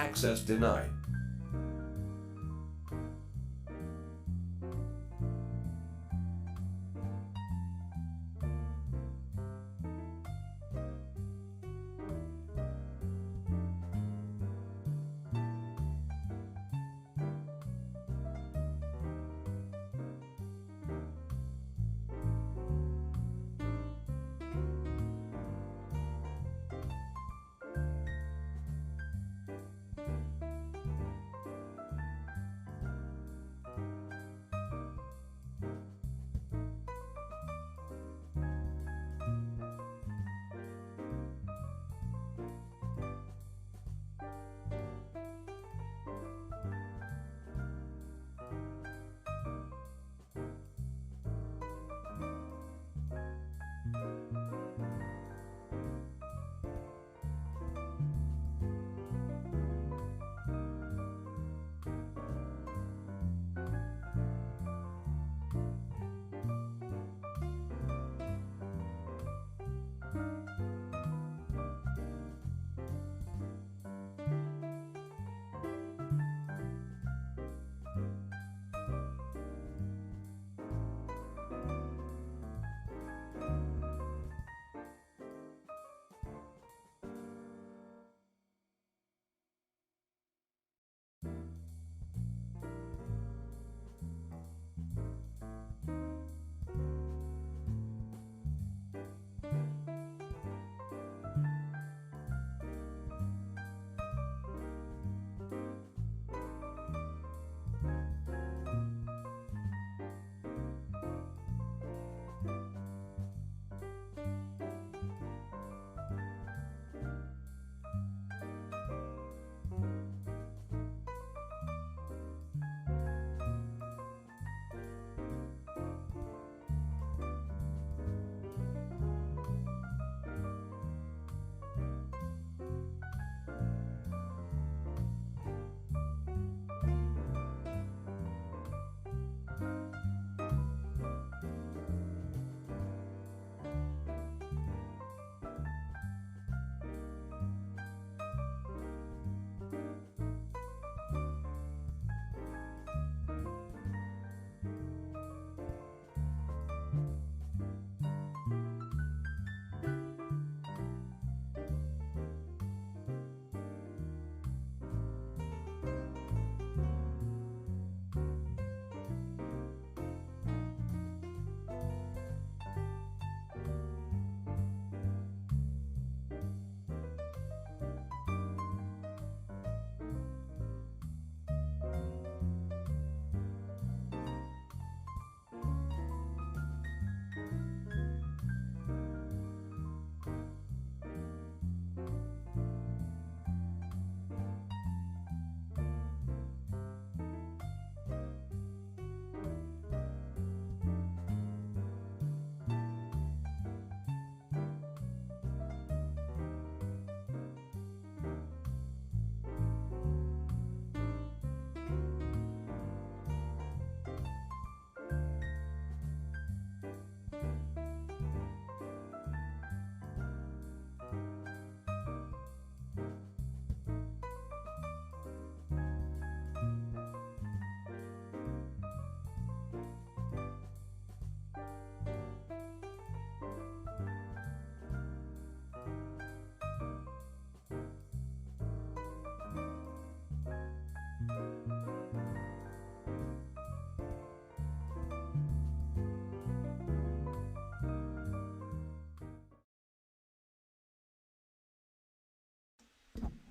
Access denied.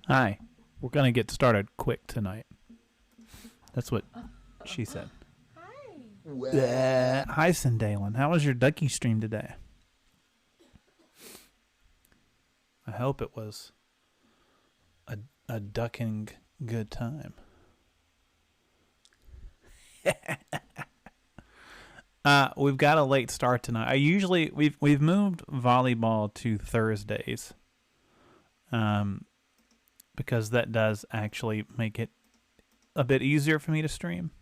Hi. We're going to get started quick tonight. That's what she said. Hi. Hi, Sindalen. How was your ducky stream today? I hope it was a ducking good time. We've got a late start tonight. We've moved volleyball to Thursdays. Because that does actually make it a bit easier for me to stream.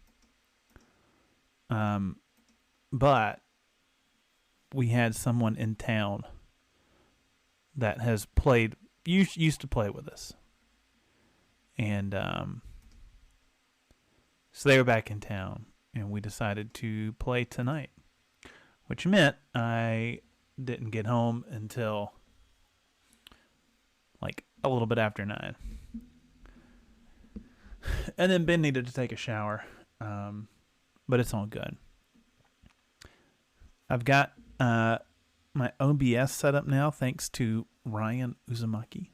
But we had someone in town that has played, used to play with us. And so they were back in town, and we decided to play tonight, which meant I didn't get home until like a little bit after 9. And then Ben needed to take a shower, but it's all good. I've got my OBS set up now thanks to Ryan Uzumaki.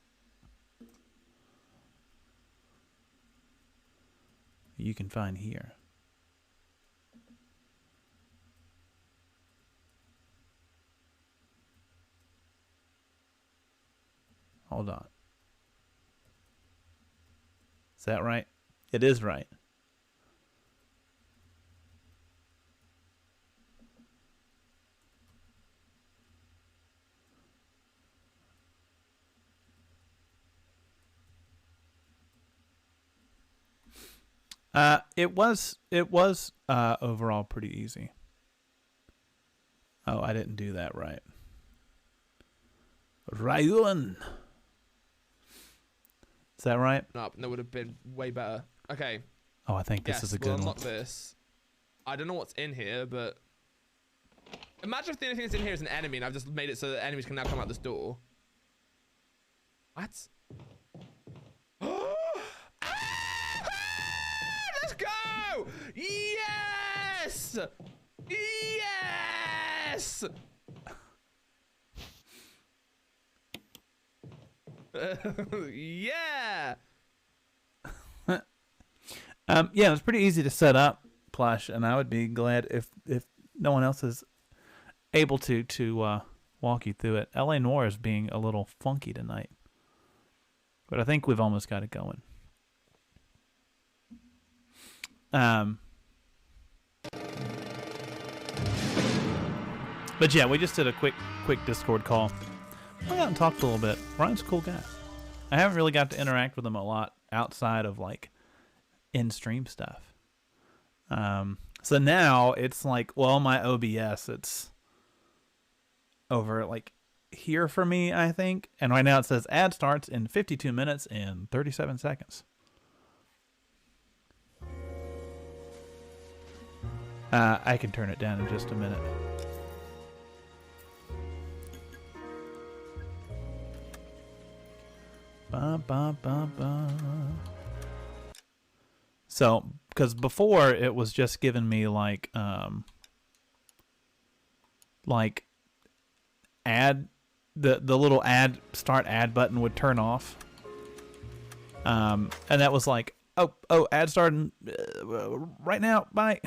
You can find here. Hold on. Is that right? It is right. It was overall pretty easy. Oh, I didn't do that right. Ryan. Is that right? Up, and that would have been way better. Okay. Oh, I think this is a good we'll one. unlock this. I don't know what's in here, but imagine if the only thing that's in here is an enemy, and I've just made it so that enemies can now come out this door. What? Let's go! Yes! Yes! Yeah! Yeah, it was pretty easy to set up, Plush, and I would be glad if no one else is able to walk you through it. LA Noire is being a little funky tonight, but I think we've almost got it going. But yeah, we just did a quick Discord call. Hung out and talked a little bit. Ryan's a cool guy. I haven't really got to interact with him a lot outside of like in-stream stuff. So now it's like, well, my OBS, it's over like here for me, I think. And right now it says ad starts in 52 minutes and 37 seconds. I can turn it down in just a minute. Ba, ba, ba, ba. So, because before it was just giving me like ad, the little ad start ad button would turn off, and that was like, oh, ad starting right now, bye.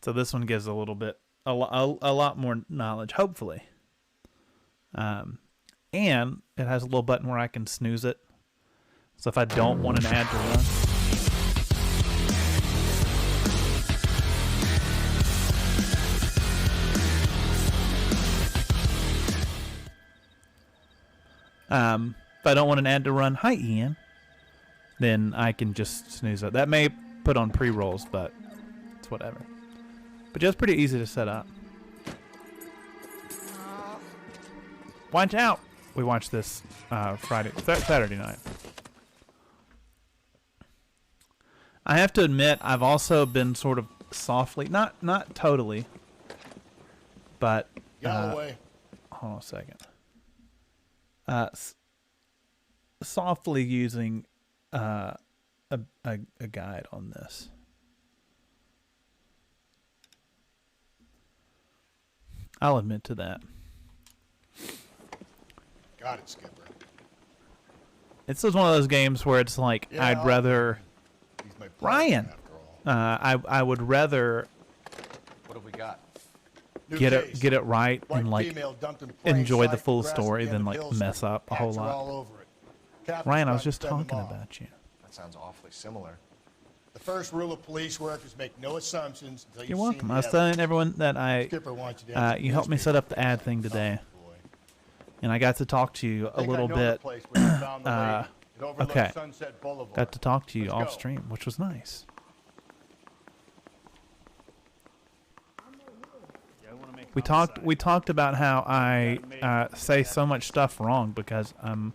So this one gives a little bit, a lot more knowledge, hopefully. And it has a little button where I can snooze it. So if I don't want an ad to run. If I don't want an ad to run, hi Ian, then I can just snooze it. That may put on pre-rolls, but it's whatever. But just pretty easy to set up. Watch out! We watched this Saturday night. I have to admit, I've also been sort of softly, not totally, but hold on a second. Softly using a guide on this. I'll admit to that. Got it, Skipper. It's just one of those games where it's like, yeah, I'd rather... Ryan! I would rather... What have we got? Get it right and like enjoy the full story than like mess up a whole lot. Ryan, I was just talking about you. That sounds awfully similar. The first rule of police work is make no assumptions until you're welcome. I was telling everyone that you helped me set up the ad thing today, and I got to talk to you a little bit. Okay, got to talk to you off stream, which was nice. We talked about how I say so much stuff wrong because I'm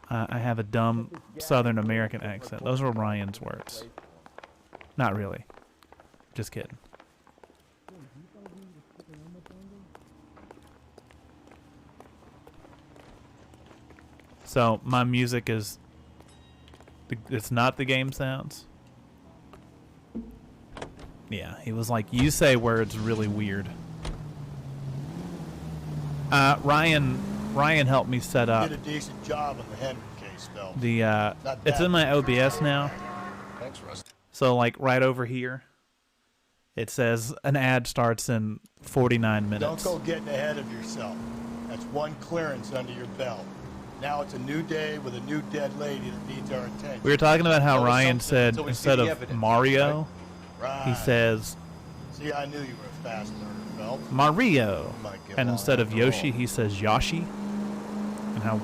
I have a dumb Southern American accent. Those were Ryan's words. Not really. Just kidding. So my music is, it's not the game sounds. Yeah, he was like, you say words really weird. Ryan helped me set up. Did a decent job on the Henry case, Phil. It's in my OBS now. Thanks, Russ. So like right over here, it says an ad starts in 49 minutes. Don't go getting ahead of yourself. That's one clearance under your belt. Now it's a new day with a new dead lady that needs our attention. We were talking about how Ryan said instead of Mario, right. he says See, I knew you were a fast learner, Phil. Mario. You might get And along instead of after all. Yoshi, he says Yoshi. And how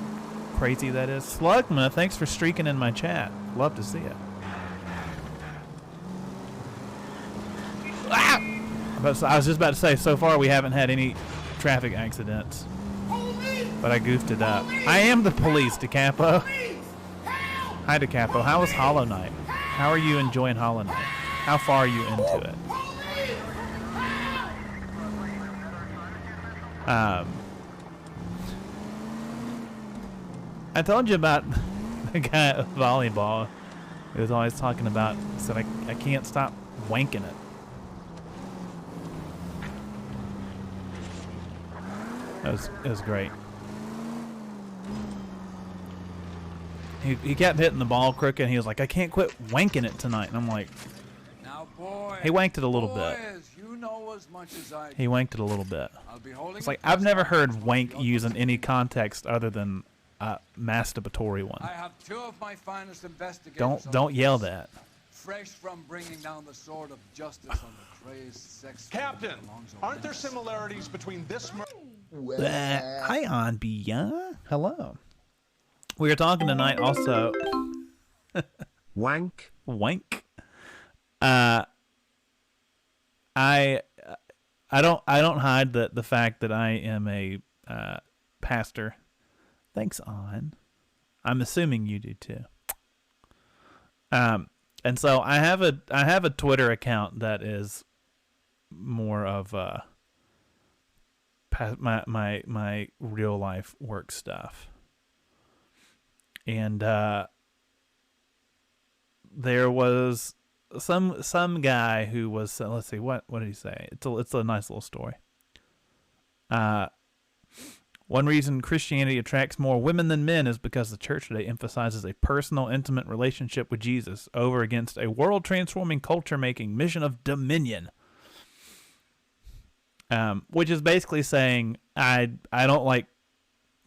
crazy that is. Slugma, thanks for streaking in my chat. Love to see it. Ah! I was just about to say, so far we haven't had any traffic accidents. But I goofed it up. I am the police, DeCapo. Hi, DeCapo. How was Hollow Knight? How are you enjoying Hollow Knight? How far are you into it? I told you about the guy at volleyball. He was always talking about, said, I can't stop wanking it. It was great. He kept hitting the ball crooked, and he was like, I can't quit wanking it tonight. And I'm like, now, boys, he wanked it a little bit. You know as much as I do. He wanked it a little bit. I'll be holding It's a like, I've press never heard conference wank once used in you're any done. context other than a masturbatory one. I have two of my finest investigators. on Don't the yell case, that. Fresh from bringing down the sword of justice on the crazed sex. Captain, aren't there similarities between this murder? Hi, Anbia. Hello. We were talking tonight also. Wank. Wank. I don't hide the fact that I am a pastor. Thanks, On. I'm assuming you do too. And so I have a Twitter account that is more of my real life work stuff. And there was some guy who was, let's see, what did he say? It's a nice little story. One reason Christianity attracts more women than men is because the church today emphasizes a personal, intimate relationship with Jesus over against a world-transforming, culture-making mission of dominion. Which is basically saying, I don't like,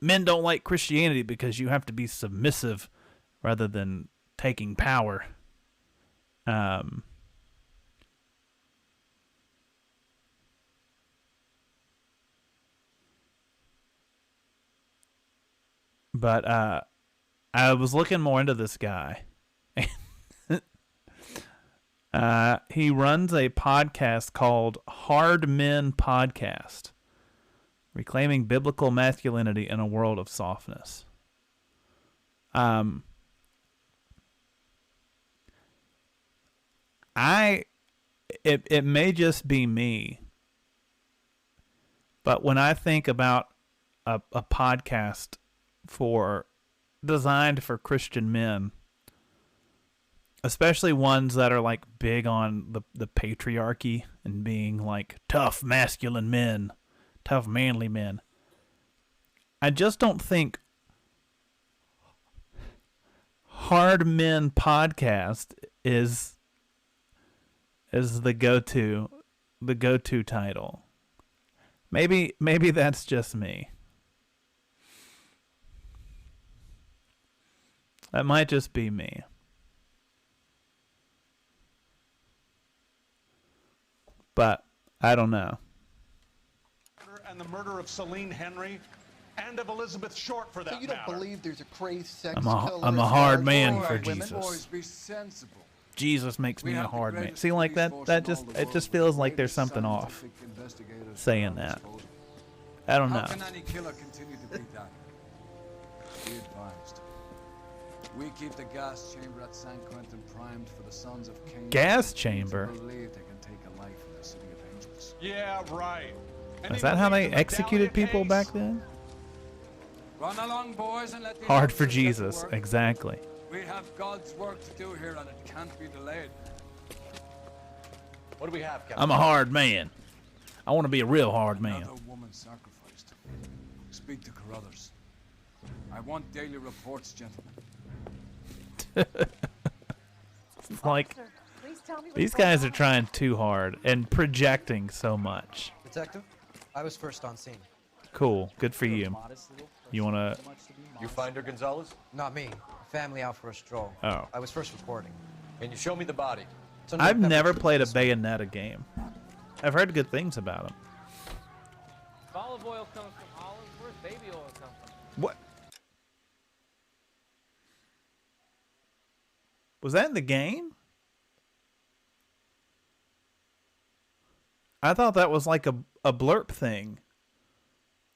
men don't like Christianity because you have to be submissive rather than taking power. But I was looking more into this guy. He runs a podcast called Hard Men Podcast, reclaiming biblical masculinity in a world of softness. It may just be me, but when I think about a podcast designed for Christian men, especially ones that are like big on the patriarchy and being like tough masculine men, tough manly men, I just don't think Hard Men Podcast is the go-to title. Maybe that's just me. That might just be me. But I don't know. And the murder of Celine Henry and of Elizabeth Short, for that So you don't matter. believe there's a crazed sex I'm a killer hard as man well? for Women? Jesus. Boys, be sensible. Jesus makes me We a have the hard man. greatest See, like police that force in just all the it just world, feels the like there's greatest something off scientific investigators saying around that. this world. I don't How know. can any killer continue to be that? Be advised. We keep the gas chamber at San Quentin primed for the sons of Cain. Gas chamber? To believe they can take a life in the city of angels. Yeah, right. Is that how they executed people back then? Run along, boys, and let the Hard for angels get to Jesus, work. exactly. We have God's work to do here, and it can't be delayed. What do we have, Captain? I'm a hard man. I want to be a real hard man. Another woman sacrificed. Speak to Carruthers. I want daily reports, gentlemen. It's like Officer, please tell me these what's going guys are on. trying too hard and projecting so much. Detective, I was first on scene. Cool, good for you. You wanna? You find her, Gonzalez? Not me. Family out for a stroll. Oh. I was first reporting. Can you show me the body? It's under I've pepper never spray played a this way. Bayonetta game. I've heard good things about them. If olive oil comes from olives, where's baby oil come from? What? Was that in the game? I thought that was like a blurb thing.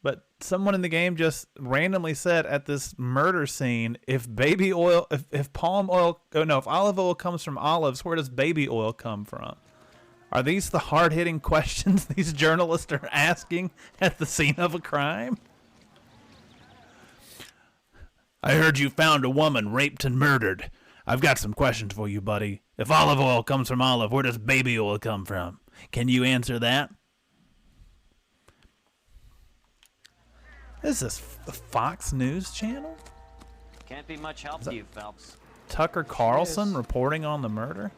But someone in the game just randomly said at this murder scene, if baby oil, if palm oil, oh no, if olive oil comes from olives, where does baby oil come from? Are these the hard-hitting questions these journalists are asking at the scene of a crime? I heard you found a woman raped and murdered. I've got some questions for you, buddy. If olive oil comes from olive, where does baby oil come from? Can you answer that? Is this the Fox News channel? Can't be much help to you, Phelps. Tucker Carlson reporting on the murder?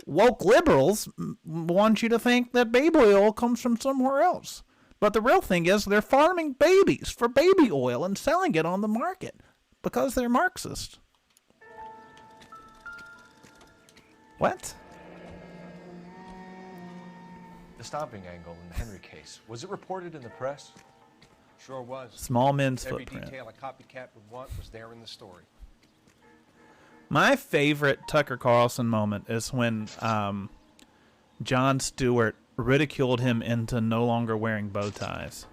Woke liberals want you to think that baby oil comes from somewhere else. But the real thing is they're farming babies for baby oil and selling it on the market because they're Marxist. What? The stomping angle in the Henry case. Was it reported in the press? Sure was. Small men's Every footprint. detail a copycat would want was there in the story. My favorite Tucker Carlson moment is when Jon Stewart ridiculed him into no longer wearing bow ties.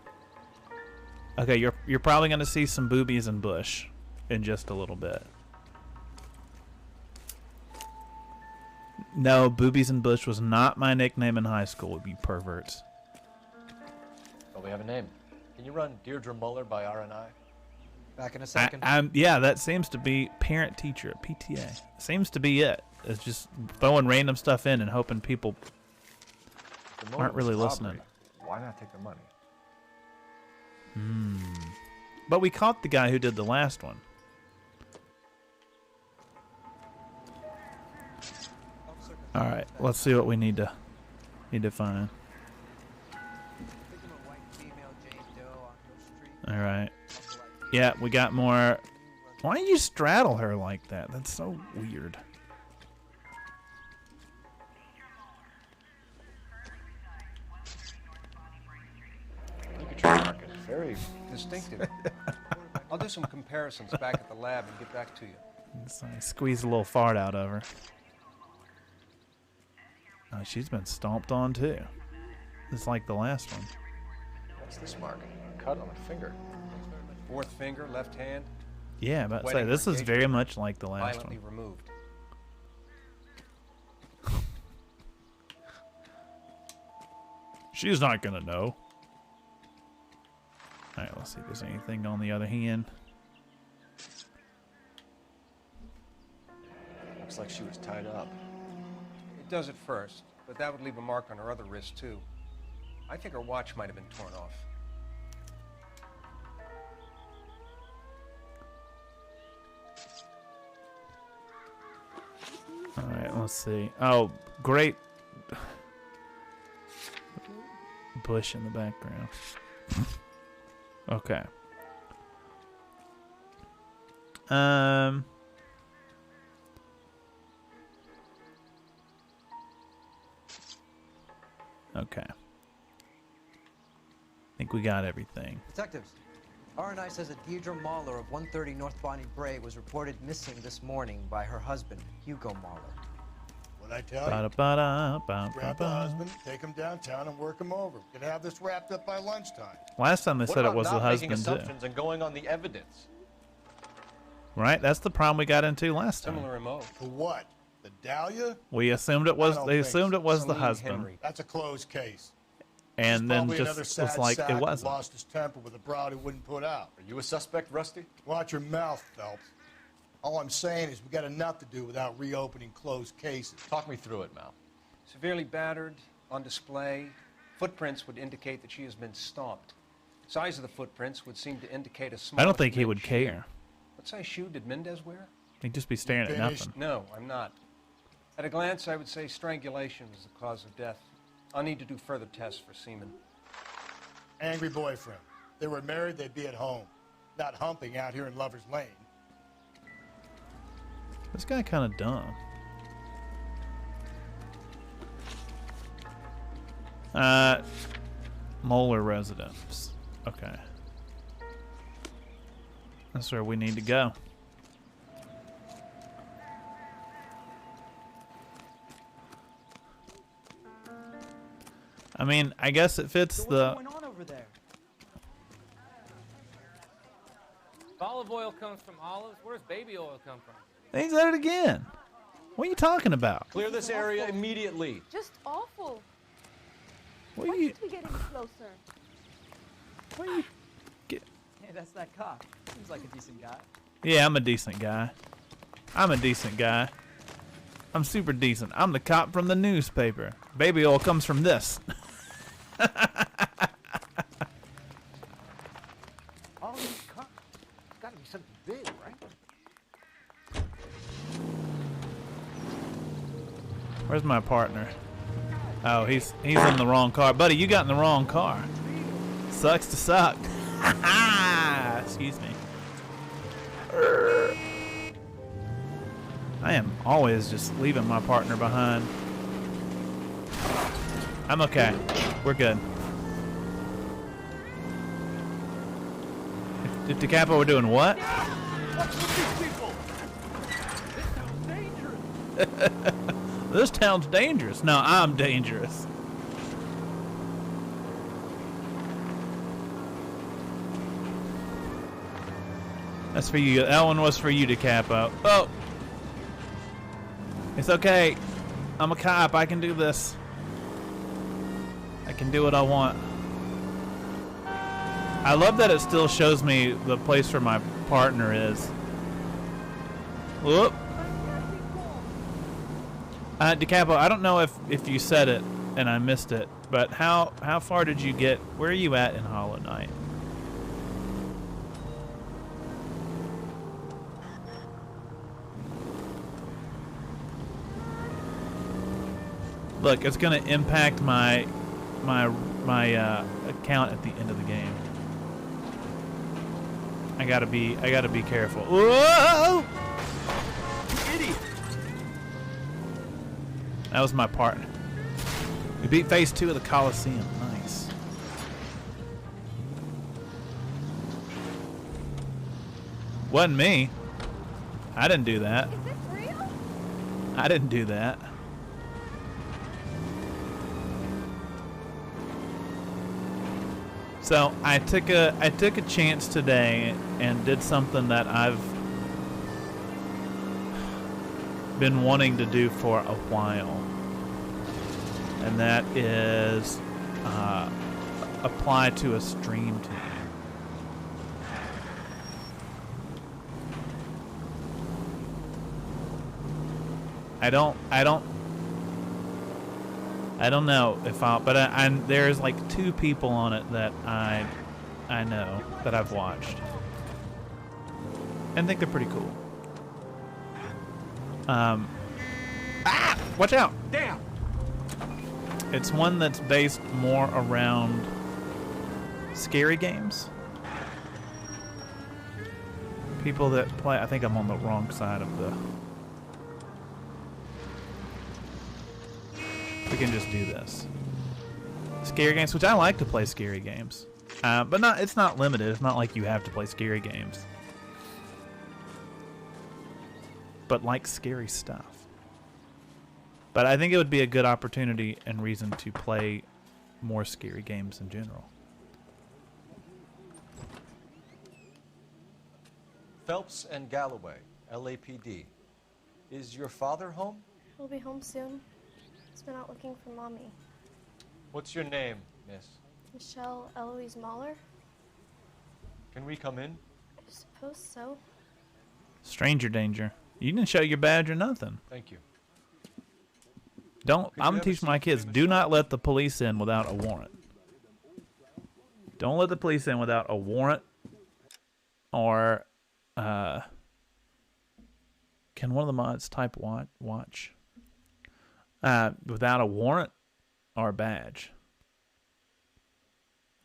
Okay, you're probably going to see some boobies and bush in just a little bit. No, boobies and bush was not my nickname in high school, you perverts. Oh, we have a name. Can you run Deirdre Muller by RNI? Back in a second. Yeah, that seems to be parent-teacher at PTA. Seems to be it. It's just throwing random stuff in and hoping people The motive aren't was really robbery. listening. Why not take the money? But we caught the guy who did the last one. All right, let's see what we need to find. All right. Yeah, we got more. Why do you straddle her like that? That's so weird. Look at your market. Very distinctive. I'll do some comparisons back at the lab and get back to you. So I squeezed a little fart out of her. Oh, she's been stomped on too. Just like the last one. What's this mark? Cut on a finger. Fourth finger, left hand, Yeah, but say Wedding this is engagement, very much like the last violently one. removed. She's not gonna know. All right, let's see if there's anything on the other hand. Looks like she was tied up. It does at first, but that would leave a mark on her other wrist, too. I think her watch might have been torn off. All right, let's see. Oh, great bush in the background. Okay. Okay. I think we got everything. Detectives, RNI says that Deirdre Mahler of 130 North Bonnie Bray was reported missing this morning by her husband, Hugo Mahler. What'd I tell you? Ba-da-ba-da-ba-ba-ba. Grab the husband, take him downtown, and work him over. We could have this wrapped up by lunchtime. Last time they What said it about was the not making husband too. assumptions and going on the evidence? Right? That's the problem we got into last time. Similar MO. For what? The Dahlia? We assumed it was. I don't They think assumed so. it was the Celine husband, Henry. That's a closed case. and then Probably just another was sad like sack it who wasn't. lost his temper with a broad who wouldn't put out. Are you a suspect, Rusty? Watch your mouth, Phelps. All I'm saying is we got enough to do without reopening closed cases. Talk me through it, Mal. Severely battered, on display. Footprints would indicate that she has been stomped. Size of the footprints would seem to indicate a small. I don't think he would care. What size shoe did Mendez wear? He'd just be staring at Finished? nothing. No, I'm not. At a glance, I would say strangulation was the cause of death. I'll need to do further tests for semen. Angry boyfriend. If they were married, they'd be at home, not humping out here in Lover's Lane. This guy kind of dumb. Molar residence. Okay. That's where we need to go. I mean, I guess it fits So the... what's going on over there? If olive oil comes from olives, where's baby oil come from? He's at it again. What are you talking about? Clear this area immediately. Just awful. What Why are you... can't we get any closer? What are you... Hey, that's that cop. Seems like a decent guy. Yeah, I'm a decent guy. I'm a decent guy. I'm super decent. I'm the cop from the newspaper. Baby oil comes from this. All these cops. It's gotta be something big, right? Where's my partner? Oh, he's in the wrong car. Buddy, you got in the wrong car. Sucks to suck. Excuse me. I am always just leaving my partner behind. I'm okay. We're good. If DeCapo were doing what? This town's dangerous. No, I'm dangerous. That's for you. That one was for you, DeCapo. Oh! It's okay. I'm a cop. I can do this. I can do what I want. I love that it still shows me the place where my partner is. Whoop. DeCapo, I don't know if you said it and I missed it, but how far did you get? Where are you at in Hollow Knight? Look, it's gonna impact my account at the end of the game. I gotta be careful. Whoa! Idiot! That was my partner. We beat phase 2 of the Coliseum. Nice. Wasn't me. I didn't do that. Is this real? I didn't do that. So I took a chance today and did something that I've been wanting to do for a while, and that is apply to a stream team. I don't know if I'll, but there's like 2 people on it that I know that I've watched and think they're pretty cool. Watch out! Damn! It's one that's based more around scary games. People that play, I think I'm on the wrong side of the... We can just do this. Scary games, which I like to play scary games. But it's not limited. It's not like you have to play scary games. But like scary stuff. But I think it would be a good opportunity and reason to play more scary games in general. Phelps and Galloway, LAPD. Is your father home? He'll be home soon. He's been out looking for Mommy. What's your name, miss? Michelle Eloise Mahler? Can we come in? I suppose so. Stranger danger. You didn't show your badge or nothing. Thank you. Don't. Could I'm you gonna have a teach seat, my kids. Miss Do not Mahler? let the police in without a warrant. Don't let the police in without a warrant, or can one of the mods type watch? Without a warrant or a badge.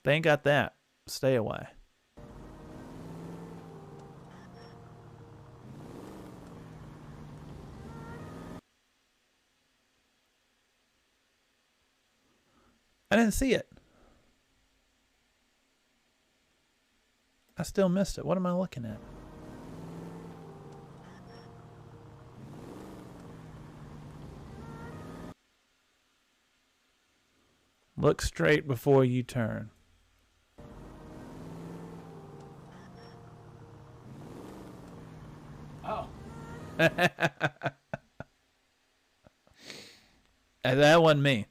They ain't got that. Stay away. I didn't see it. I still missed it. What am I looking at? Look straight before you turn. Oh. And that wasn't me.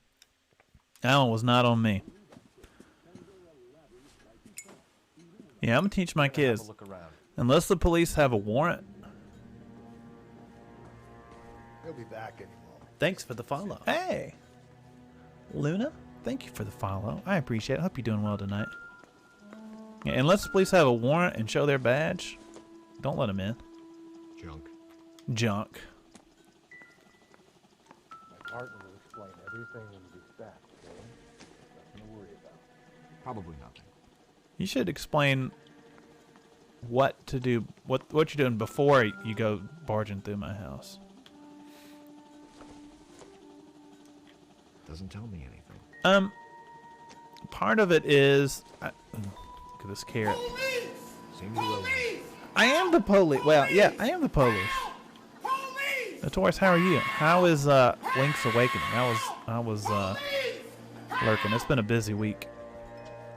That one was not on me. Yeah, I'm gonna teach my Have a kids. look around. Unless the police have a warrant. He'll be back any moment. Thanks for the follow. Hey, Luna. Thank you for the follow. I appreciate it. I hope you're doing well tonight. Yeah, unless the police have a warrant and show their badge, don't let them in. Junk. Junk. My partner will explain everything when you get back, okay? Nothing to worry about. Probably nothing. You should explain what to do, what you're doing before you go barging through my house. Doesn't tell me anything. Part of it is, look at this carrot. Seems irrelevant. I am the police. Well, yeah, I am the police. Notorious, how are you? How is Link's Awakening? I was lurking. It's been a busy week,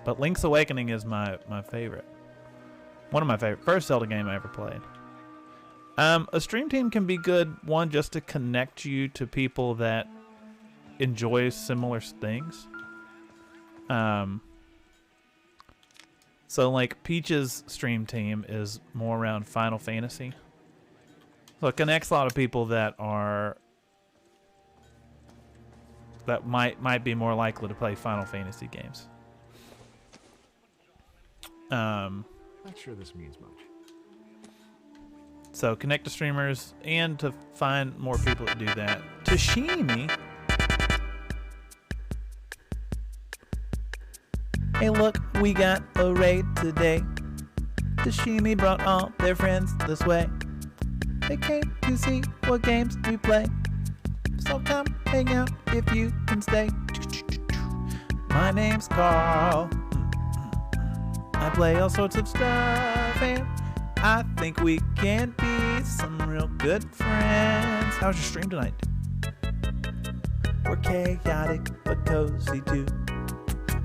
but Link's Awakening is my favorite. One of my favorite. First Zelda game I ever played. A stream team can be good, one, just to connect you to people that enjoy similar things. So like Peach's stream team is more around Final Fantasy. So it connects a lot of people that might be more likely to play Final Fantasy games. Not sure this means much. So connect to streamers and to find more people that do that. Tashimi. Hey look, we got a raid today. Tashimi brought all their friends this way. They came to see what games we play. So come hang out if you can stay. My name's Carl. I play all sorts of stuff and I think we can be some real good friends. How's your stream tonight? We're chaotic but cozy too.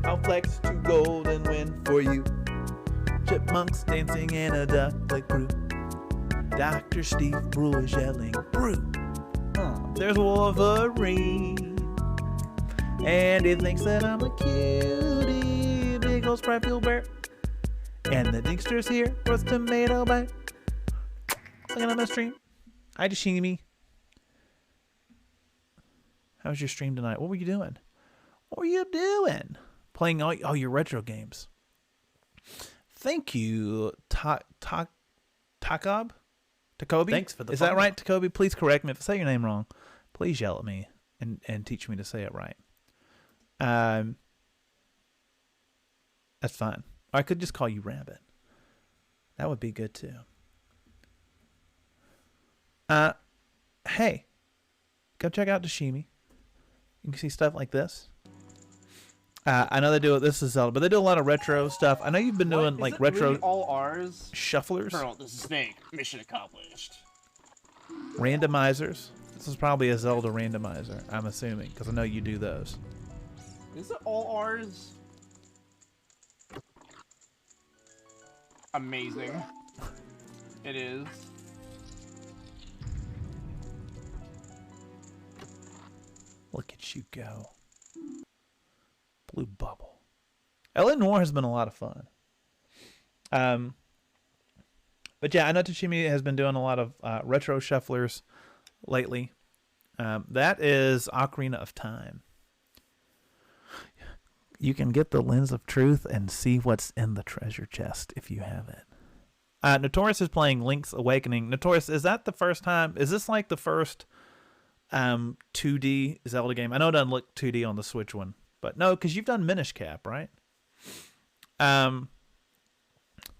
I'll flex to gold and win for you. Chipmunks dancing in a duckling crew. Dr. Steve Brule is yelling, brew. There's Wolverine. And he thinks that I'm a cutie. Big old Sprite Fuel Bear. And the Dinkster's here for his tomato bite. Looking at my stream. Hi, Tashimi. How was your stream tonight? What were you doing? What were you doing? Playing all your retro games. Thank you, Takob? Takobi? Thanks for the Is that follow. right, Takobi? Please correct me if I say your name wrong. Please yell at me and teach me to say it right. That's fine. Or I could just call you Rabbit. That would be good too. Hey, go check out Tashimi. You can see stuff like this. I know they do it. This is Zelda, but they do a lot of retro stuff. I know you've been doing like retro Really all ours. shufflers, Colonel, this is Snake. Mission accomplished. randomizers. This is probably a Zelda randomizer, I'm assuming, because I know you do those. Is it all ours? Amazing. It is. Look at you go. Blue bubble. Noire has been a lot of fun. But yeah, I know Tashimi has been doing a lot of retro shufflers lately. That is Ocarina of Time. You can get the lens of truth and see what's in the treasure chest if you have it. Notorious is playing Link's Awakening. Notorious, is that the first time? Is this like the first 2D Zelda game? I know it doesn't look 2D on the Switch one, but no, because you've done Minish Cap, right?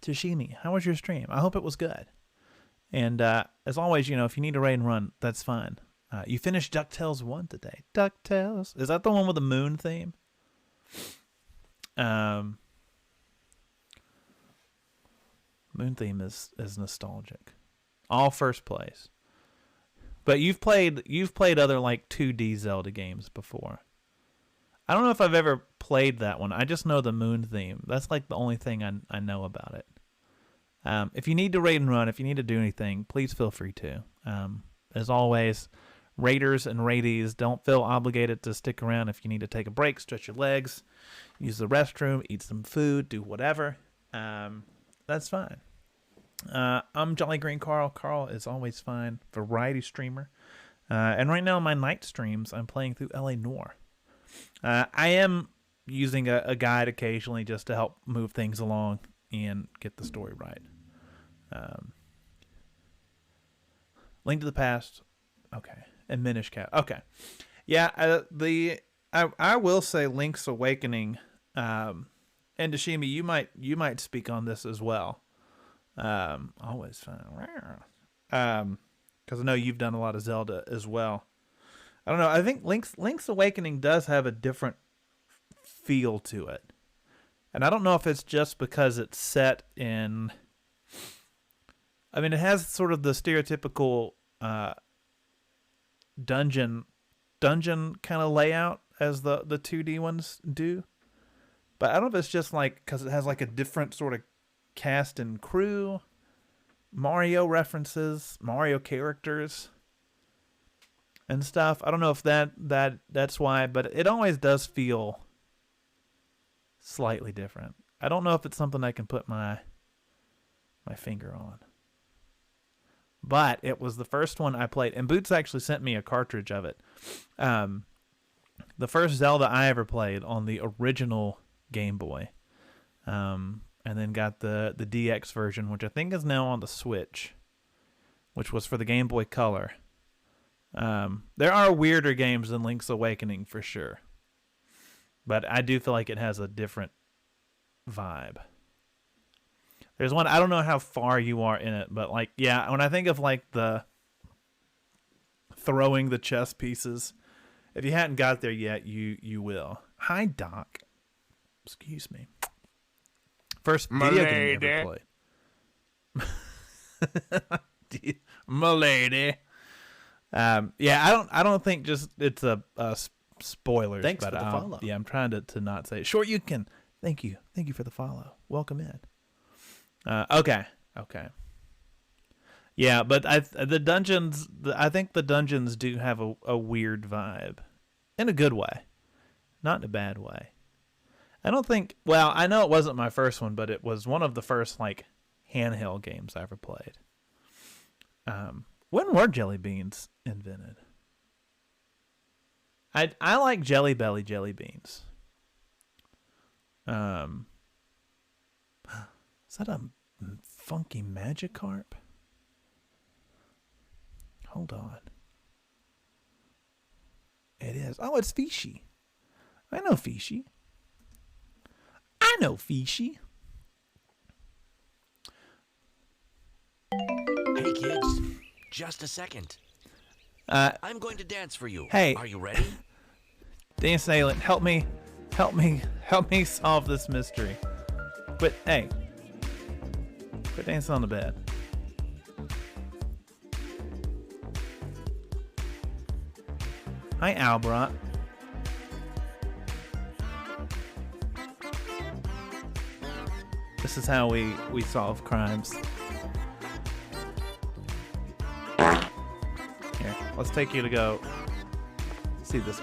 Tashimi, how was your stream? I hope it was good. And as always, you know, if you need a raid and run, that's fine. You finished DuckTales 1 today. DuckTales. Is that the one with the moon theme? Moon theme is nostalgic. All first place. But you've played other like 2D Zelda games before. I don't know if I've ever played that one. I just know the moon theme. That's like the only thing I know about it. If you need to raid and run, if you need to do anything, please feel free to. As always, raiders and raidees, don't feel obligated to stick around if you need to take a break, stretch your legs, use the restroom, eat some food, do whatever. That's fine. I'm Jolly Green Carl. Carl is always fine. Variety streamer. And right now, my night streams, I'm playing through LA Noire. I am using a guide occasionally just to help move things along and get the story right. Link to the Past. Okay. And Minish Cap. Okay. Yeah, I will say Link's Awakening, and Dashimi, you might speak on this as well. Always fun. Because I know you've done a lot of Zelda as well. I don't know. I think Link's Awakening does have a different feel to it. And I don't know if it's just because it's set in... I mean, it has sort of the stereotypical dungeon kind of layout as the 2D ones do. But I don't know if it's just like because it has like a different sort of cast and crew, Mario references, Mario characters and stuff. I don't know if that's why, but it always does feel slightly different. I don't know if it's something I can put my finger on. But it was the first one I played, and Boots actually sent me a cartridge of it. The first Zelda I ever played on the original Game Boy. And then got the DX version, which I think is now on the Switch, which was for the Game Boy Color. There are weirder games than Link's Awakening for sure. But I do feel like it has a different vibe. There's one, I don't know how far you are in it, but like, yeah, when I think of like the throwing the chess pieces, if you hadn't got there yet, you will. Hi, Doc. Excuse me. First video game you ever played. M'lady. Yeah, I don't think just it's a spoilers. Thanks but for the follow. Yeah, I'm trying to not say it. Sure, you can. Thank you for the follow. Welcome in. Okay. Yeah, but the dungeons. I think the dungeons do have a weird vibe, in a good way, not in a bad way. I don't think. Well, I know it wasn't my first one, but it was one of the first like handheld games I ever played. When were jelly beans invented? I like Jelly Belly jelly beans. Is that a funky Magikarp? Hold on. It is. Oh, it's Fishy. I know Fishy. Hey kids, just a second. I'm going to dance for you. Hey. Are you ready? Dance Alien, help me solve this mystery. Quit dancing on the bed. Hi, Albrat. This is how we solve crimes. Let's take you to go see this.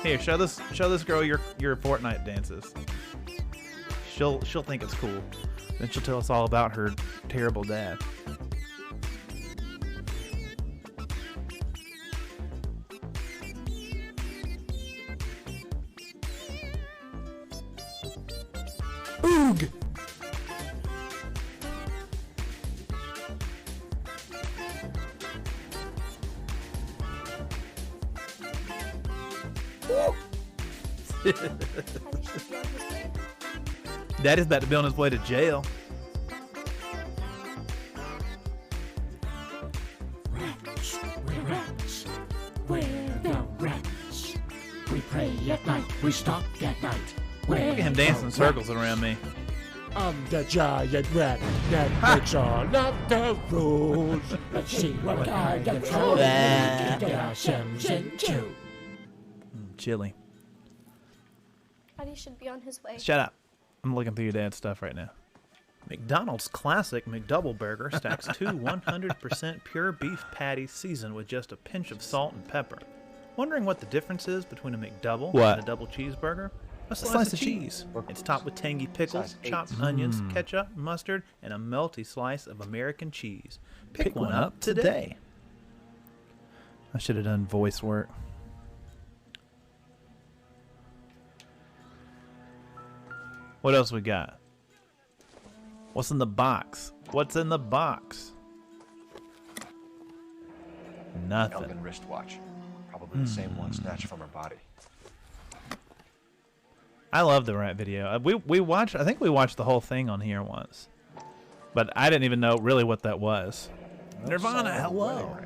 Here, show this girl your Fortnite dances. She'll think it's cool. Then she'll tell us all about her terrible dad. Oog! Daddy's about to be on his way to jail. Rats, we're rats. We're the rats. We pray at night, we stalk at night. Look at him dancing in circles around me. I'm the giant rat that makes all of the rules. Let's see what I control. Get ourselves into. Chilly. Daddy should be on his way. Shut up. I'm looking through your dad's stuff right now. McDonald's classic McDouble burger stacks two 100% pure beef patties seasoned with just a pinch of salt and pepper. Wondering what the difference is between a McDouble and a double cheeseburger? A slice of cheese. It's topped with tangy pickles, chopped onions, ketchup, mustard, and a melty slice of American cheese. Pick one up today. I should have done voice work. What else we got? What's in the box? What's in the box? Nothing. Elgin wristwatch. Probably the same one snatched from her body. I love the rat video. We watched. I think we watched the whole thing on here once, but I didn't even know really what that was. Nirvana, hello.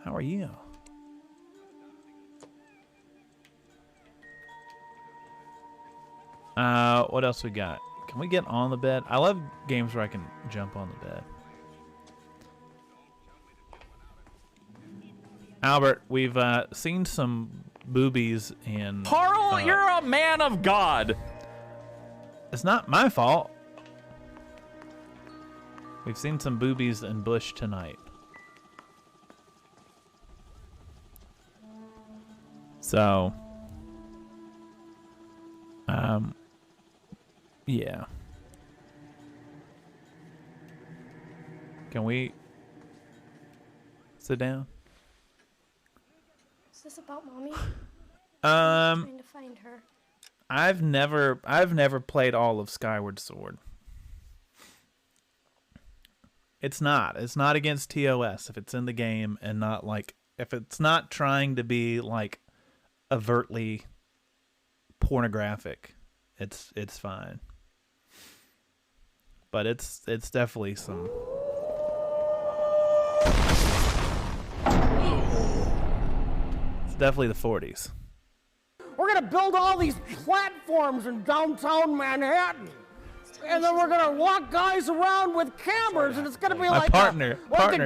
How are you? What else we got? Can we get on the bed? I love games where I can jump on the bed. Albert, we've seen some boobies in... Carl, you're a man of God. It's not my fault. We've seen some boobies in Bush tonight. So... yeah. Can we sit down? Is this about Mommy? I'm trying to find her. I've never played all of Skyward Sword. It's not against TOS if it's in the game and not like if it's not trying to be like overtly pornographic. It's fine. But it's definitely some it's definitely the 40s. We're gonna build all these platforms in downtown Manhattan. And then we're gonna walk guys around with cameras, and it's gonna be like partner,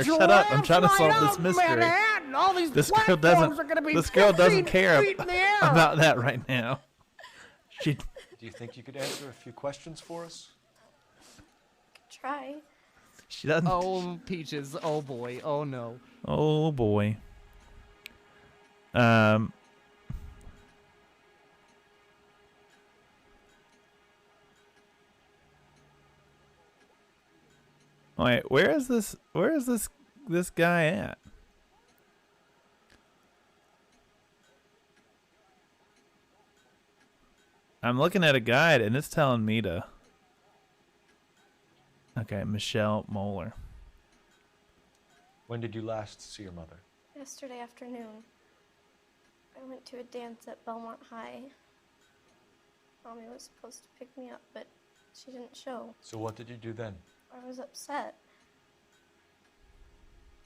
shut up! I'm trying to solve this mystery. Manhattan. All these This girl platforms are gonna be doesn't care feet in the air. about that right now. She. Do you think you could answer a few questions for us? Try. She doesn't. Oh, Peaches. Oh boy. Oh no. Oh boy. Wait, where is this guy at? I'm looking at a guide and it's telling me to. Okay, Michelle Moeller. When did you last see your mother? Yesterday afternoon. I went to a dance at Belmont High. Mommy was supposed to pick me up, but she didn't show. So what did you do then? I was upset.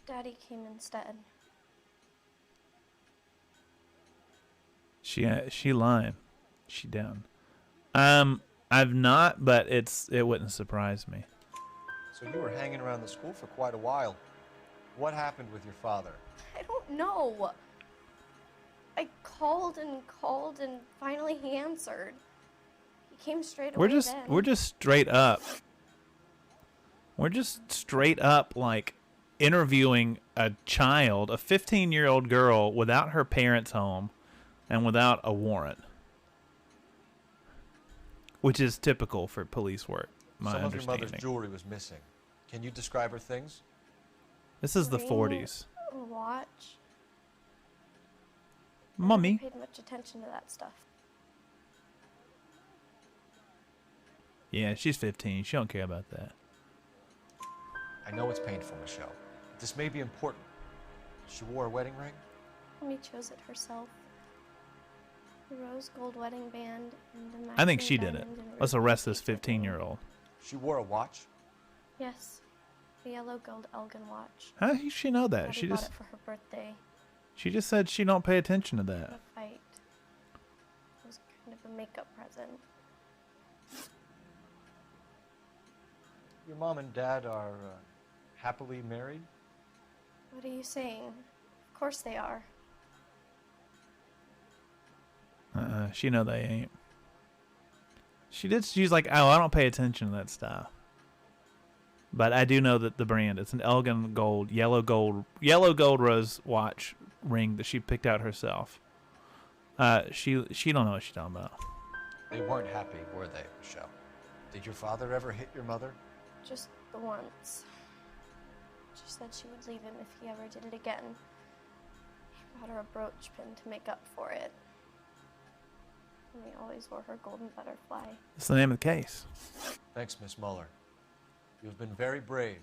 Daddy came instead. She lying. She down. I've not, but it wouldn't surprise me. So you were hanging around the school for quite a while. What happened with your father? I don't know. I called and finally he answered. He came straight away. We're just straight up. We're just straight up like interviewing a child, a 15-year-old girl, without her parents home and without a warrant, which is typical for police work. My Some of your understanding. mother's jewelry was missing. Can you describe her things? This is the Ring, 40s. a watch. Mummy. I never paid much attention to that stuff. Yeah, she's 15. She don't care about that. I know it's painful, Michelle. But this may be important. She wore a wedding ring? Mommy chose it herself. The rose gold wedding band and the I think matching she did it. diamonds and Let's rubies arrest this featured ring. 15-year-old. She wore a watch? Yes, a yellow gold Elgin watch. How does she know that? Daddy She bought just it for her birthday. she just said she don't pay attention to In that. a fight. It was kind of a makeup present. Your mom and dad are happily married? What are you saying? Of course they are. She know they ain't. She's like, oh, I don't pay attention to that stuff. But I do know that the brand, it's an Elgin gold, yellow gold rose watch ring that she picked out herself. She don't know what she's talking about. They weren't happy, were they, Michelle? Did your father ever hit your mother? Just the once. She said she would leave him if he ever did it again. He bought her a brooch pin to make up for it. And he always wore her golden butterfly. That's the name of the case. Thanks, Miss Muller. You've been very brave.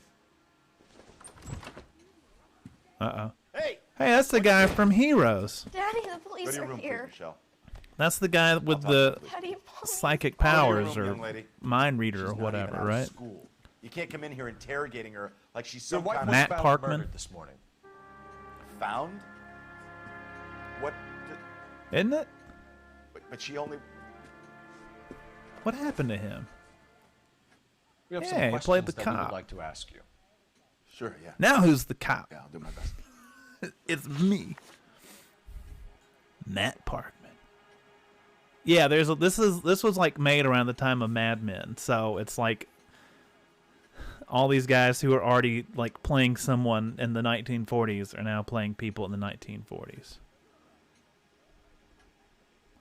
Uh-oh. Hey! Hey, that's the guy from Heroes. Daddy, the police Go to your are room, here. please, Michelle. That's the guy with the Daddy, Mommy. psychic Go to your powers room, or young lady. mind reader She's or not whatever, even out of right? School. You can't come in here interrogating her like she's Your some wife kind was Matt found Parkman? murdered this morning. of found. What? Isn't it? But she only. What happened to him? We have Yeah, some he questions played the that we cop. would like to ask you. Sure, yeah. Now who's the cop? Yeah, I'll do my best. It's me. Matt Parkman. Yeah, this was like made around the time of Mad Men, so it's like all these guys who are already like playing someone in the 1940s are now playing people in the 1940s.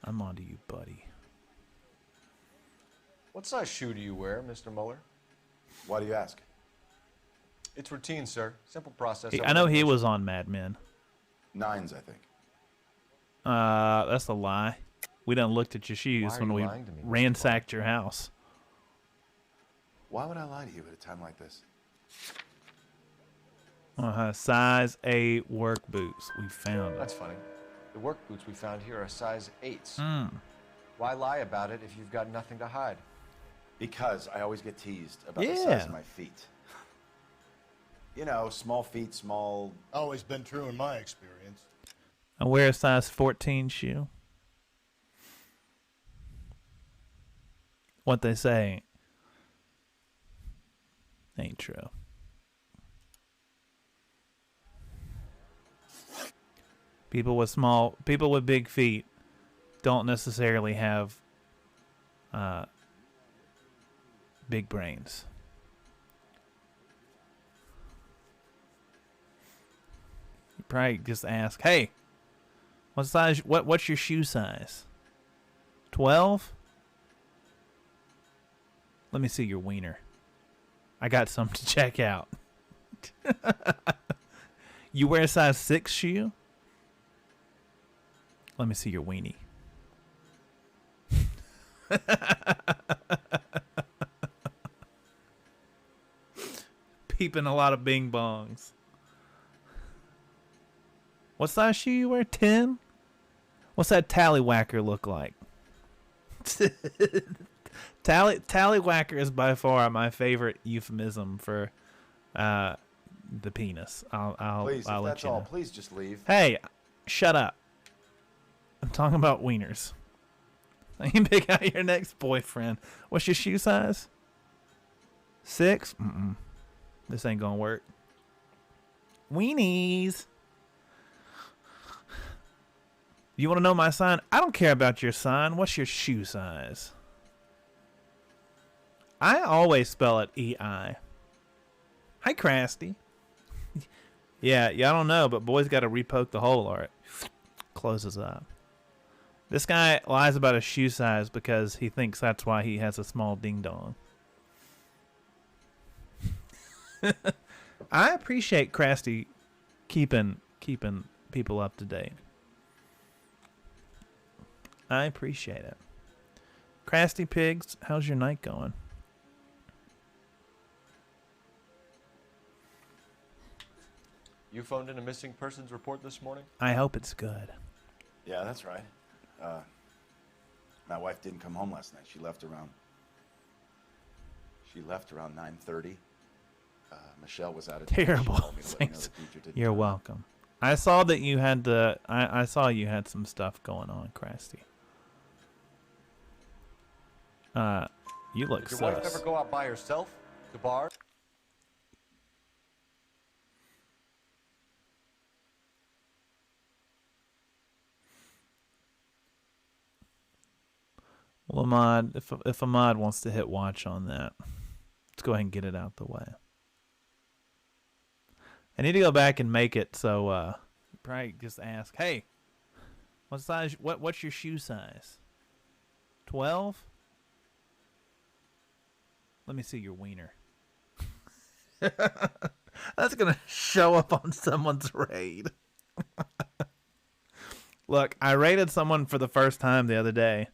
I'm onto you, buddy. What size shoe do you wear, Mr. Muller? Why do you ask? It's routine, sir. Simple process. I know he was on Mad Men. 9s, I think. That's a lie. We done looked at your shoes Why are when you we lying to me, Mr. ransacked your house. Why would I lie to you at a time like this? Size 8 work boots. We found them. That's funny. The work boots we found here are size 8s. Mm. Why lie about it if you've got nothing to hide? Because I always get teased about the Yeah. size of my feet. You know, small feet, small. Always been true in my experience. I wear a size 14 shoe. What they say ain't true. People with big feet don't necessarily have big brains. You probably just ask, "Hey, what size? What's your shoe size? 12? Let me see your wiener. I got some to check out." You wear a size 6 shoe? Let me see your weenie. Peeping a lot of bing bongs. What size shoe you wear? 10? What's that tallywhacker look like? Tallywhacker is by far my favorite euphemism for the penis. I'll Please, if let that's you all, know. please just leave. Hey, shut up. I'm talking about wieners. I can pick out your next boyfriend. What's your shoe size? 6? Mm-mm. This ain't gonna work. Weenies. You want to know my sign? I don't care about your sign. What's your shoe size? I always spell it E-I. Hi, Crasty. Yeah, I don't know, but boy's got to repoke the hole or it closes up. This guy lies about his shoe size because he thinks that's why he has a small ding-dong. I appreciate Krusty keeping people up to date. I appreciate it. Krusty Pigs, how's your night going? You phoned in a missing persons report this morning? I hope it's good. Yeah, that's right. My wife didn't come home last night. She left around 9:30. Michelle was out of town. Terrible. You're welcome. I saw that you had I saw you had some stuff going on, Krusty. You look Did your wife sus. ever go out by herself to bars? Well, Ahmad, if Ahmad wants to hit watch on that, let's go ahead and get it out the way. I need to go back and make it so probably just ask, hey, what size? What's your shoe size? 12? Let me see your wiener. That's gonna show up on someone's raid. Look, I raided someone for the first time the other day.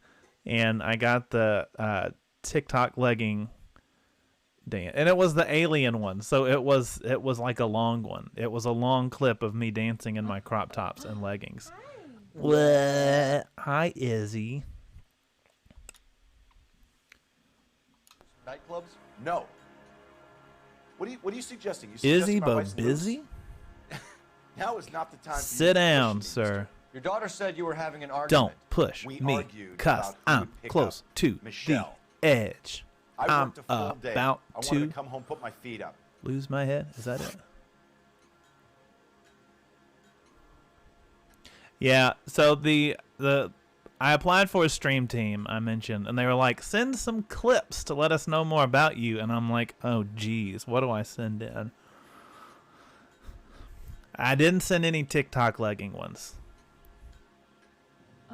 And I got the TikTok legging dance, and it was the alien one. So it was like a long one. It was a long clip of me dancing in my crop tops and leggings. What? Hi, Izzy. Nightclubs? No. What are you suggesting? Izzy, but busy? Now is not the time. Sit down, sir. Your daughter said you were having an argument. Don't push We me, argued cuz about who I'm would pick close up to Michelle. the edge. I I'm worked a full day. about I wanted to to come home, put my feet up. lose my head. Is that it? Yeah. So I applied for a stream team, I mentioned, and they were like, send some clips to let us know more about you. And I'm like, oh, geez, what do I send in? I didn't send any TikTok legging ones.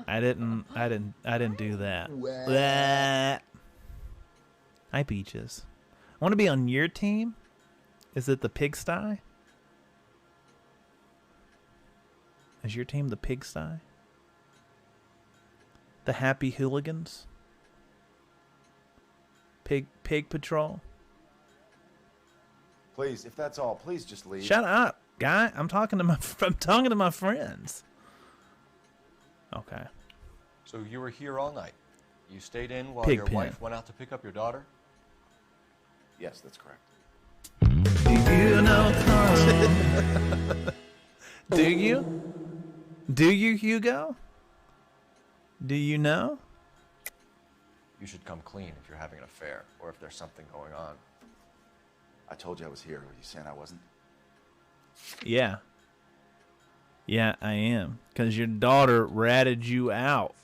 I didn't do that. Bleh. Hi, Peaches. I want to be on your team. Is it the pigsty? Is your team the pigsty? The Happy Hooligans? Pig Patrol? Please, if that's all, please just leave. Shut up, guy. I'm talking to my friends. Okay. So you were here all night. You stayed in while Pig your pen. wife went out to pick up your daughter? Yes, that's correct. Do you know Carl? Do you? Do you, Hugo? Do you know? You should come clean if you're having an affair or if there's something going on. I told you I was here. Are you saying I wasn't? Yeah. Yeah, I am. Because your daughter ratted you out.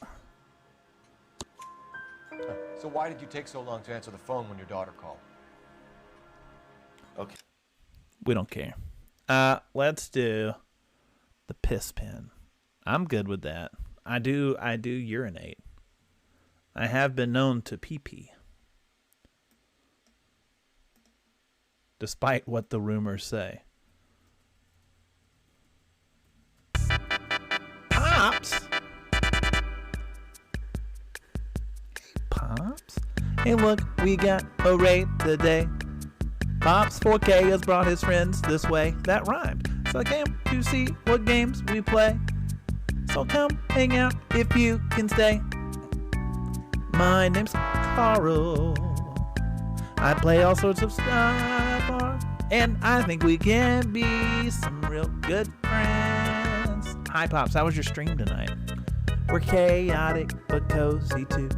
So why did you take so long to answer the phone when your daughter called? Okay. We don't care. Let's do the piss pen. I'm good with that. I do urinate. I have been known to pee-pee. Despite what the rumors say. Pops? Pops? Hey, look, we got a raid today. Pops 4K has brought his friends this way. That rhymed. So I came to see what games we play. So come hang out if you can stay. My name's Carl. I play all sorts of stuff, and I think we can be some real good friends. Hi, Pops. How was your stream tonight? We're chaotic but cozy too.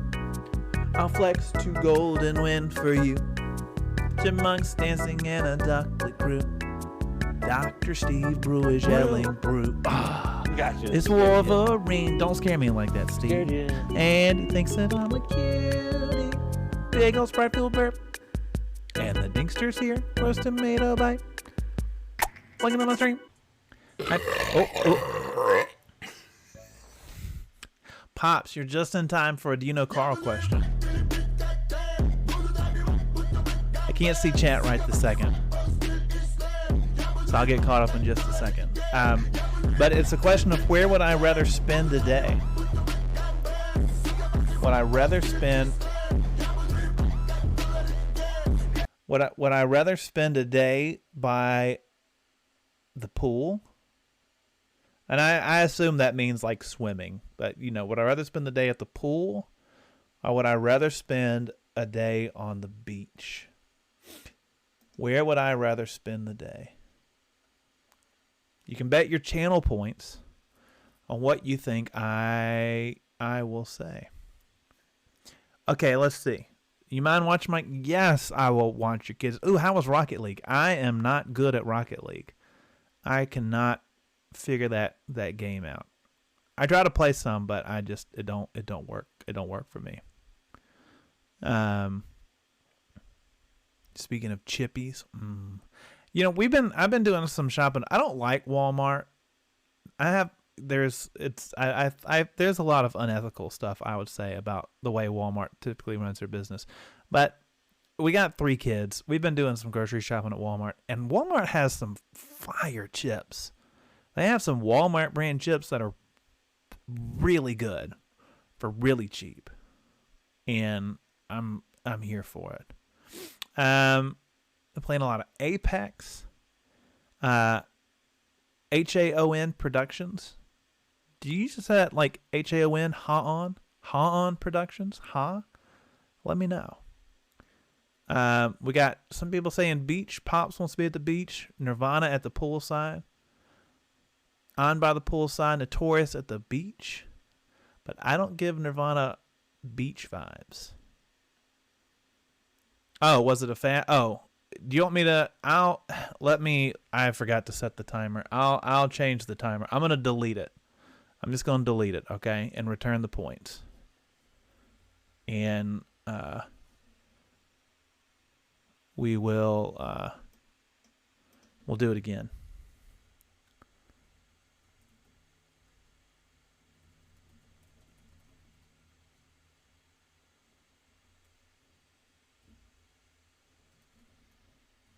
I'll flex to gold and win for you. Chipmunks dancing in a ducklet crew. Dr. Steve Brew is yelling brew. Gotcha. It's Wolverine. Don't scare me like that, Steve. Scared you. And he thinks that I'm a cutie. Big old Sprite-filled burp. And the Dinkster's here for his tomato bite. Looking at my stream. Pops, you're just in time for a Do You Know Carl question. I can't see chat right this second, so I'll get caught up in just a second. But it's a question of where would I rather spend a day? Would I rather spend... Would I rather spend a day by the pool? And I assume that means like swimming. But, you know, would I rather spend the day at the pool? Or would I rather spend a day on the beach? Where would I rather spend the day? You can bet your channel points on what you think I will say. Okay, let's see. You mind watching my... Yes, I will watch your kids. Ooh, how was Rocket League? I am not good at Rocket League. I cannot figure that game out. I try to play some, but I just it don't work. It don't work for me. Speaking of chippies, you know, I've been doing some shopping. I don't like Walmart. There's a lot of unethical stuff, I would say, about the way Walmart typically runs their business. But we got 3 kids. We've been doing some grocery shopping at Walmart, and Walmart has some fire chips. They have some Walmart brand chips that are really good for really cheap, and I'm here for it. I'm playing a lot of Apex, HAON Productions. Do you just say that like HAON, HAON Productions? Let me know. We got some people saying beach. Pops wants to be at the beach. Nirvana at the poolside. On by the poolside. Notorious at the beach. But I don't give Nirvana beach vibes. Oh, was it a fan? Oh, do you want me to? I forgot to set the timer. I'll change the timer. I'm gonna delete it. I'm just gonna delete it, okay, and return the points. And we'll do it again.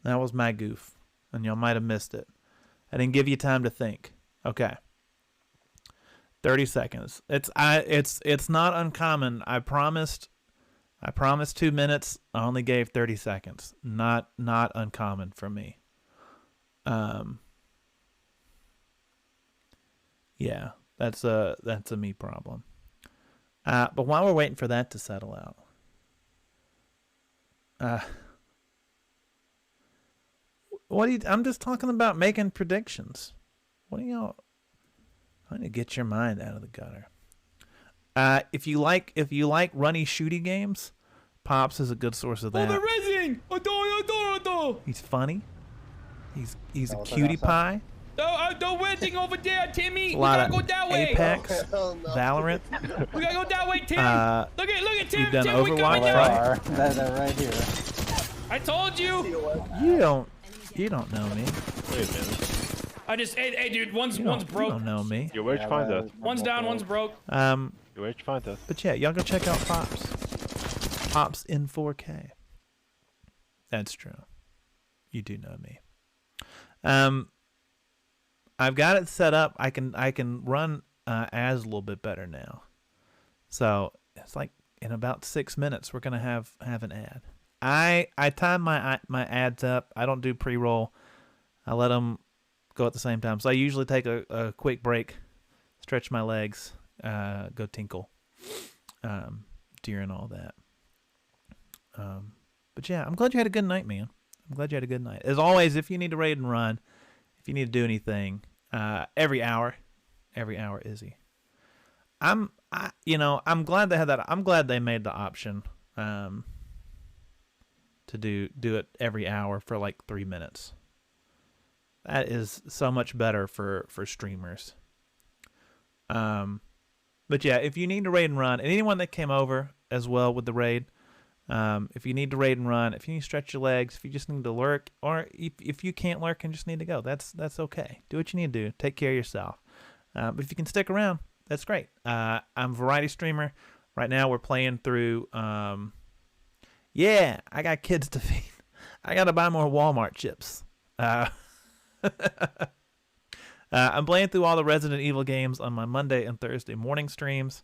That was my goof, and y'all might have missed it. I didn't give you time to think. Okay. 30 seconds. It's not uncommon. I promised 2 minutes. I only gave 30 seconds. Not uncommon for me. Yeah, that's a me problem. But while we're waiting for that to settle out, I'm just talking about making predictions. What do y'all? I need to get your mind out of the gutter. If you like runny shooty games, Pops is a good source of that. Oh, they're racing! He's funny. He's a cutie pie. Don't racing over there, Timmy. A lot we gotta go that way. Apex, Valorant. We gotta go that way, Tim. Look at Tim. You've done Tim, Overwatch, right? They're right here. I told you. You don't know me. Wait a minute. Hey, dude, one's broke. You don't know me. Yeah, where'd you find us? One's down, one's broke. Where'd you find us? But yeah, y'all go check out Pops. Pops in 4K. That's true. You do know me. I've got it set up. I can run as a little bit better now. So it's like in about 6 minutes we're gonna have an ad. I time my ads up. I don't do pre-roll. I let them go at the same time. So I usually take a quick break, stretch my legs, go tinkle, during all that. But yeah, I'm glad you had a good night, man. I'm glad you had a good night. As always, if you need to raid and run, if you need to do anything, every hour, Izzy. I'm glad they had that. I'm glad they made the option, to do it every hour for like 3 minutes. That is so much better for streamers. But yeah, if you need to raid and run, and anyone that came over as well with the raid, If you need to raid and run, if you need to stretch your legs, if you just need to lurk, or if you can't lurk and just need to go, that's okay. Do what you need to do. Take care of yourself. But if you can stick around, that's great. I'm a variety streamer. Right now we're playing through, yeah, I got kids to feed. I got to buy more Walmart chips. I'm playing through all the Resident Evil games on my Monday and Thursday morning streams.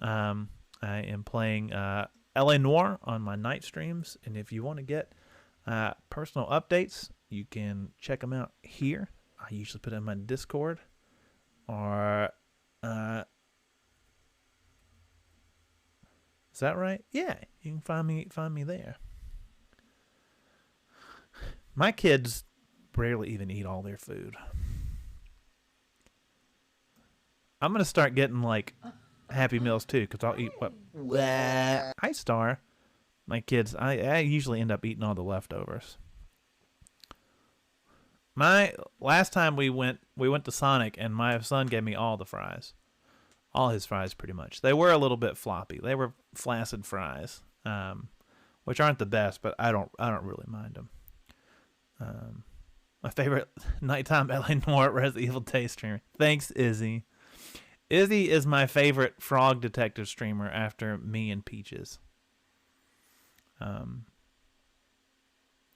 I am playing LA Noire on my night streams. And if you want to get personal updates, you can check them out here. I usually put it in my Discord. Or, is that right? Yeah, you can find me there. My kids rarely even eat all their food. I'm going to start getting, like, Happy Meals, too, because I'll eat what? Hi, Star. My kids, I usually end up eating all the leftovers. Last time we went to Sonic, and my son gave me all the fries. All his fries, pretty much. They were a little bit floppy. They were flaccid fries, which aren't the best, but I don't really mind them. My favorite nighttime LA Noire Resident Evil taste streamer. Thanks, Izzy. Izzy is my favorite frog detective streamer after me and Peaches. And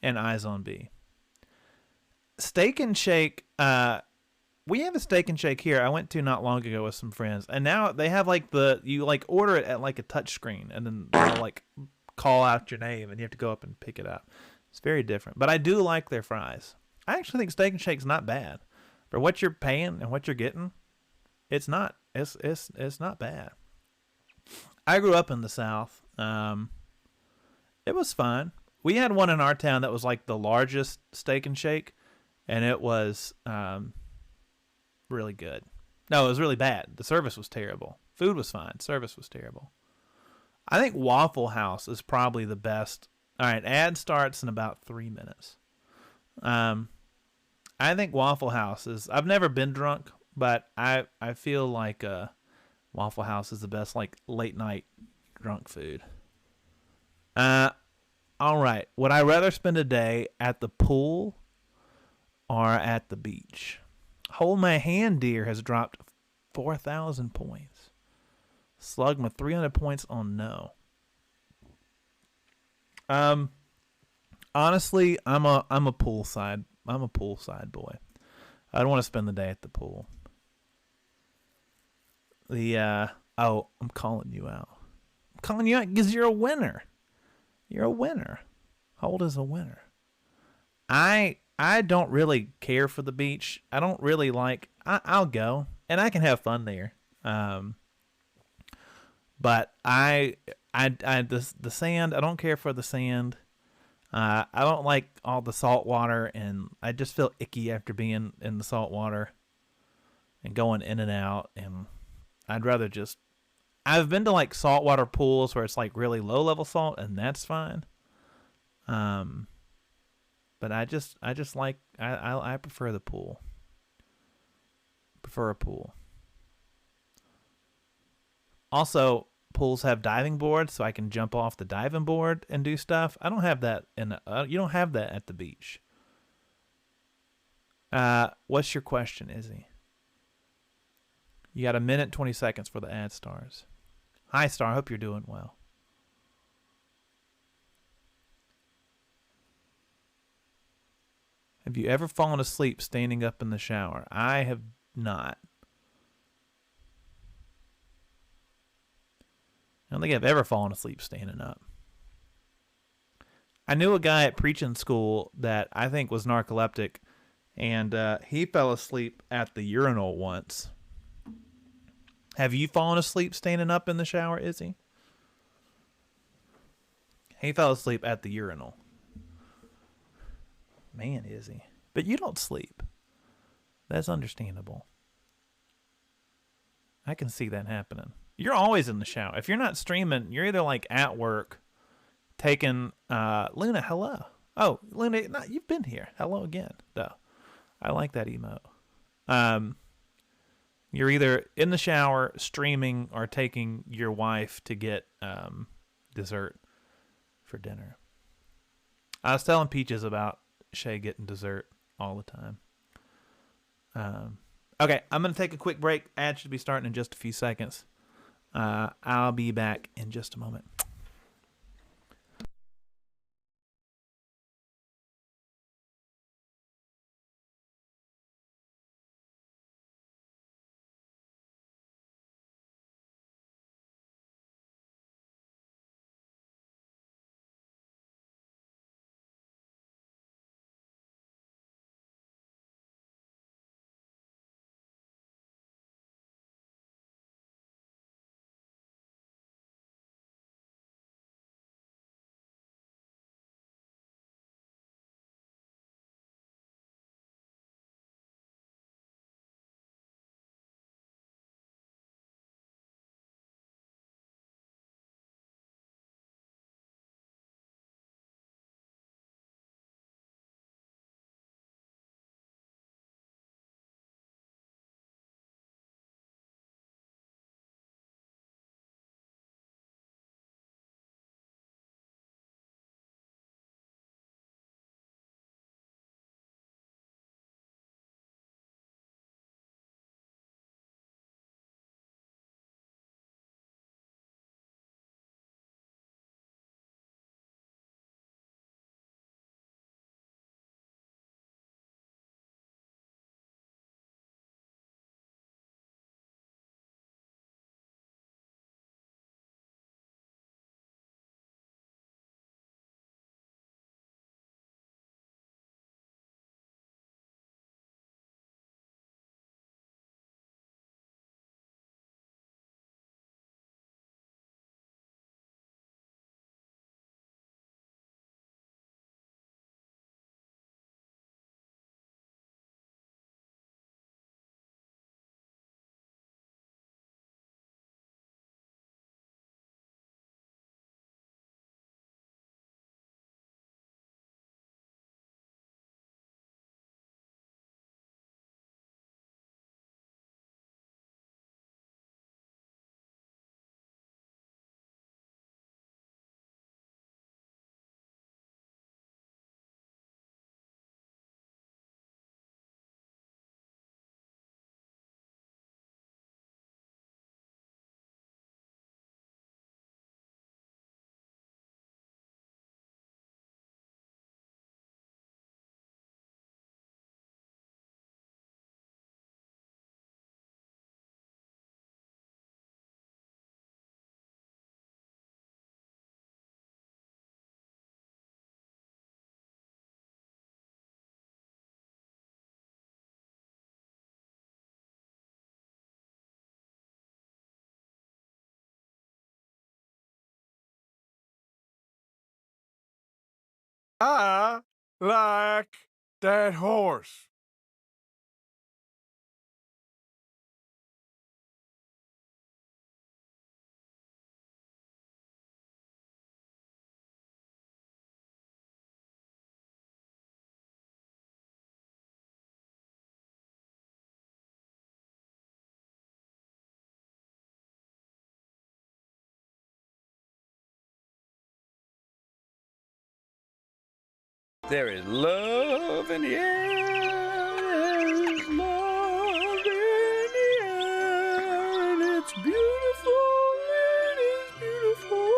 Eyes on B. Steak and Shake. We have a Steak and Shake here. I went to not long ago with some friends, and now they have like you like order it at like a touch screen, and then they'll like call out your name, and you have to go up and pick it up. It's very different, but I do like their fries. I actually think Steak and Shake's not bad for what you're paying and what you're getting. It's not. It's not bad. I grew up in the South. It was fun. We had one in our town that was like the largest Steak and Shake, and it was really good. No, it was really bad. The service was terrible. Food was fine. Service was terrible. I think Waffle House is probably the best. All right, ad starts in about 3 minutes. I think Waffle House is. I've never been drunk, but I feel like Waffle House is the best like late night drunk food. All right. Would I rather spend a day at the pool or at the beach? Hold My Hand Deer has dropped 4,000 points. Slugma 300 points on no. Honestly, I'm a poolside boy. I don't want to spend the day at the pool. I'm calling you out. I'm calling you out because you're a winner. You're a winner. Hold as a winner. I don't really care for the beach. I don't really like. I'll go and I can have fun there. But the sand. I don't care for the sand. I don't like all the salt water, and I just feel icky after being in the salt water and going in and out. And I'd rather just. I've been to like saltwater pools where it's like really low level salt, and that's fine. But I just like I prefer the pool. Prefer a pool. Also, pools have diving boards, so I can jump off the diving board and do stuff. I don't have that you don't have that at the beach. What's your question, Izzy? You got 1 minute 20 seconds for the ad stars. Hi, Star. I hope you're doing well. Have you ever fallen asleep standing up in the shower? I have not. I don't think I've ever fallen asleep standing up. I knew a guy at preaching school that I think was narcoleptic, and he fell asleep at the urinal once. Have you fallen asleep standing up in the shower, Izzy? He fell asleep at the urinal. Man, Izzy. But you don't sleep. That's understandable. I can see that happening. You're always in the shower. If you're not streaming, you're either like at work, taking Luna, hello. Oh, Luna, no, you've been here. Hello again, though. I like that emote. You're either in the shower, streaming, or taking your wife to get dessert for dinner. I was telling Peaches about Shay getting dessert all the time. Okay, I'm going to take a quick break. Ad should be starting in just a few seconds. I'll be back in just a moment. I like that horse. There is love in the air. There's love in the air. And it's beautiful. It is beautiful.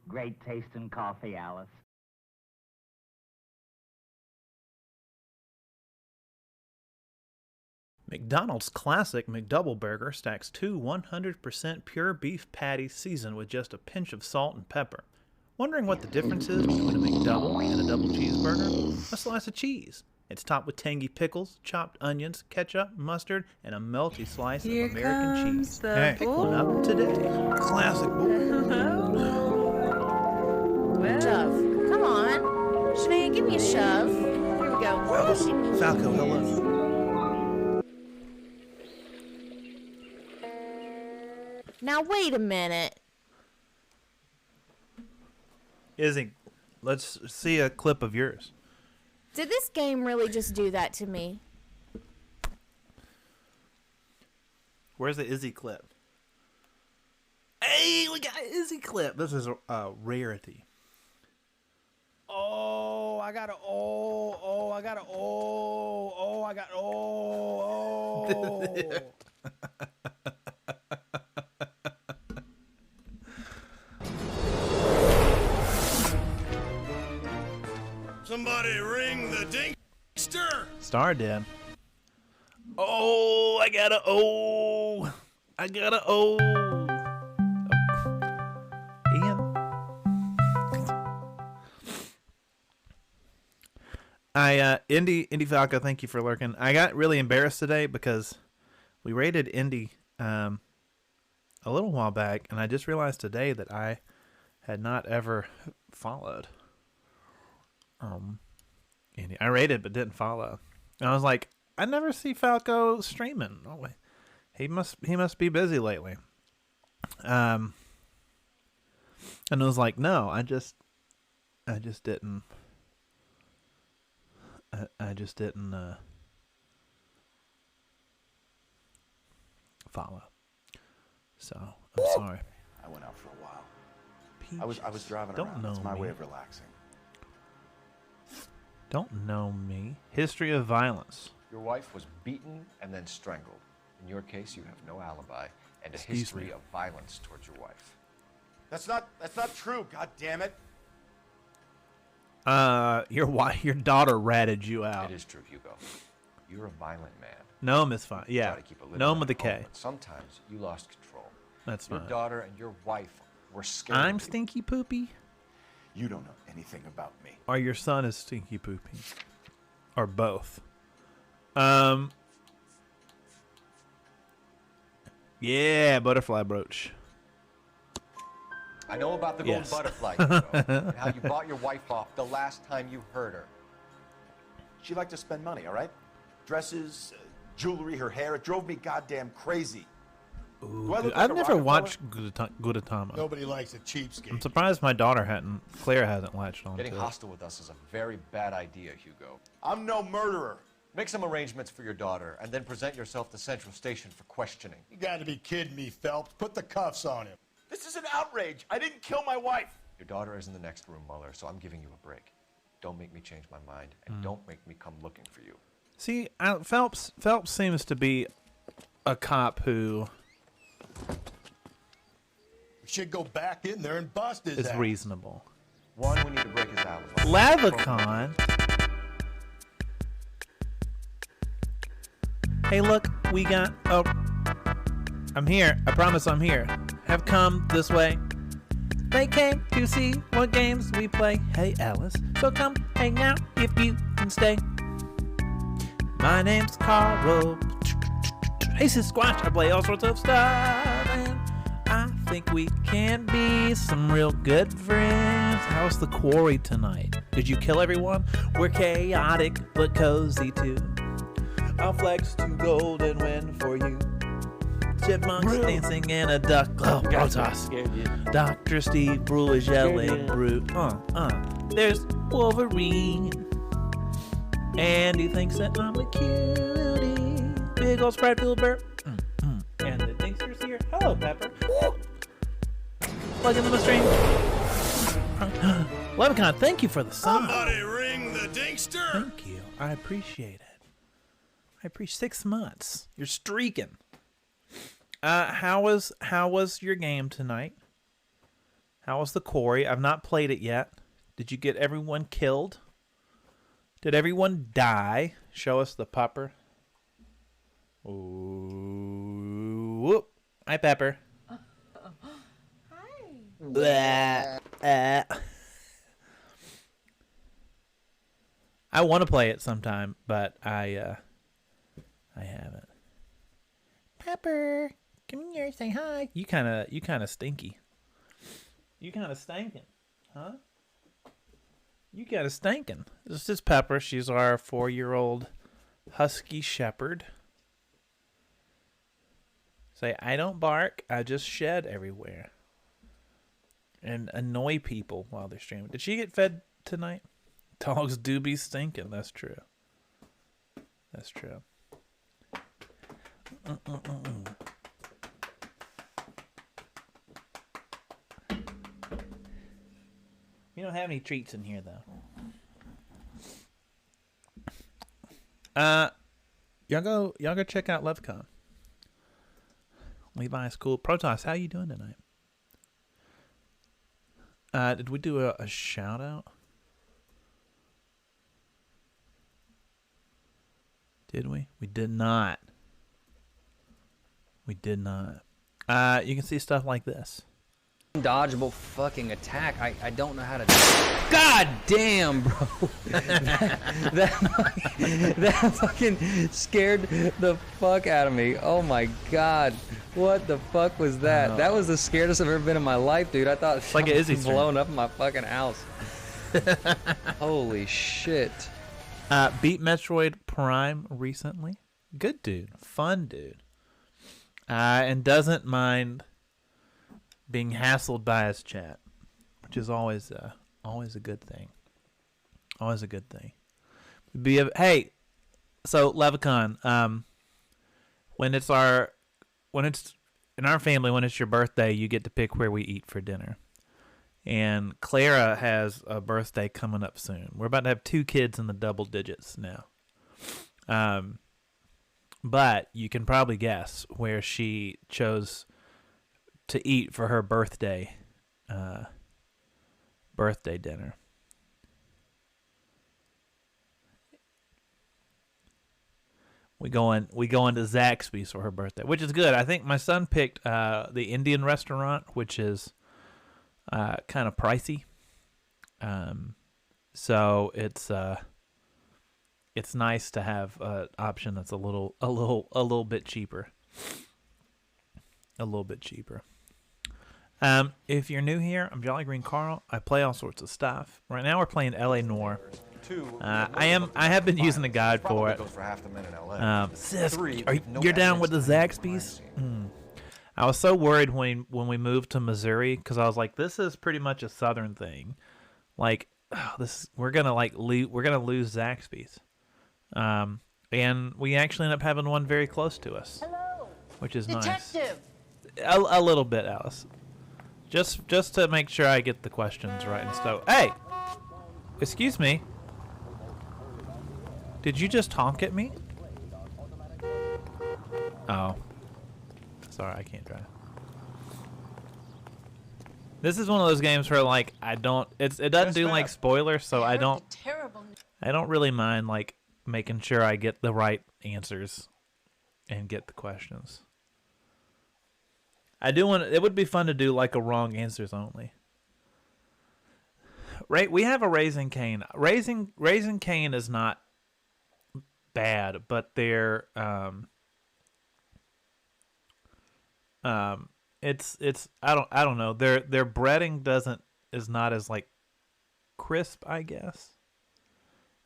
Great taste in coffee, Alice. McDonald's classic McDouble Burger stacks two 100% pure beef patties seasoned with just a pinch of salt and pepper. Wondering what the difference is between a McDouble and a double cheeseburger? A slice of cheese. It's topped with tangy pickles, chopped onions, ketchup, mustard, and a melty slice of American cheese. Hey. Pick one up today. Classic boy. Shove. Come on. Shanae, give me a shove. Here we go. Falco, hello. Now wait a minute. Izzy, let's see a clip of yours. Did this game really just do that to me? Where's the Izzy clip? Hey, we got Izzy clip. This is a rarity. Oh, I got I got I got Somebody ring the dingster. Star did. Oh, I got a Ian. Indy Falco, thank you for lurking. I got really embarrassed today because we rated Indy a little while back, and I just realized today that I had not ever followed Indy. I rated but didn't follow. And I was like, I never see Falco streaming. Oh wait. He must be busy lately. And I was like, no, I just didn't follow. So I'm sorry. I went out for a while. Peaches. I was driving Don't around. know It's my me. way of relaxing. Don't know me. History of violence. Your wife was beaten and then strangled. In your case, you have no alibi and a Excuse history me. of violence towards your wife. That's not true. God damn it. Your daughter ratted you out. It is true, Hugo. You're a violent man. No, Miss Fine. You Yeah. try to keep a lid No, on with a your home, K. but sometimes you lost control. That's your fine. daughter and your wife were scared. I'm of you. Stinky Poopy. You don't know anything about me. Or your son is Stinky Poopy. Or both. Yeah, butterfly brooch. I know about the golden Yes. butterfly, Hugo, and how you bought your wife off the last time you heard her. She liked to spend money, all right? Dresses, jewelry, her hair. It drove me goddamn crazy. Ooh, Do I look I've like a never Rockefeller? watched Gudetama. Nobody likes a cheapskate. I'm surprised my daughter Claire hasn't latched on Getting to it. hostile with us is a very bad idea, Hugo. I'm no murderer. Make some arrangements for your daughter, and then present yourself to Central Station for questioning. You gotta be kidding me, Phelps. Put the cuffs on him. This is an outrage. I didn't kill my wife. Your daughter is in the next room, Mueller, so I'm giving you a break. Don't make me change my mind, and don't make me come looking for you. See, Phelps seems to be a cop who We should go back in there and bust his is ass. reasonable. One, we need to break his alibi. Lavacon. Hey, look, we got. Oh, I'm here. I promise I'm here. Have come this way. They came to see what games we play. Hey, Alice, so come hang out if you can stay. My name's Carl. Hey, Squatch, I play all sorts of stuff, and I think we can be some real good friends. How's the quarry tonight? Did you kill everyone? We're chaotic, but cozy too. I'll flex to gold and win for you. Chipmunks dancing in a duck. Oh, Protoss. Dr. Steve Brule is yelling brute. There's Wolverine. And he thinks that I'm a cutie. Big old Sprite Filbert. And the Dingster's here. Hello, Pepper. Plug into the stream. Levicon, thank you for the song. Somebody ring the dingster. Thank you. I appreciate it. I appreciate 6 months. You're streaking. How was your game tonight? How was the quarry? I've not played it yet. Did you get everyone killed? Did everyone die? Show us the pupper. Ooh. Whoop. Hi, Pepper. Hi. I want to play it sometime, but I haven't. Pepper, come here, say hi. You kind of stinky. You kind of stinking, huh? You got a stinking. This is Pepper. She's our 4-year-old husky shepherd. Say, I don't bark. I just shed everywhere. And annoy people while they're streaming. Did she get fed tonight? Dogs do be stinking. That's true. That's true. You don't have any treats in here, though. Y'all go check out LevCon. Levi's cool. Protoss, how you doing tonight? Did we do a shout out? Did we? We did not. We did not. You can see stuff like this. Dodgeable fucking attack. I don't know how to. God damn, bro. that fucking scared the fuck out of me. Oh my god. What the fuck was that? That was the scariest I've ever been in my life, dude. I thought like it is blown up in my fucking house. Holy shit. Beat Metroid Prime recently. Good dude. Fun dude. And doesn't mind being hassled by his chat, which is always a good thing. Always a good thing. Hey, so Levicon, when it's in our family, when it's your birthday, you get to pick where we eat for dinner. And Clara has a birthday coming up soon. We're about to have 2 kids in the double digits now. But you can probably guess where she chose to eat for her birthday dinner. We going to Zaxby's for her birthday, which is good. I think my son picked the Indian restaurant, which is kind of pricey. So it's nice to have an option that's a little bit cheaper. A little bit cheaper. If you're new here, I'm Jolly Green Carl. I play all sorts of stuff. Right now we're playing LA Noire. I have been using a guide for it. Sis, you're down with the Zaxby's? I was so worried when we moved to Missouri because I was like, this is pretty much a southern thing. Like, we're gonna lose Zaxby's. And we actually end up having one very close to us. Hello, which is Detective. nice. A little bit, Alice. Just to make sure I get the questions right and stuff. Hey, excuse me. Did you just honk at me? Oh, sorry, I can't drive. This is one of those games where like it doesn't do like spoilers, so I don't really mind like making sure I get the right answers and get the questions. It would be fun to do like a wrong answers only. Right, we have a Raising Cane. Raising Cane is not bad, but they're it's I don't know. Their breading is not as like crisp, I guess.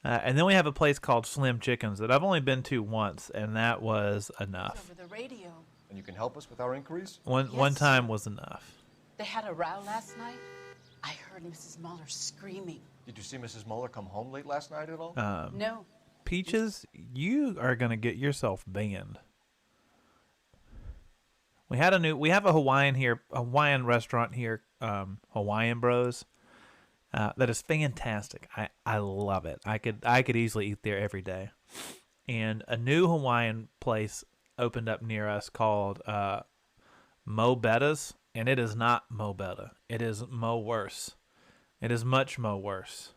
And then we have a place called Slim Chickens that I've only been to once, and that was enough. Over the radio. And you can help us with our inquiries? One time was enough. They had a row last night. I heard Mrs. Muller screaming. Did you see Mrs. Muller come home late last night at all? No. Peaches, you are gonna get yourself banned. We have a Hawaiian restaurant here, Hawaiian Bros. That is fantastic. I love it. I could easily eat there every day. And a new Hawaiian place opened up near us called Mo Betta's, and it is not Mo Betta. It is Mo Worse. It is much Mo Worse.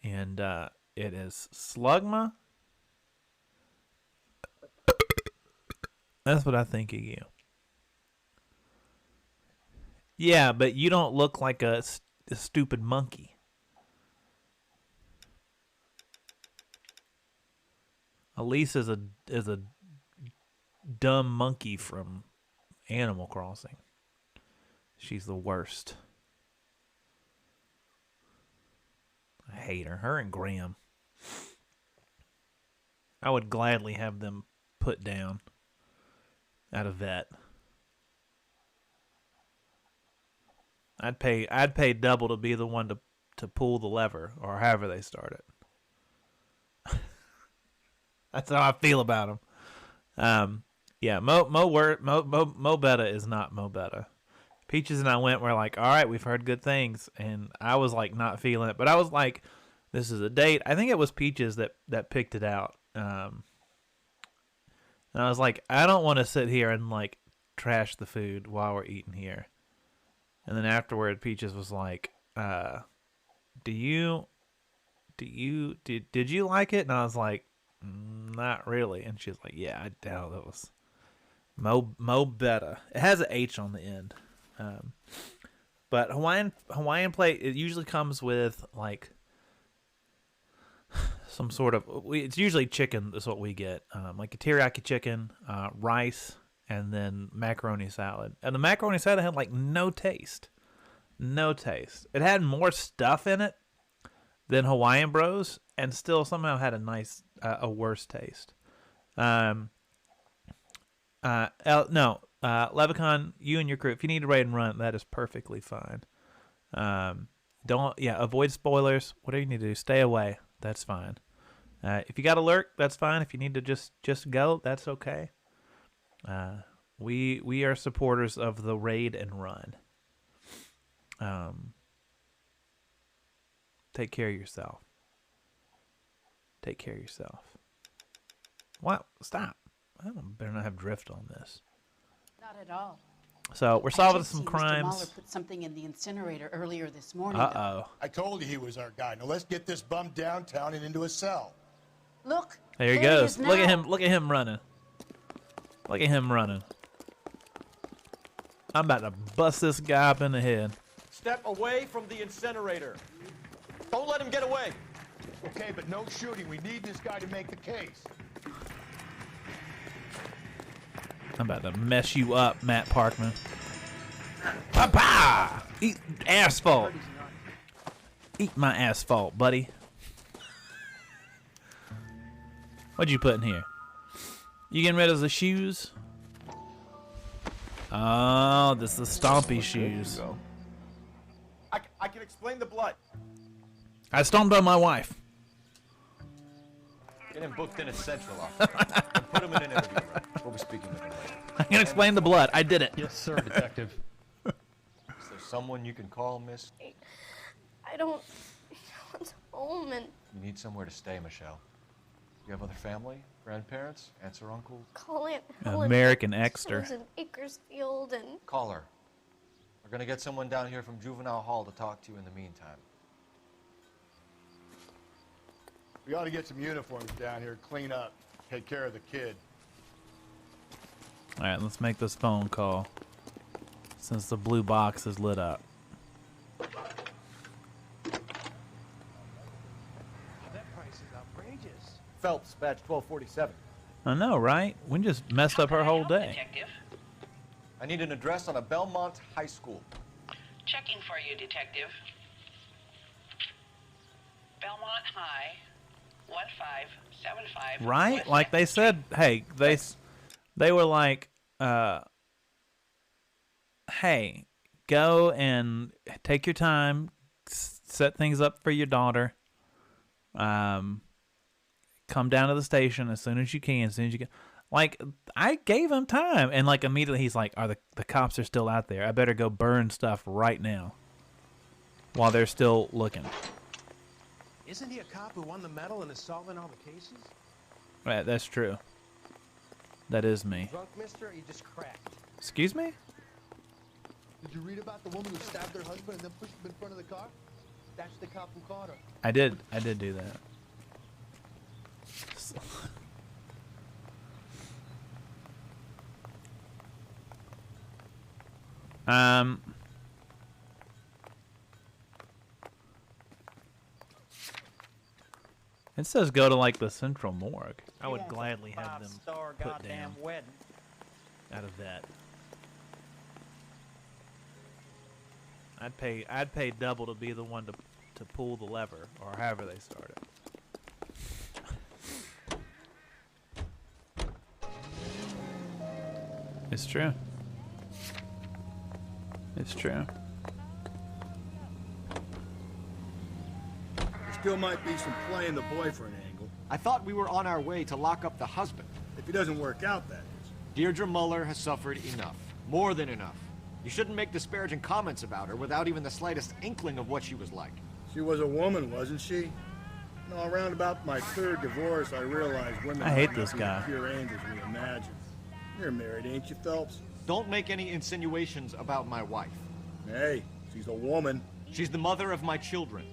And it is Slugma. That's what I think of you. Yeah, but you don't look like a stupid monkey. Elise is a dumb monkey from Animal Crossing. She's the worst. I hate her. Her and Graham. I would gladly have them put down at a vet. I'd pay double to be the one to pull the lever, or however they start it. That's how I feel about them. Yeah, Mo Betta is not Mo Betta. Peaches and I went. We're like, all right, we've heard good things, and I was like not feeling it, but I was like, this is a date. I think it was Peaches that picked it out. And I was like, I don't want to sit here and like trash the food while we're eating here. And then afterward, Peaches was like, did you like it? And I was like, not really. And she was like, yeah, I doubt it was Mo better. It has an H on the end. But Hawaiian plate, it usually comes with like some sort of, it's usually chicken is what we get. Like a teriyaki chicken, rice, and then macaroni salad. And the macaroni salad had like no taste. No taste. It had more stuff in it than Hawaiian Bros, and still somehow had a nice, a worse taste. Levicon, you and your crew, if you need to raid and run, that is perfectly fine. Avoid spoilers. Whatever you need to do, stay away. That's fine. If you got to lurk, that's fine. If you need to just go, that's okay. We are supporters of the raid and run. Take care of yourself. Take care of yourself. Wow, stop. I better not have drift on this. Not at all. So we're solving I did some see crimes. Mr. Mahler put something in the incinerator earlier this morning. Uh-oh. I told you he was our guy. Now let's get this bum downtown and into a cell. Look. There he goes. Look at him. Look at him running. Look at him running. I'm about to bust this guy up in the head. Step away from the incinerator. Don't let him get away. Okay, but no shooting. We need this guy to make the case. I'm about to mess you up, Matt Parkman. Papa! Eat asphalt. Eat my asphalt, buddy. What'd you put in here? You getting rid of the shoes? Oh, this is the stompy shoes. I can explain the blood. I stomped on my wife. Get him booked in at Central office. And put him in an interview room. We'll be speaking with him later. I can explain the blood. I did it. Yes, sir, detective. Is there someone you can call, miss? I don't want home and You need somewhere to stay, Michelle. You have other family? Grandparents? Aunts or uncles? call Aunt American Helen. Exter. She lives in Bakersfield and Call her. We're going to get someone down here from Juvenile Hall to talk to you in the meantime. We ought to get some uniforms down here, clean up, take care of the kid. All right, let's make this phone call since the blue box is lit up. That price is outrageous. Phelps, badge 1247. I know, right? We just messed up her whole day. Detective? I need an address on a Belmont High School. Checking for you, Detective. Belmont High, 1575. Right? Like they said, hey, they were like, hey, go and take your time, set things up for your daughter. Come down to the station as soon as you can, as soon as you can. Like, I gave him time, and like immediately he's like, the cops are still out there. I better go burn stuff right now while they're still looking. Isn't he a cop who won the medal and is solving all the cases? Right, that's true. That is me. Drunk, mister, or you just cracked? Excuse me? Did you read about the woman who stabbed her husband and then pushed him in front of the car? That's the cop who caught her. I did do that. It says go to like the central morgue. I would gladly have them put down out of that. I'd pay double to be the one to pull the lever, or however they start it. It's true. It's true. There still might be some playing the boyfriend angle. I thought we were on our way to lock up the husband. If he doesn't work out, that is. Deirdre Muller has suffered enough. More than enough. You shouldn't make disparaging comments about her without even the slightest inkling of what she was like. She was a woman, wasn't she? You know, around about my third divorce, I realized women I hate might not this be guy. the pure angels we imagine. You're married, ain't you, Phelps? Don't make any insinuations about my wife. Hey, she's a woman. She's the mother of my children.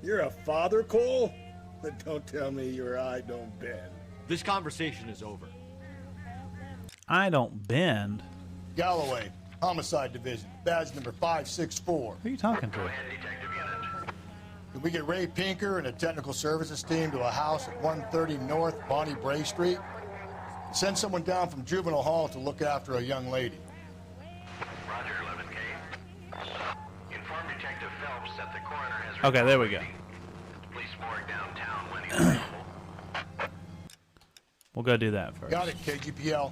You're a father, Cole? But don't tell me your eye don't bend. This conversation is over. I don't bend. Galloway, Homicide Division, badge number 564. Who are you talking to? Did we get Ray Pinker and a technical services team to a house at 130 North Bonnie Bray Street? Send someone down from Juvenile Hall to look after a young lady. Roger, 11K. Inform Detective Phelps that the coroner has Okay, there we go. police morgue downtown when he's available. We'll go do that first. Got it, KGPL.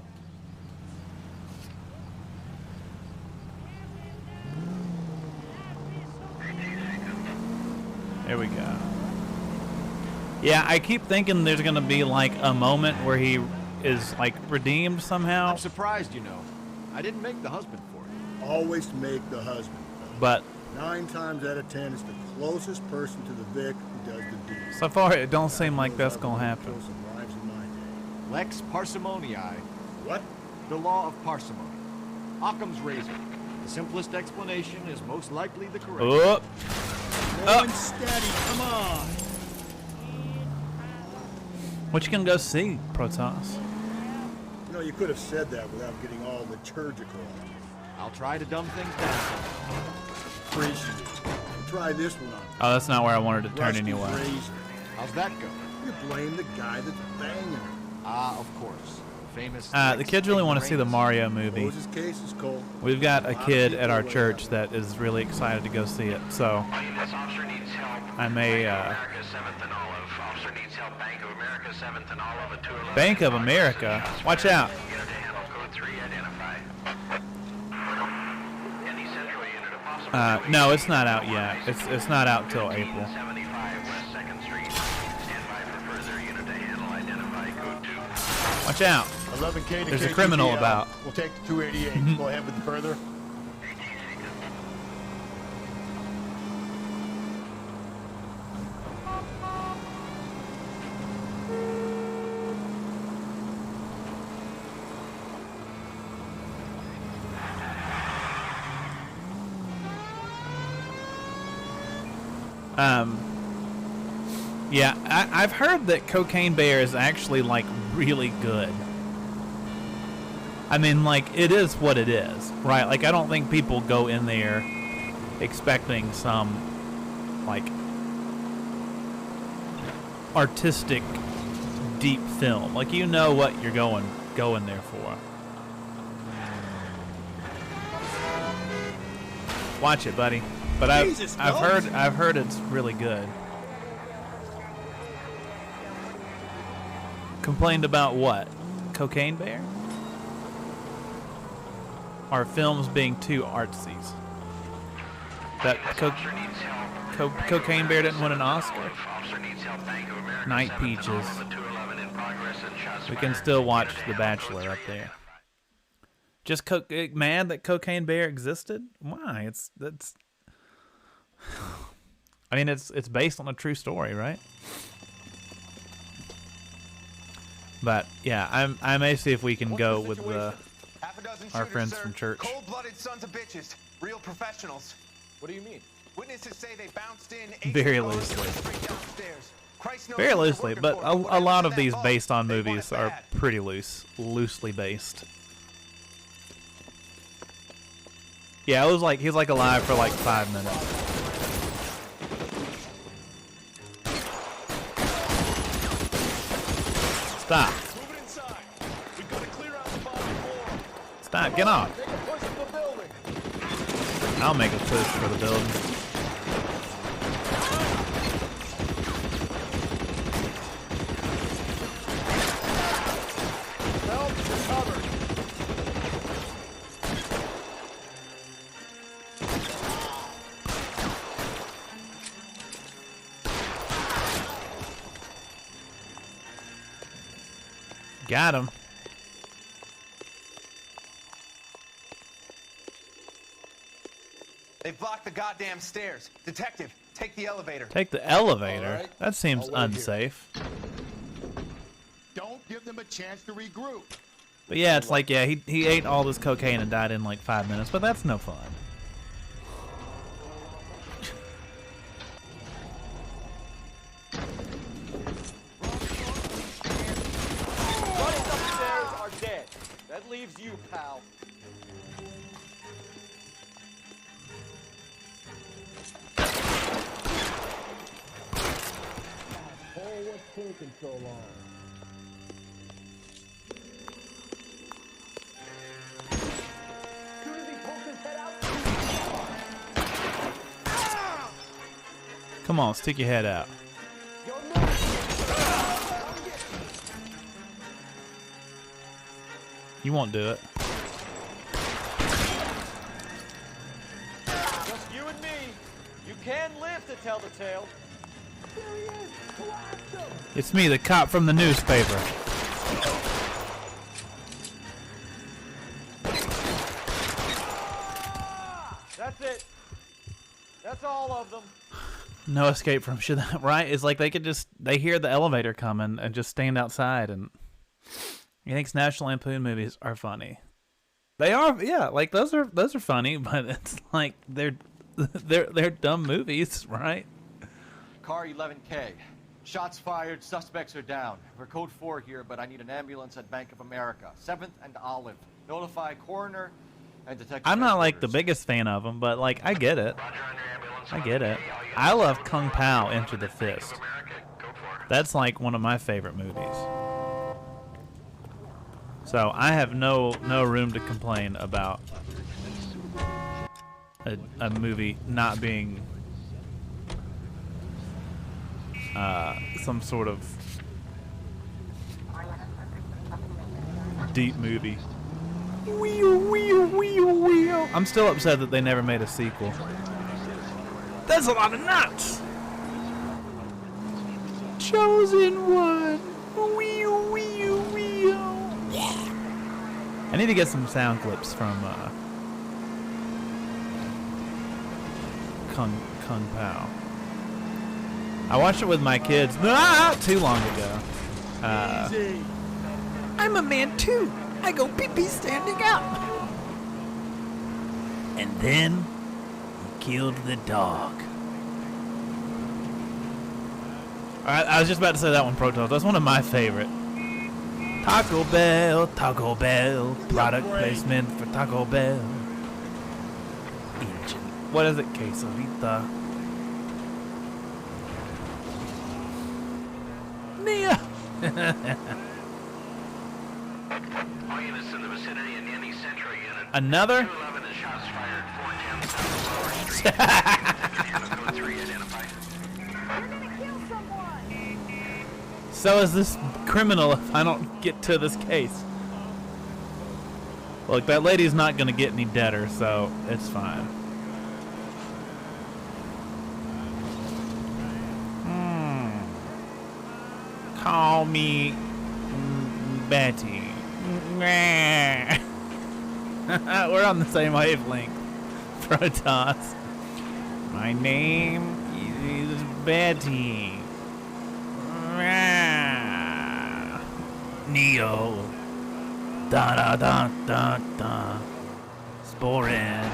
There we go. Yeah, I keep thinking there's gonna be like a moment where he is like redeemed somehow. I'm surprised, you know. I didn't make the husband for it. Always make the husband. But 9 times out of 10, it's the closest person to the Vic who does the deed. so far, it don't seem like that's gonna happen. Kill some lives in my day. Lex parsimoniae. What? The law of parsimony. Occam's razor. The simplest explanation is most likely the correct. Oh. Slow and steady, come on. What you gonna go see, Protoss? You know, you could have said that without getting all liturgical. I'll try to dumb things down. Appreciate it. Try this one on. Oh, that's not where I wanted to turn Rusty's anyway. razor. How's that go? You blame the guy that's banging her. Ah, of course. Famous. The kids really want to see the Mario movie. Close his cases, Cole. We've got a kid at our church that is really excited to go see it, so This officer needs help. I may. America 7th and Olive. Officer needs help. Bank of America 7th and Olive at 211. Bank of America. Watch out. Unit to handle code 3 identified. Any central unit of possible. No, it's not out yet. It's not out till April. 75 West 2nd Street. Stand by for further unit to handle. Identify code 2. Watch out. 11K to There's a KGPL. criminal about. We'll take the 288. Go ahead with the further. Yeah, I've heard that Cocaine Bear is actually like really good. I mean, like, it is what it is, right? Like, I don't think people go in there expecting some, like, artistic, deep film. Like, you know what you're going there for. Watch it, buddy. But I've heard it's really good. Complained about what? Cocaine Bear? Or films being too artsies? That Cocaine Bear didn't win an Oscar? Night Peaches. We can still watch The Bachelor up there. Just mad that Cocaine Bear existed? Why? That's. I mean, it's based on a true story, right? But yeah, I may see if we can go with our friends from church. Cold-blooded sons of bitches, real professionals. What do you mean? Witnesses say they bounced in Very loosely. Very loosely, but a lot of these based on movies are pretty loosely based. Yeah, it was like he's like alive for like 5 minutes. Stop. Stop, get off. I'll make a push for the building. Help, you're covered. Got him. They've blocked the goddamn stairs. Detective, take the elevator. Take the elevator? All right. That seems I'll wait here. unsafe. Don't give them a chance to regroup. But yeah, it's like, yeah, he ate all this cocaine and died in like 5 minutes, but that's no fun. Running upstairs are dead. That leaves you, pal. Oh, what's taking so long? Come on, stick your head out. You won't do it. Just you and me. You can live to tell the tale. It's me, the cop from the newspaper. That's it. That's all of them. No escape from shit, right? It's like they hear the elevator coming and just stand outside. And he thinks National Lampoon movies are funny. They are, yeah. Like those are funny, but it's like they're dumb movies, right? Car 11K. Shots fired, suspects are down. We're code 4 here, but I need an ambulance at Bank of America. 7th and Olive. Notify coroner and detective. I'm not like the biggest fan of them, but like I get it. I get it. I love Kung Pao Enter the Fist. That's like one of my favorite movies. So I have no room to complain about a movie not being some sort of deep movie. I'm still upset that they never made a sequel. That's a lot of nuts. Chosen one. I need to get some sound clips from Kung Pao. I watched it with my kids not too long ago. I'm a man too. I go pee-pee standing up. And then he killed the dog. Alright, I was just about to say that one, Proton. That's one of my favorite. Taco Bell, product placement for Taco Bell. What is it? Quesadilla. Nia. All units in the vicinity in any Central unit. Another? 211 is shots fired. 410 South Flower Street. Code 3 identified. So is this criminal if I don't get to this case? Look, that lady's not gonna get any deader, so it's fine. Call me Betty. We're on the same wavelength, Protons. My name is Betty. Neo. Da da da da da. Sporin.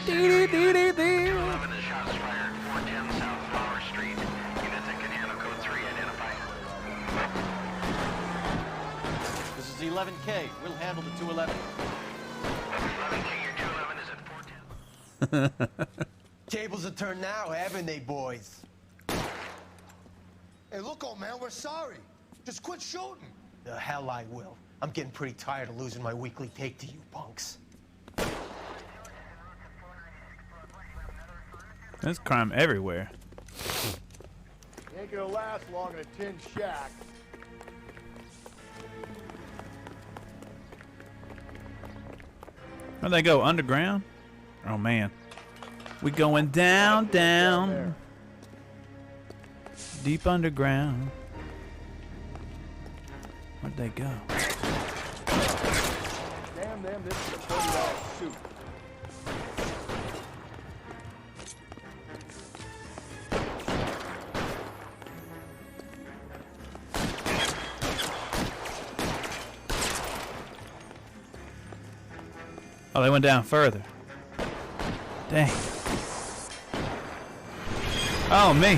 Doo doo doo doo. 211 is shots fired. 410 South Flower Street. Units that can handle code 3 identified. This is 11K. We'll handle the 211. 11K, your 211 is at 410. Tables are turned now, haven't they, boys? Hey, look, old man, we're sorry. Just quit shooting. The hell I will. I'm getting pretty tired of losing my weekly take to you punks. There's crime everywhere. You ain't gonna last long in a tin shack. Where'd they go? Underground? Oh man. We going down, down. Deep underground. Where'd they go? Damn them, this is a $30 suit. Oh, they went down further. Dang. Oh, me.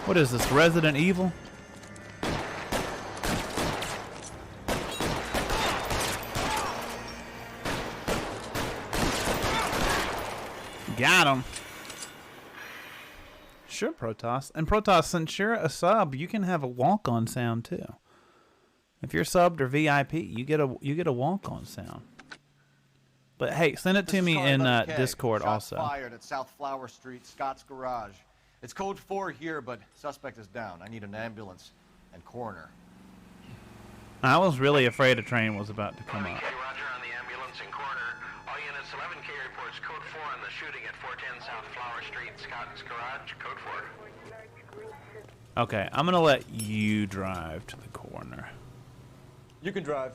What is this, Resident Evil? Got him. Sure, Protoss. And Protoss, since you're a sub, you can have a walk-on sound too. If you're subbed or VIP, you get a walk-on sound. But hey, send it to me in Discord Shots also. Fired at South Flower Street, Scott's Garage. It's code 4 here, but suspect is down. I need an ambulance and coroner. I was really afraid a train was about to come up. Roger on the ambulance and coroner. All units, 11K reports code 4 on the shooting at 410 South Flower Street, Scott's Garage, code 4. Okay, I'm gonna let you drive to the corner. You can drive.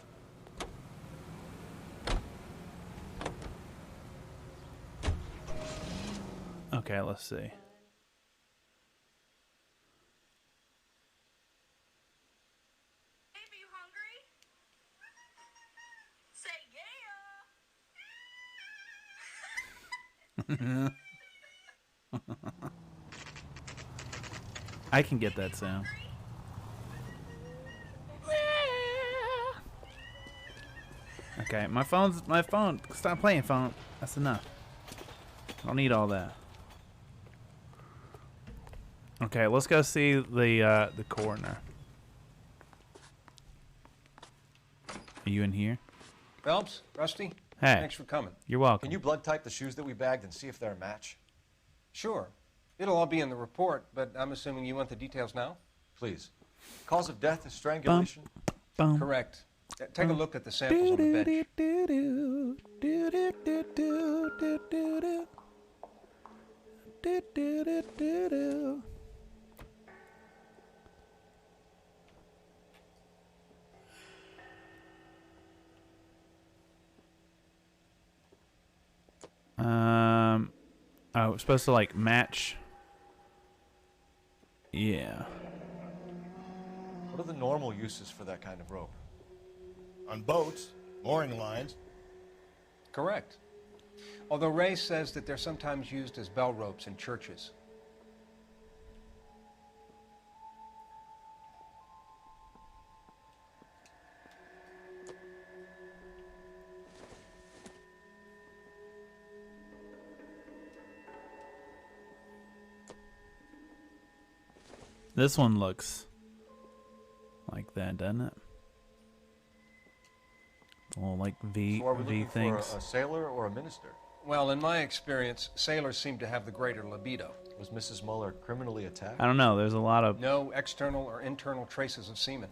Okay, let's see. I can get that sound. Okay, my phone. Stop playing, phone. That's enough. I don't need all that. Okay, let's go see the coroner. Are you in here? Phelps, Rusty. Hey. Thanks for coming. You're welcome. Can you blood type the shoes that we bagged and see if they're a match? Sure. It'll all be in the report, but I'm assuming you want the details now? Please. Cause of death is strangulation? Bum. Correct. Take a look at the samples on the bench. Oh, it's supposed to like match. Yeah. What are the normal uses for that kind of rope? On boats, mooring lines. Correct. Although Ray says that they're sometimes used as bell ropes in churches. This one looks like that, doesn't it? Little like V So are we V looking things. for a sailor or a minister? Well, in my experience, sailors seem to have the greater libido. Was Mrs. Muller criminally attacked? I don't know. There's a lot of No external or internal traces of semen.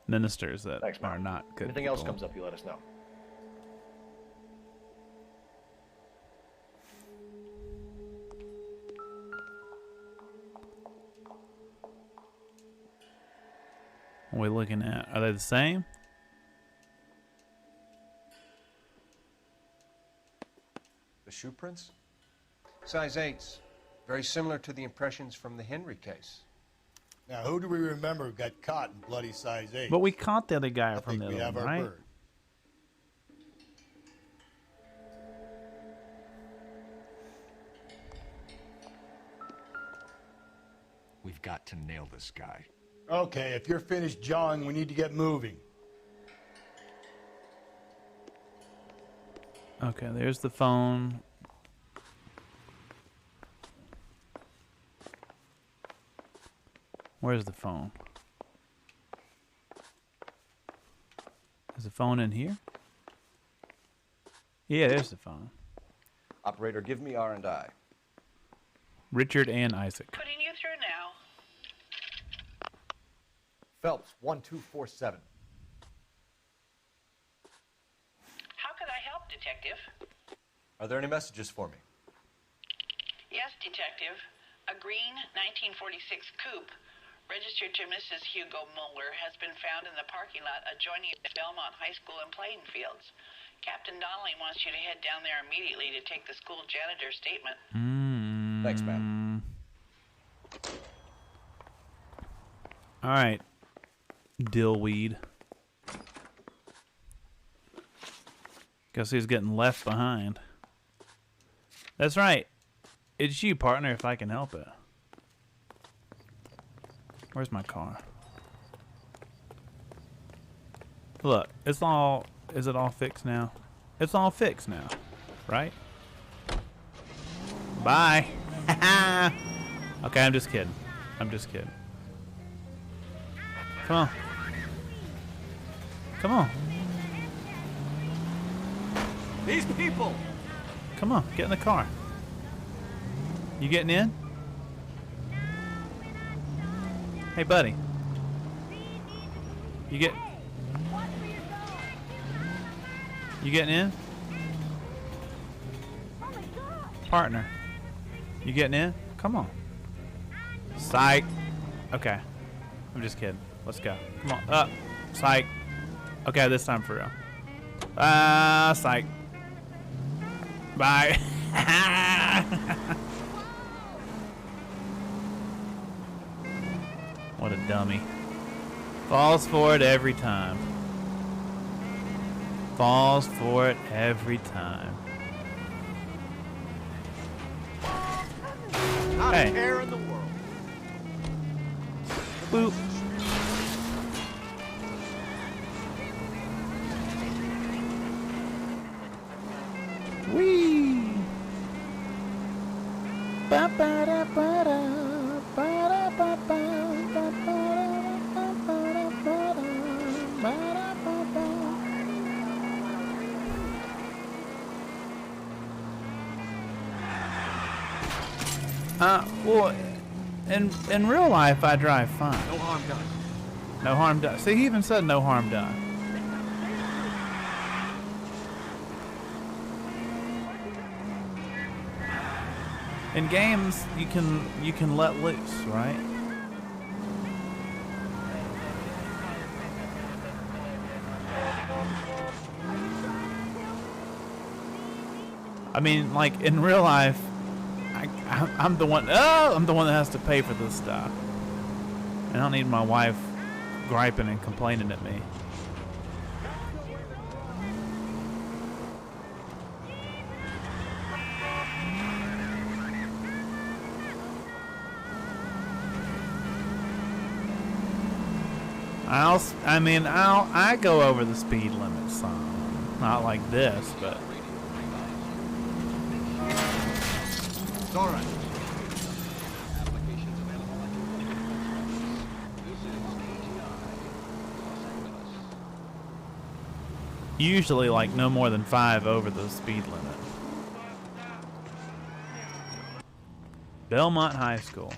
ministers that Thanks, Matt. are not good. Anything else people. comes up, you let us know. What are we looking at? Are they the same? The shoe prints? Size 8s. Very similar to the impressions from the Henry case. Now, who do we remember got caught in bloody size 8? But we caught the other guy I from think the we other have one, our right? bird. We've got to nail this guy. Okay, if you're finished jawing, we need to get moving. Okay, there's the phone. Where's the phone? Is the phone in here? Yeah, there's the phone. Operator, give me R&I. Richard and Isaac. Putting you through now. Phelps, 1247. How could I help, Detective? Are there any messages for me? Yes, Detective. A green 1946 coupe, registered to Mrs. Hugo Muller, has been found in the parking lot adjoining the Belmont High School and playing fields. Captain Donnelly wants you to head down there immediately to take the school janitor's statement. Thanks, ma'am. All right. Dillweed. Guess who's getting left behind? That's right. It's you, partner, if I can help it. Where's my car? Look, it's all... Is it all fixed now? It's all fixed now, right? Bye. Okay, I'm just kidding. I'm just kidding. Come on. Come on. These people! Come on, get in the car. You getting in? Hey, buddy. You getting in? Partner. You getting in? Come on. Psych. Okay. I'm just kidding. Let's go. Come on. Up. Psych. Okay, this time for real. Psych. Bye. What a dummy. Falls for it every time. Falls for it every time. Not Hey. a care in the world. Boop. Whee! Ba-ba-da-ba-da, ba-da-ba-ba, ba-ba-da-ba-ba-da, ba-da-ba-ba. Well, in real life, I drive fine. No harm done. No harm done. See, he even said no harm done. In games, you can let loose, right? I mean, like in real life, I'm the one. Oh, I'm the one that has to pay for this stuff. I don't need my wife griping and complaining at me. I go over the speed limit some. Not like this, but. It's all right. Usually like no more than 5 over the speed limit. Belmont High School.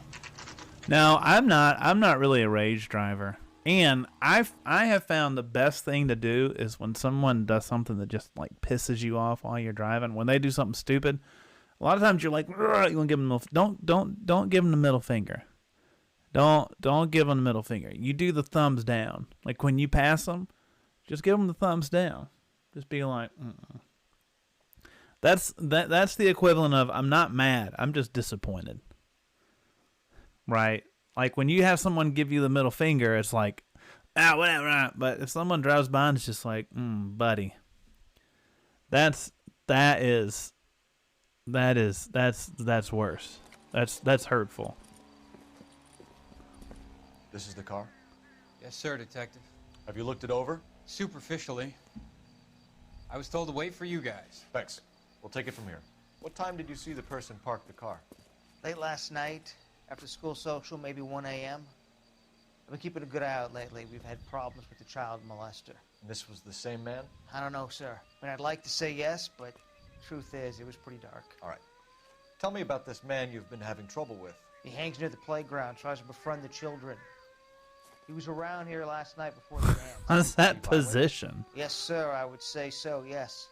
Now, I'm not really a rage driver. And I have found the best thing to do is when someone does something that just like pisses you off while you're driving. When they do something stupid, a lot of times you're like, you want to give them don't give them the middle finger. Don't give them the middle finger. You do the thumbs down. Like when you pass them, just give them the thumbs down. Just be like, That's the equivalent of I'm not mad. I'm just disappointed. Right? Like when you have someone give you the middle finger, it's like, whatever. But if someone drives by and it's just like, buddy, that's worse. That's hurtful. This is the car? Yes, sir, Detective. Have you looked it over? Superficially. I was told to wait for you guys. Thanks. We'll take it from here. What time did you see the person park the car? Late last night, after school social, maybe 1 a.m. I've been keeping a good eye out lately. We've had problems with the child molester. And this was the same man? I don't know, sir. I mean, I'd like to say yes, but truth is, it was pretty dark. All right. Tell me about this man you've been having trouble with. He hangs near the playground, tries to befriend the children. He was around here last night before the dance. How's that position? Yes, sir, I would say so, yes.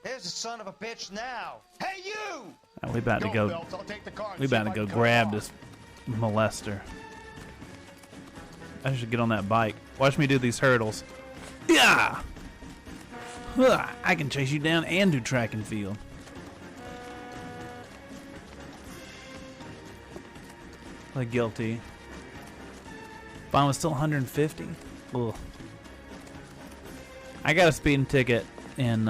There's the son of a bitch now. Hey, you! We about to go. We about to go grab this molester. I should get on that bike. Watch me do these hurdles. Yeah. I can chase you down and do track and field. Like guilty. Fine was still 150. Ugh. I got a speeding ticket in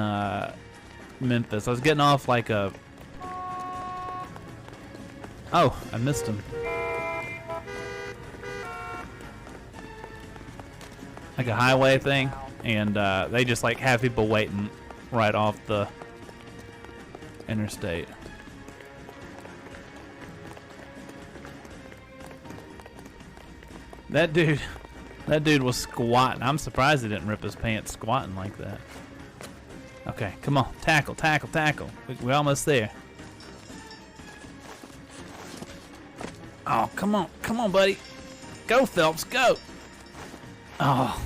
Memphis. I was getting off like a... Oh, I missed him. Like a highway thing, and they just like have people waiting right off the interstate. That dude was squatting. I'm surprised he didn't rip his pants squatting like that. Okay, come on. Tackle, tackle, tackle. We're almost there. Oh, come on. Come on, buddy. Go, Phelps, go. Oh.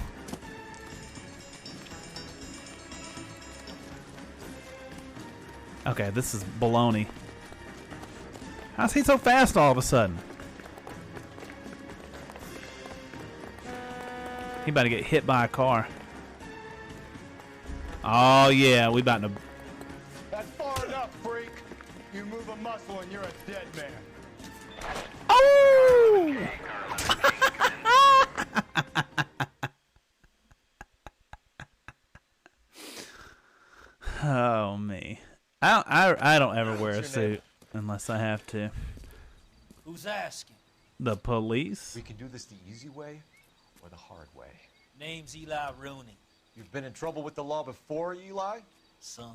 Okay, this is baloney. How's he so fast all of a sudden? He about to get hit by a car. Oh yeah, we about to. That's far enough, freak. You move a muscle and you're a dead man. Oh! Oh me. I don't ever wear a suit unless I have to. Who's asking? The police? We can do this the easy way or the hard way. Name's Eli Rooney. You've been in trouble with the law before, Eli? Some.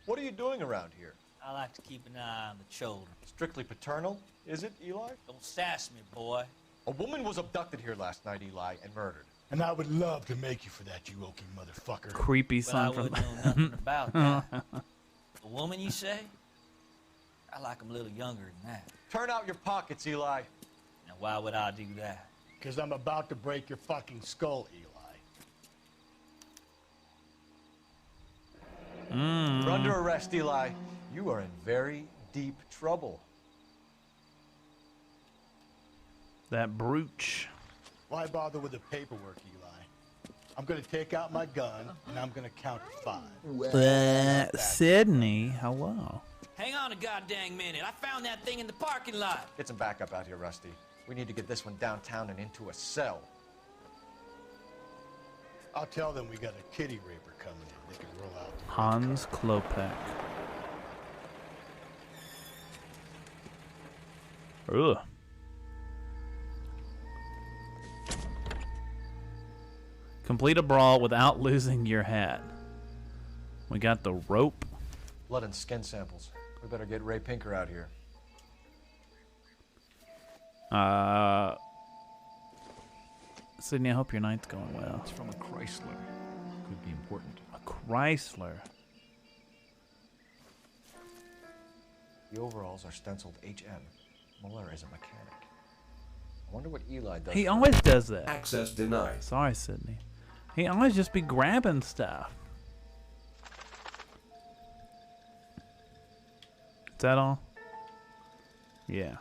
What are you doing around here? I like to keep an eye on the children. Strictly paternal, is it, Eli? Don't sass me, boy. A woman was abducted here last night, Eli, and murdered. And I would love to make you for that, you oaking motherfucker. Creepy son I from. wouldn't know nothing about that. A woman, you say? I like 'em a little younger than that. Turn out your pockets, Eli. Now, why would I do that? Because I'm about to break your fucking skull, Eli. You're under arrest, Eli. You are in very deep trouble. That brooch. Why bother with the paperwork, Eli? I'm going to take out my gun, and I'm going to count to 5. Sydney, hello. Hang on a goddamn minute. I found that thing in the parking lot. Get some backup out here, Rusty. We need to get this one downtown and into a cell. I'll tell them we got a kitty raper coming in. They can roll out. Hans Klopek. Ugh. Complete a brawl without losing your hat. We got the rope. Blood and skin samples. We better get Ray Pinker out here. Sydney, I hope your night's going well. It's from a Chrysler. Could be important. A Chrysler. The overalls are stenciled HM. Muller is a mechanic. I wonder what Eli does. He always does that. Access denied. Sorry, Sydney. He always just be grabbing stuff. Is that all? Yeah.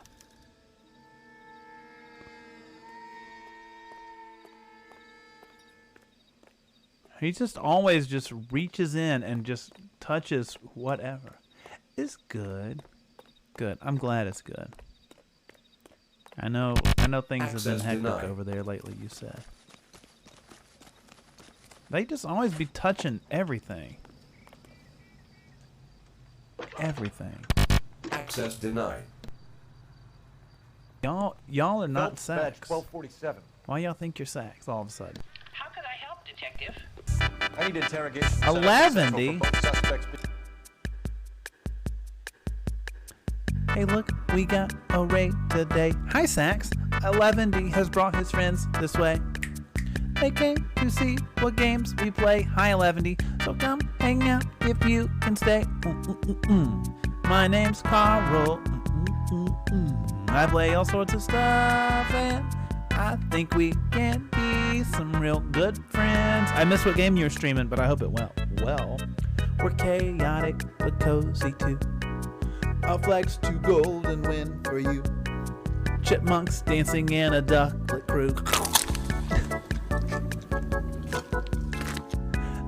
He just always just reaches in and just touches whatever. It's good. Good. I'm glad it's good. I know things have been hectic over there lately, you said. They just always be touching everything. Everything. Access denied. Y'all are not sacks. 1247. Why y'all think you're sacks all of a sudden? How could I help, Detective? I need interrogation. 11. Hey, look, we got a raid today. Hi, Sax. 11D has brought his friends this way. They came to see what games we play. Hi, 11D. So come hang out if you can stay. My name's Carl. I play all sorts of stuff, and I think we can be some real good friends. I missed what game you were streaming, but I hope it went well. We're chaotic but cozy too. I'll flex to gold and win for you. Chipmunks dancing in a ducklet crew.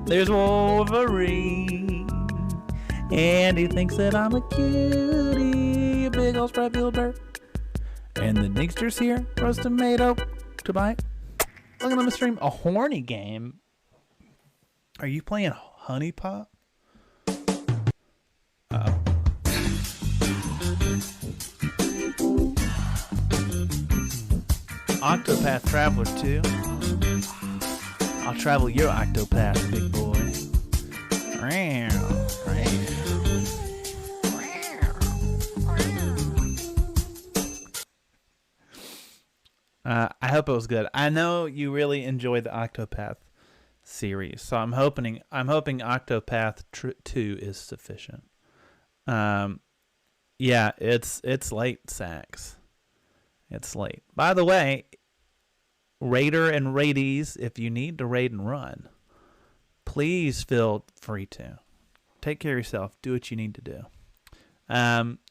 There's Wolverine, and he thinks that I'm a cutie, a big old spread field burp. And the Dinkster's here for a tomato to bite. Look at him stream a horny game. Are you playing Honey Pop? Uh-oh. Octopath Traveler 2. I'll travel your Octopath, big boy. I hope it was good. I know you really enjoyed the Octopath series, so I'm hoping Octopath 2 is sufficient. Yeah, it's late, Sax. It's late. By the way, Raider and Raidees, if you need to raid and run, please feel free to. Take care of yourself. Do what you need to do.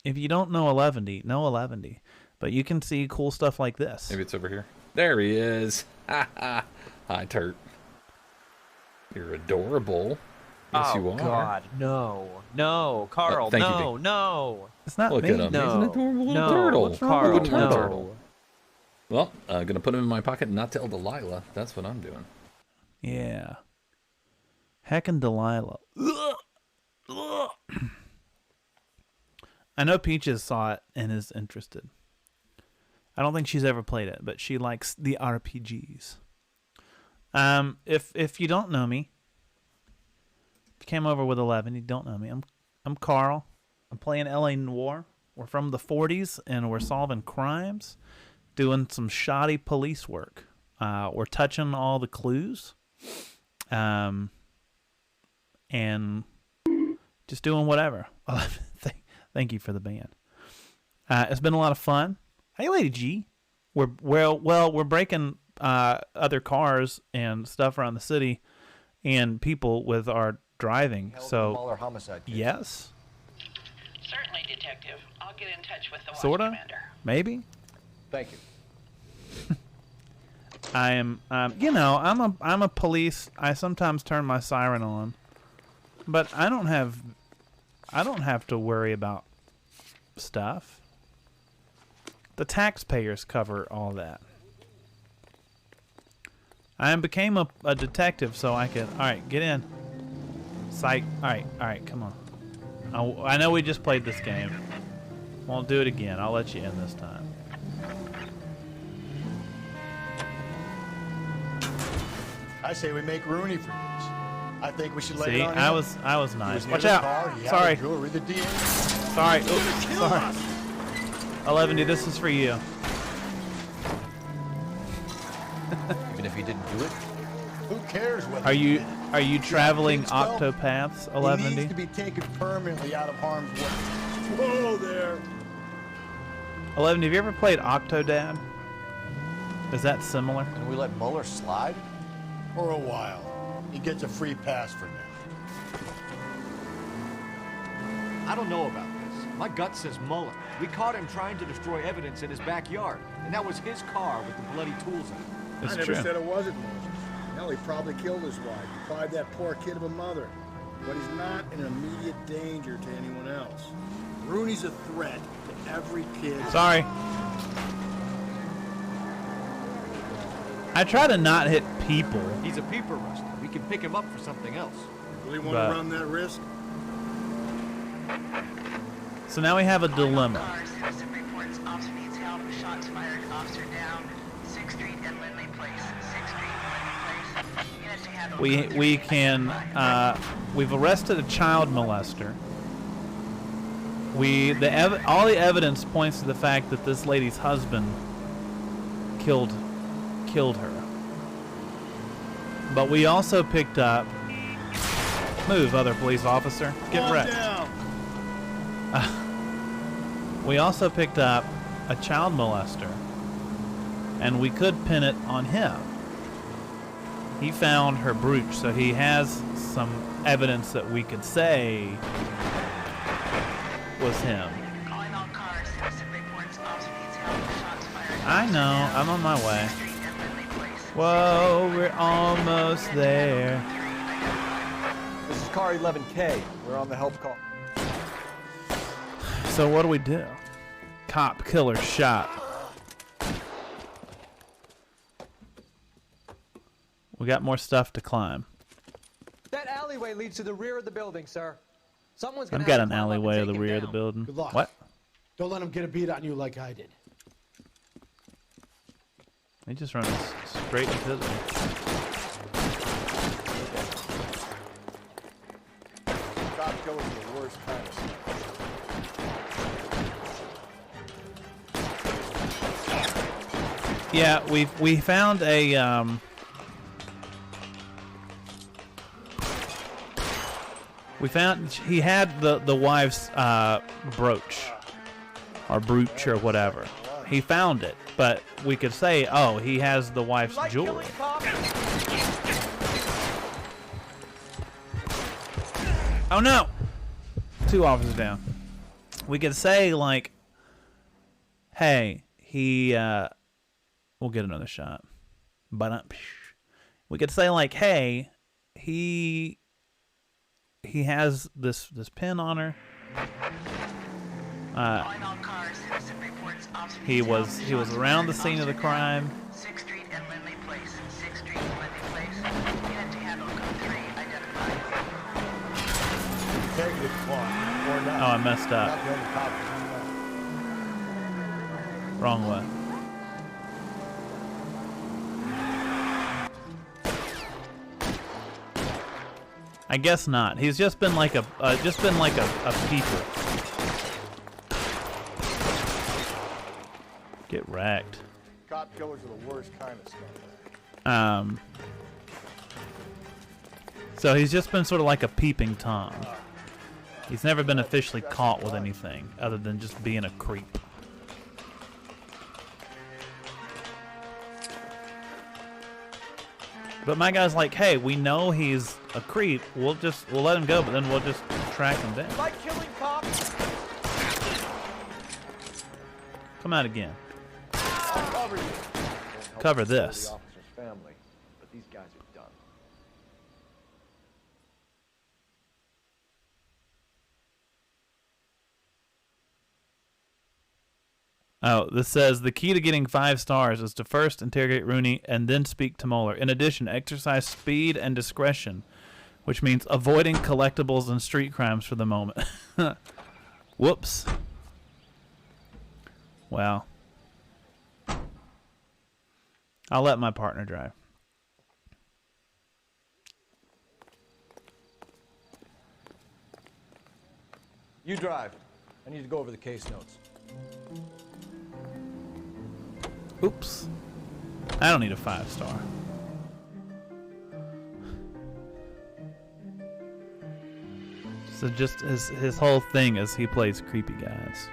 If you don't know 11D, know 11D. But you can see cool stuff like this. Maybe it's over here. There he is. Hi, Turt. You're adorable. Yes, you are. Oh, God. No, Carl, no. It's not Look me. at him. No. He's an adorable little No, turtle. what's wrong with Carl, the turtle? Well, gonna put him in my pocket and not tell Delilah. That's what I'm doing. Yeah. Heckin' Delilah. I know Peaches saw it and is interested. I don't think she's ever played it, but she likes the RPGs. If you don't know me, if you came over with 11, you don't know me. I'm Carl. I'm playing LA Noire. We're from the 40s and we're solving crimes, doing some shoddy police work. We're touching all the clues, and just doing whatever. Thank you for the band. It's been a lot of fun. Hey, Lady G. We're breaking other cars and stuff around the city and people with our driving. So homicide case. yes, Certainly, Detective. I'll get in touch with the watch sorta, commander. maybe. Thank you. I am. I'm a police. I sometimes turn my siren on, but I don't have to worry about stuff. The taxpayers cover all that. I became a detective so I could... Alright, get in. Psych. Alright, come on. I know we just played this game. Won't do it again. I'll let you in this time. I say we make Rooney for this. I think we should lay See, it on I him. was nice. He was Watch near the out. car, he had Sorry. the jewelry, the DNA. Sorry. Oops, sorry. 11D, this is for you. Even if he didn't do it? Who cares whether Are he you did it? are you traveling Kids, well, Octopaths, He 11D? needs to be taken permanently out of harm's way. Whoa there. 11, have you ever played Octodad? Is that similar? Can we let Mueller slide? For a while. He gets a free pass for now. I don't know about this. My gut says Mueller. We caught him trying to destroy evidence in his backyard, and that was his car with the bloody tools in it. I never said it wasn't Moses. Hell, he probably killed his wife, deprived that poor kid of a mother. But he's not in immediate danger to anyone else. Rooney's a threat to every kid. Sorry. I try to not hit people. He's a peeper rustler. We can pick him up for something else. Really want But- to run that risk? So now we have a dilemma. Citizen reports officer needs help. Shots fired. Officer down. 6th Street and Lindley Place. 6th Street and Lindley Place. Units to handle. We can we've arrested a child molester. All the evidence points to the fact that this lady's husband killed her. But we also picked up... Move, other police officer. Get wrecked. We also picked up a child molester, and we could pin it on him. He found her brooch, so he has some evidence that we could say was him. Calling all cars. Citizen reports officer needs help. Shots fired. I know, I'm on my way. Whoa, we're almost there. This is car 11K. We're on the help call. So what do we do? Cop killer shot. We got more stuff to climb. That alleyway leads to the rear of the building, sir. Someone's I've gonna got have an to climb up and alleyway to take the him rear of the down. building. Good luck. What? Don't let him get a beat on you like I did. He just runs straight into the. Cop killers are the worst kind of stuff. Yeah, we found a we found he had the wife's brooch or brooch or whatever. He found it, but we could say, oh, he has the wife's jewelry. Oh no! 2 officers down. We could say like, hey, he we'll get another shot. But we could say like, hey, he has this pin on her. He was around the scene of the crime. 6th Street and Lindley Place. 6th Street and Lindley Place. Head to handle code 3. Identified. Take this one. Or not. Oh, I messed up. Not the only cop. Wrong way. I guess not. He's just been like a peeper. Get wrecked. Cop killers are the worst kind of stuff. So he's just been sort of like a peeping Tom. He's never been officially caught with anything other than just being a creep. But my guy's like, hey, we know he's a creep. We'll let him go, but then we'll just track him down. Like killing cops. Come out again. I'll cover you. Cover this. The officer's family, but these guys are done. Oh, this says the key to getting 5 stars is to first interrogate Rooney and then speak to Moeller. In addition, exercise speed and discretion, which means avoiding collectibles and street crimes for the moment. Whoops. Well, I'll let my partner drive. You drive. I need to go over the case notes. Oops. I don't need a 5-star. So just his whole thing is he plays creepy guys.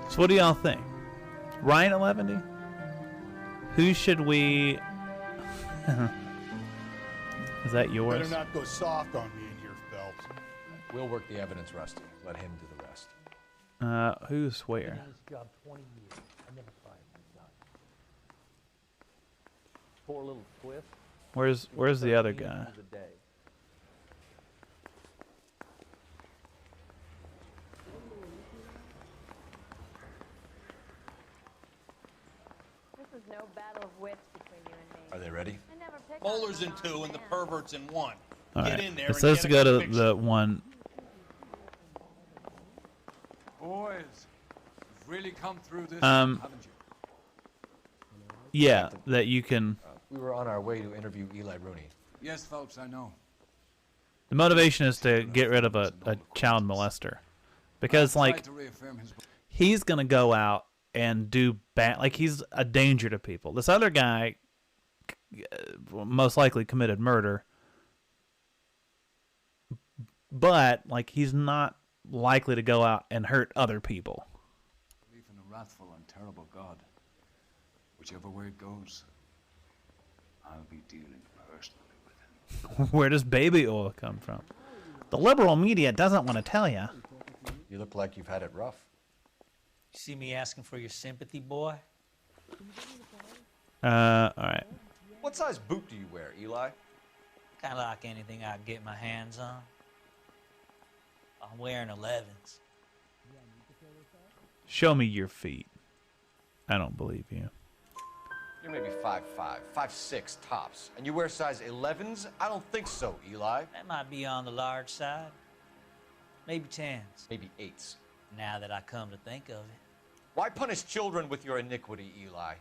So what do y'all think? Ryan 11? Who should we... Is that yours? Better not go soft on me in here, Phelps. We'll work the evidence, Rusty. Let him do the rest. Who's where? This job 20 years. I never fired this guy. Poor little twist. Where's the other guy? This is no battle of wits between you and me. Are they ready? Bowlers in 2 and the perverts in 1. All Get right. in there It and says get to a go to conviction. the one. Boys, you've really come through this, Um, haven't you? Yeah, that you can. We were on our way to interview Eli Rooney. Yes, Phelps, I know. The motivation is to get rid of a child molester, because I tried like to reaffirm his... he's gonna go out and do bad. Like he's a danger to people. This other guy most likely committed murder, but like he's not likely to go out and hurt other people. Belief in a wrathful and terrible God. Whichever way it goes, I'll be dealing personally with him. Where does baby oil come from? The liberal media doesn't want to tell you. You look like you've had it rough. You see me asking for your sympathy, boy? All right. What size boot do you wear, Eli? Kind of like anything I can get my hands on. I'm wearing 11s. Show me your feet. I don't believe you. You're maybe 5'5", 5'6" tops. And you wear size 11s? I don't think so, Eli. That might be on the large side. Maybe 10s. Maybe 8s. Now that I come to think of it. Why punish children with your iniquity, Eli?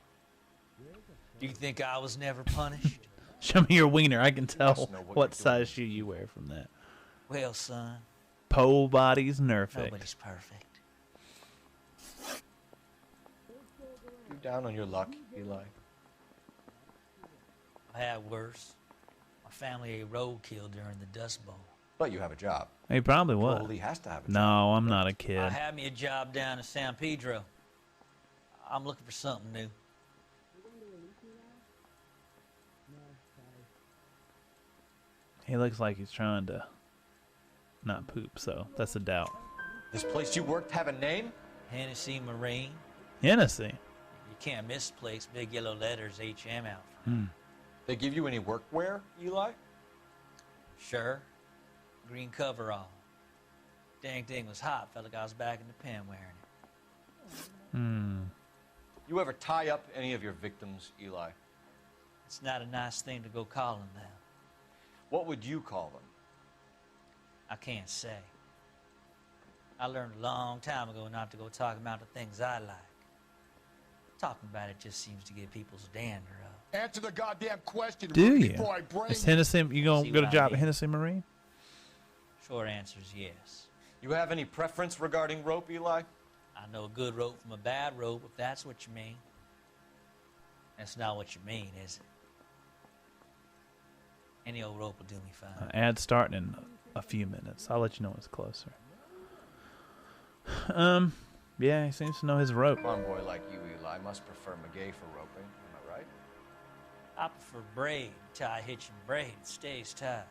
Do you think I was never punished? Show me your wiener. I can tell what size shoe you wear from that. Well, son. Pole body's nerfing. Nobody's perfect. You down on your luck, Eli? I had worse. My family ate roadkill during the Dust Bowl. But you have a job. He probably was. Well, he has to have a job. No, I'm not a I kid. had me a job down in San Pedro. I'm looking for something new. He looks like he's trying to not poop, so that's a doubt. This place you worked have a name? Hennessy Marine. Hennessy. You can't misplace big yellow letters HM out. They give you any workwear, Eli? Sure. Green coverall. Dang thing was hot. Felt like I was back in the pen wearing it. You ever tie up any of your victims, Eli? It's not a nice thing to go calling them. What would you call them? I can't say. I learned a long time ago not to go talking about the things I like. Talking about it just seems to get people's dander up. Answer the goddamn question. Do you? Before I bring Is Hennessy, you gonna See go to what I job at mean? Hennessy Marine? Short answer is yes. You have any preference regarding rope, Eli? I know a good rope from a bad rope, if that's what you mean. That's not what you mean, is it? Any old rope will do me fine. Ad starting in a few minutes. I'll let you know when it's closer. Yeah, he seems to know his rope. A farm boy like you, Eli, must prefer McGay for roping. Am I right? I prefer braid, tie, hitch, and braid. It stays tied.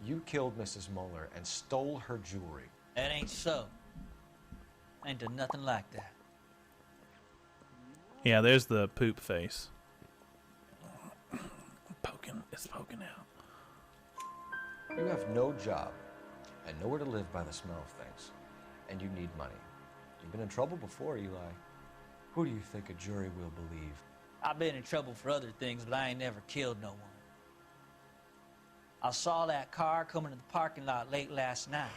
You killed Mrs. Muller and stole her jewelry. That ain't so. I ain't done nothing like that. Yeah, there's the poop face. It's poking out. You have no job and nowhere to live by the smell of things. And you need money. You've been in trouble before, Eli. Who do you think a jury will believe? I've been in trouble for other things, but I ain't never killed no one. I saw that car coming to the parking lot late last night.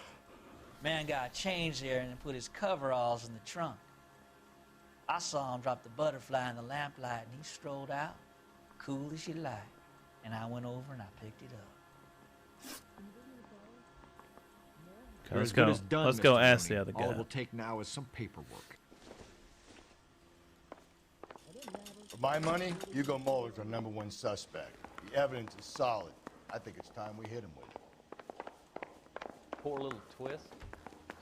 Man got changed there and put his coveralls in the trunk. I saw him drop the butterfly in the lamplight and he strolled out, cool as you like. And I went over and I picked it up. Okay, let's go. Let's go ask the other guy. All it will take now is some paperwork. For my money, Hugo Muller's our #1 suspect. The evidence is solid. I think it's time we hit him with it. Poor little twist.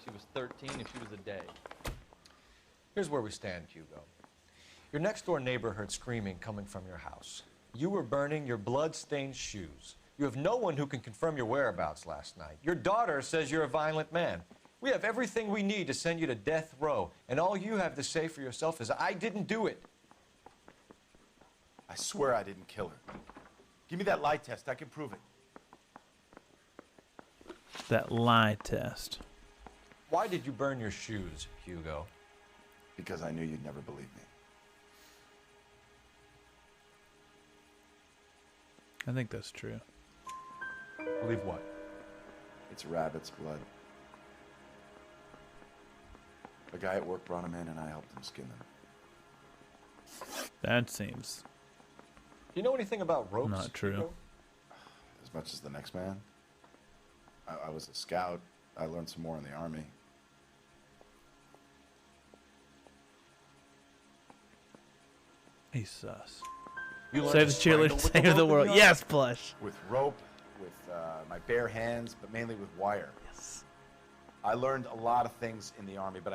She was 13 and she was a day. Here's where we stand, Hugo. Your next-door neighbor heard screaming coming from your house. You were burning your blood-stained shoes. You have no one who can confirm your whereabouts last night. Your daughter says you're a violent man. We have everything we need to send you to death row, and all you have to say for yourself is, I didn't do it. I swear I didn't kill her. Give me that lie test. I can prove it. That lie test. Why did you burn your shoes, Hugo? Because I knew you'd never believe me. I think that's true. Believe what? It's rabbit's blood. A guy at work brought him in and I helped him skin them. That seems... Do you know anything about ropes? Not true. Hugo? As much as the next man. I was a scout. I learned some more in the army. He's sus. You learned Save to the cheerleader, strangle with save the rope in world. army? Yes, Plush. With rope, with my bare hands, but mainly with wire. Yes. I learned a lot of things in the army, but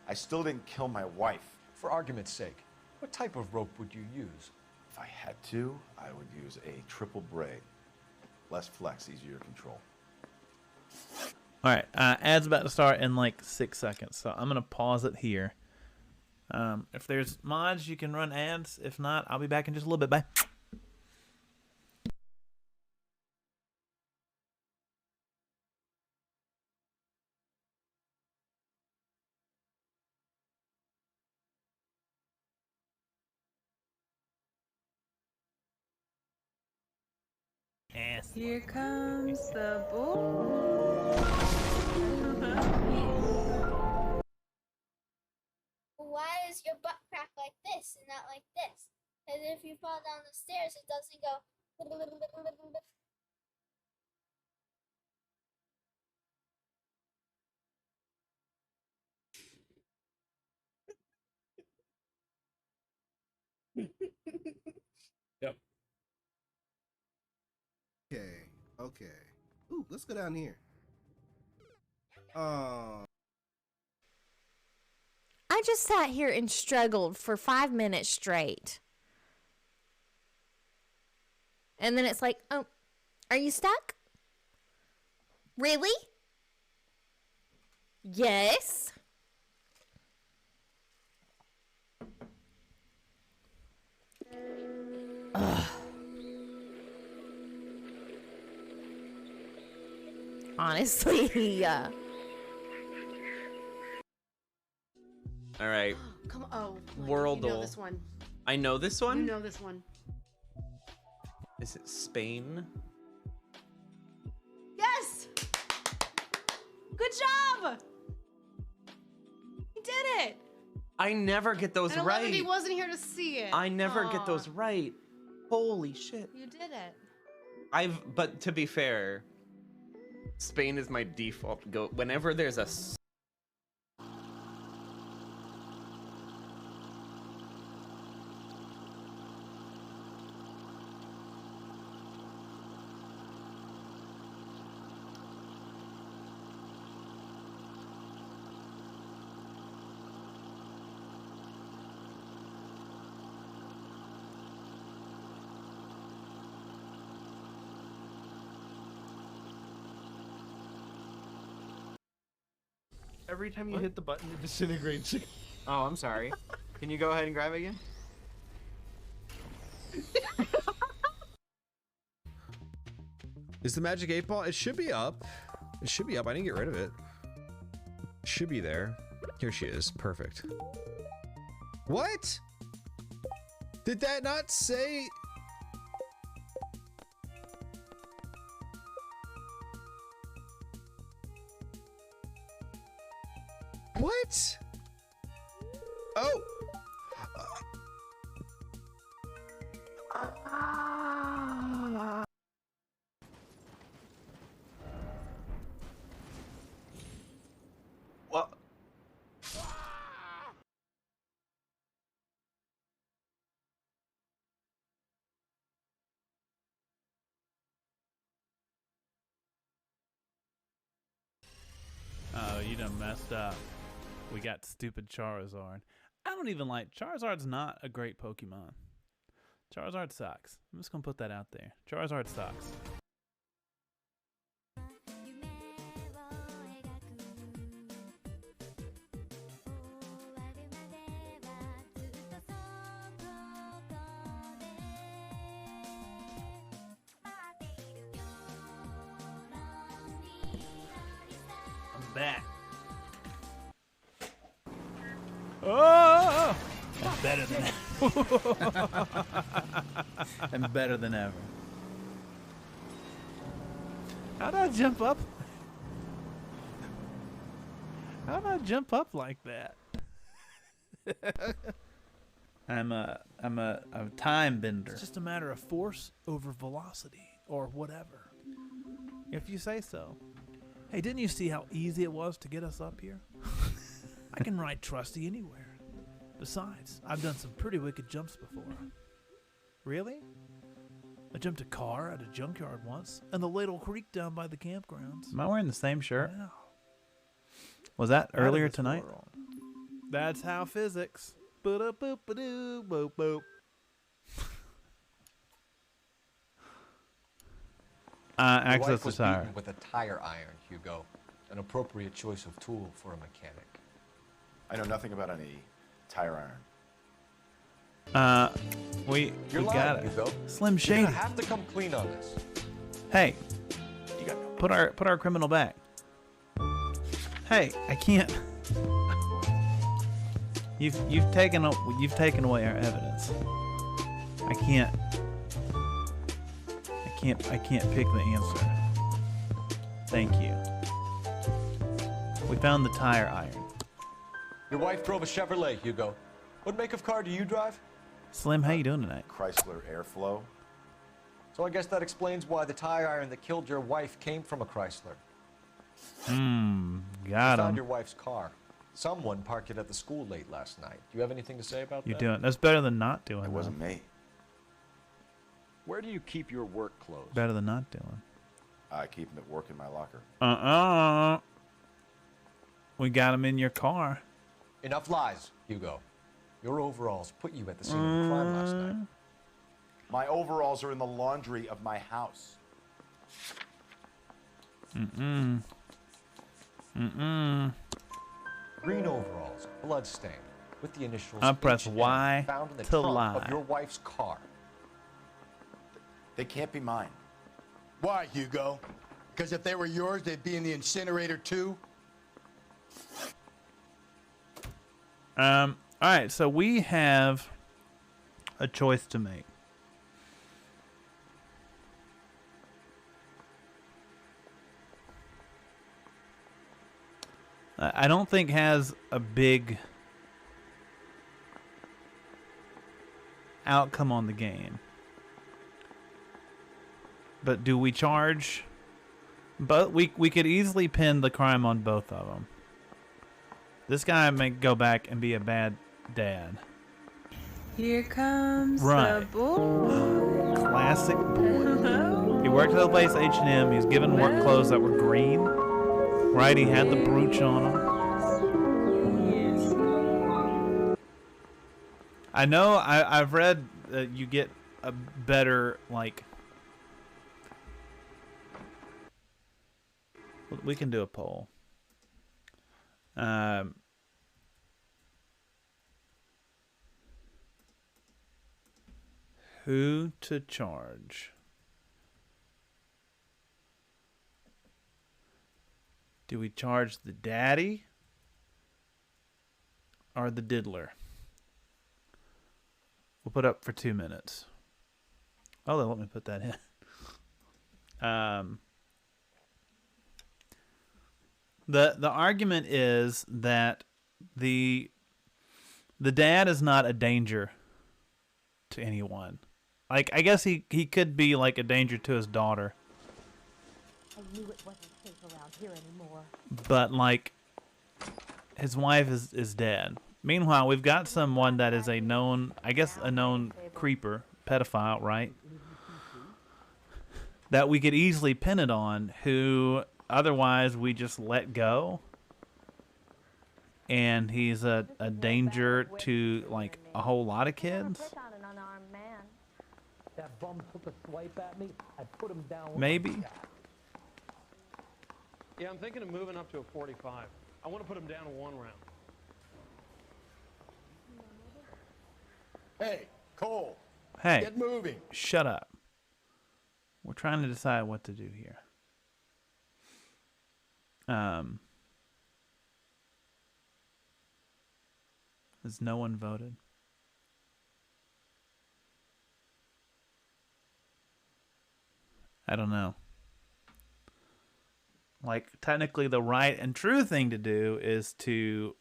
I still didn't kill my wife. For argument's sake, what type of rope would you use? If I had to, I would use a triple braid. Less flex, easier to control. All right, ad's about to start in like 6 seconds, so I'm gonna pause it here. If there's mods, you can run ads. If not, I'll be back in just a little bit. Bye. Here comes the bull. Why is your butt crack like this and not like this? Because if you fall down the stairs, it doesn't go. Yep. Okay. Okay. Ooh, let's go down here. I just sat here and struggled for 5 minutes straight. And then it's like, oh, are you stuck? Really? Yes. Ugh. Honestly, All right. Come on. Oh, Worldle. you know this one. I know this one? You know this one. Is it Spain? Yes! Good job! You did it! I never get those And I love right. that he wasn't here to see it. I never get Aw. those right. Holy shit. You did it. But to be fair, Spain is my default go. Whenever there's a Every time you hit the button, it disintegrates. Oh, I'm sorry. Can you go ahead and grab it again? Is the magic 8 ball? It should be up. It should be up. I didn't get rid of it. It should be there. Here she is. Perfect. What? Did that not say? What? Oh. What? Oh, you done messed up. We got stupid Charizard. I don't even like Charizard's not a great Pokemon. Charizard sucks. I'm just gonna put that out there. Charizard sucks. I'm back. Oh! I'm better than ever. I'm better than ever. How'd I jump up? How'd I jump up like that? I'm a time bender. It's just a matter of force over velocity or whatever. If you say so. Hey, didn't you see how easy it was to get us up here? I can ride Trusty anywhere. Besides, I've done some pretty wicked jumps before. Really? I jumped a car at a junkyard once, and the Ladle Creek down by the campgrounds. Am I wearing the same shirt? Yeah. Was that earlier tonight? World. That's how physics. Boop-a-boop-a-doo, boop boop. Access was to tire. beaten with a tire iron, Hugo. An appropriate choice of tool for a mechanic. I know nothing about any tire We iron. You're lying, got it. Hugo. Slim You're Shady. gonna have to come clean on this. Hey, put our criminal back. Hey, I can't. You've taken away our evidence. I can't pick the answer. Thank you. We found the tire iron. Your wife drove a Chevrolet, Hugo. What make of car do you drive? Slim, how you doing tonight? Chrysler Airflow. So I guess that explains why the tire iron that killed your wife came from a Chrysler. Got found him. your wife's car. Someone parked it at the school late last night. Do you have anything to say about You're that? doing. That's better than not doing. It wasn't me. Where do you keep your work clothes? Better than not doing. I keep them at work in my locker. We got them in your car. Enough lies, Hugo. Your overalls put you at the scene of the crime last night. My overalls are in the laundry of my house. Green overalls, bloodstained, with the initials I press H&M Y found in the to trunk lie. of your wife's car. They can't be mine. Why, Hugo? Because if they were yours, they'd be in the incinerator too? All right, so we have a choice to make. I don't think has a big outcome on the game. But do we charge? But we could easily pin the crime on both of them. This guy may go back and be a bad dad. Here comes Right. the boy. Classic boy. He worked at the place H&M. He was given work clothes that were green. Right, he had the brooch on him. I know, I've read that you get a better, like... We can do a poll. Who to charge? Do we charge the daddy or the diddler? We'll put up for 2 minutes. Oh, let me put that in. The argument is that the dad is not a danger to anyone. Like, I guess he could be like a danger to his daughter. I knew it wasn't safe around here anymore. But like, his wife is dead. Meanwhile, we've got someone that is a known, I guess, a known creeper, pedophile, right? That we could easily pin it on, who otherwise we just let go. And he's a danger to like a whole lot of kids. That bum took a swipe at me. I put him down. Maybe. Yeah, I'm thinking of moving up to a 45. I want to put him down in 1 round. Hey, Cole. Hey, Get moving. shut up. We're trying to decide what to do here. Has no one voted? I don't know. Like, technically the right and true thing to do is to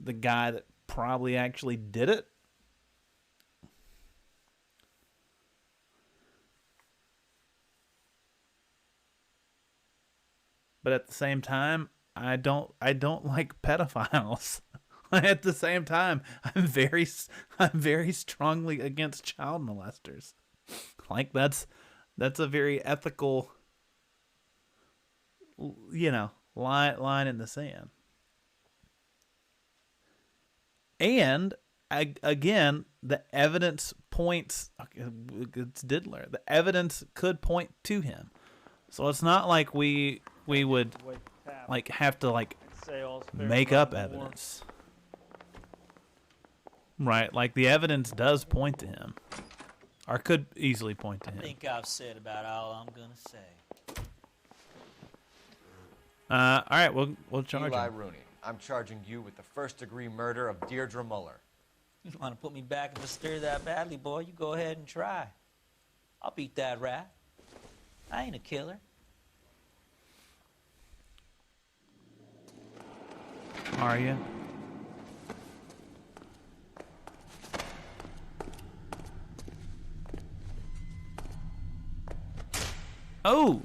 the guy that probably actually did it. But at the same time, I don't like pedophiles. At the same time, I'm very strongly against child molesters. Like, that's a very ethical, line in the sand. And again, the evidence points. It's Diddler. The evidence could point to him, so it's not like we would like have to like make up evidence. Right, like the evidence does point to him. Or could easily point to him. I think I've said about all I'm gonna say. All right, we'll charge Eli him. Rooney, I'm charging you with the first-degree murder of Deirdre Muller. You want to put me back in the stir that badly, boy? You go ahead and try. I'll beat that rat. I ain't a killer. Are you? Oh!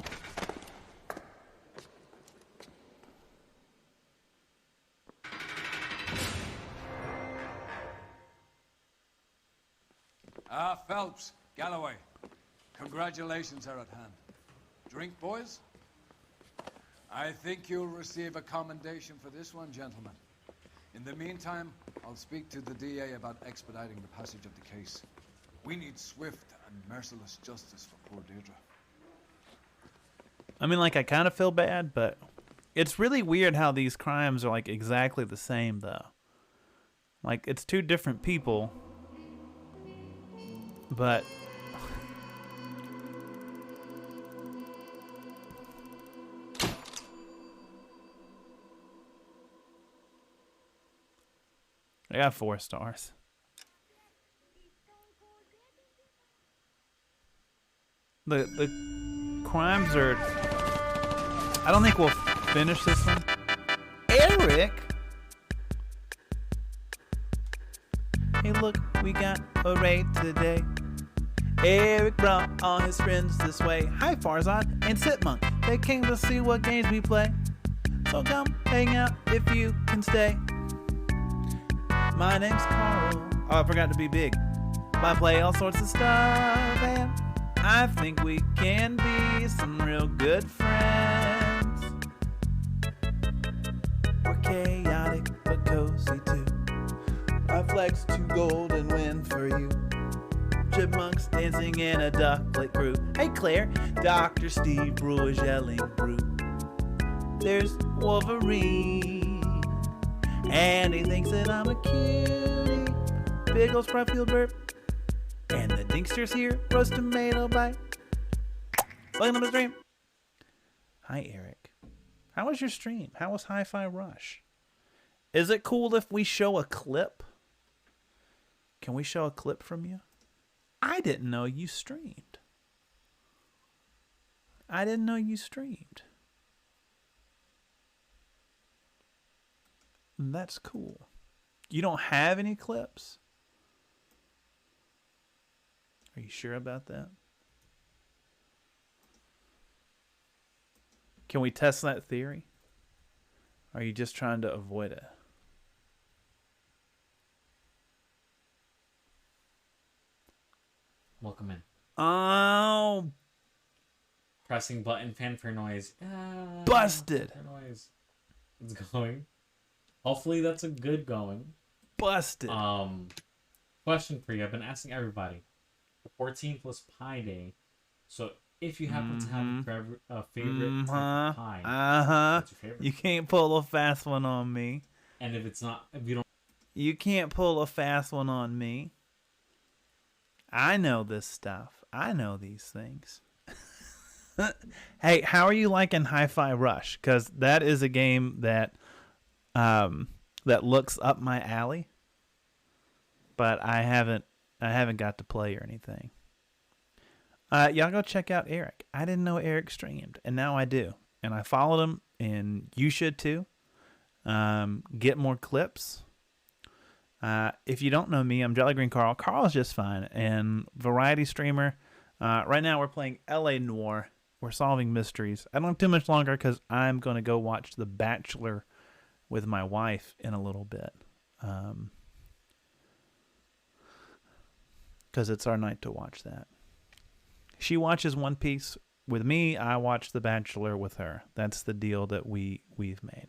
Phelps, Galloway, congratulations are at hand. Drink, boys? I think you'll receive a commendation for this one, gentlemen. In the meantime, I'll speak to the DA about expediting the passage of the case. We need swift and merciless justice for poor Deirdre. I mean, like, I kind of feel bad, but it's really weird how these crimes are, like, exactly the same, though. Like, it's two different people, but... I got 4 stars. The crimes are... I don't think we'll finish this one. Eric! Hey, look, we got a raid today. Eric brought all his friends this way. Hi, Farzad and Sipmonk. They came to see what games we play. So come hang out if you can stay. My name's Carl. Oh, I forgot to be big. I play all sorts of stuff, and I think we can be some real good friends. We're chaotic but cozy too. I flex 2 gold and win for you. Chipmunks dancing in a ducklet crew. Hey Claire, Dr. Steve Brew is yelling brew. There's Wolverine, and he thinks that I'm a cutie. Big ol' Spryfield burp. And the Dinkster's here, roast tomato bite. Welcome to the stream. Hi, Eric. How was your stream? How was Hi-Fi Rush? Is it cool if we show a clip? Can we show a clip from you? I didn't know you streamed. I didn't know you streamed. That's cool. You don't have any clips? Are you sure about that? Can we test that theory? Or are you just trying to avoid it? Welcome in. Oh. Pressing button, fanfare noise. Busted. Fanfare noise. It's going. Hopefully that's a good going. Busted. Question for you. I've been asking everybody. The 14th was Pie Day. So if you happen to have a favorite type of pie, what's your favorite? You can't pull a fast one on me. And if it's not, if you don't... You can't pull a fast one on me. I know this stuff. I know these things. Hey, how are you liking Hi-Fi Rush? Because that is a game that that looks up my alley, but I haven't got to play or anything. Y'all go check out Eric. I didn't know Eric streamed, and now I do, and I followed him, and you should too. Get more clips. If you don't know me, I'm Jolly Green Carl. Carl's just fine, and variety streamer. Right now we're playing LA Noire. We're solving mysteries. I don't have too much longer because I'm going to go watch The Bachelor with my wife in a little bit. Because it's our night to watch that. She watches One Piece with me. I watch The Bachelor with her. That's the deal that we've made.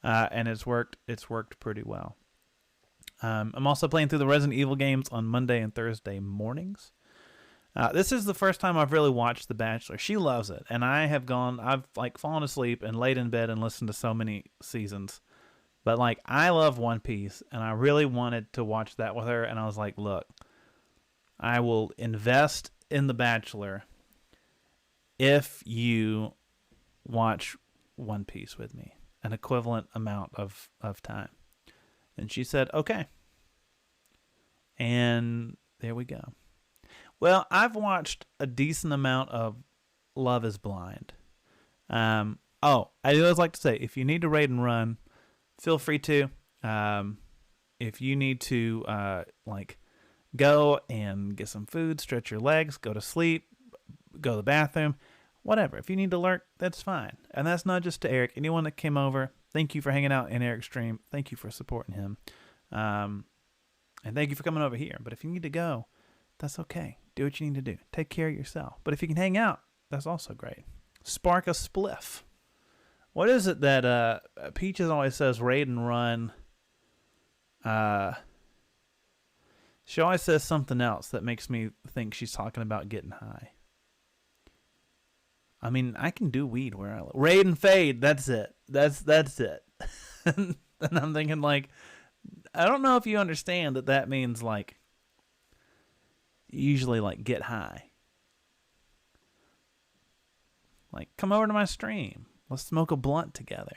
And it's worked pretty well. I'm also playing through the Resident Evil games on Monday and Thursday mornings. This is the first time I've really watched The Bachelor. She loves it, and I've like fallen asleep and laid in bed and listened to so many seasons. But like, I love One Piece, and I really wanted to watch that with her, and I was like, look, I will invest in The Bachelor if you watch One Piece with me, an equivalent amount of time. And she said, okay. And there we go. Well, I've watched a decent amount of Love is Blind. Oh, I always like to say, if you need to raid and run, feel free to. If you need to, like, go and get some food, stretch your legs, go to sleep, go to the bathroom, whatever. If you need to lurk, that's fine. And that's not just to Eric. Anyone that came over, thank you for hanging out in Eric's stream. Thank you for supporting him. And thank you for coming over here. But if you need to go, that's okay. Do what you need to do. Take care of yourself. But if you can hang out, that's also great. Spark a spliff. What is it that Peaches always says, raid and run? She always says something else that makes me think she's talking about getting high. I mean, I can do weed where I live. Raid and fade, that's it. That's it. And I'm thinking, like, I don't know if you understand that means, like, usually, like, get high. Like, come over to my stream. Let's smoke a blunt together.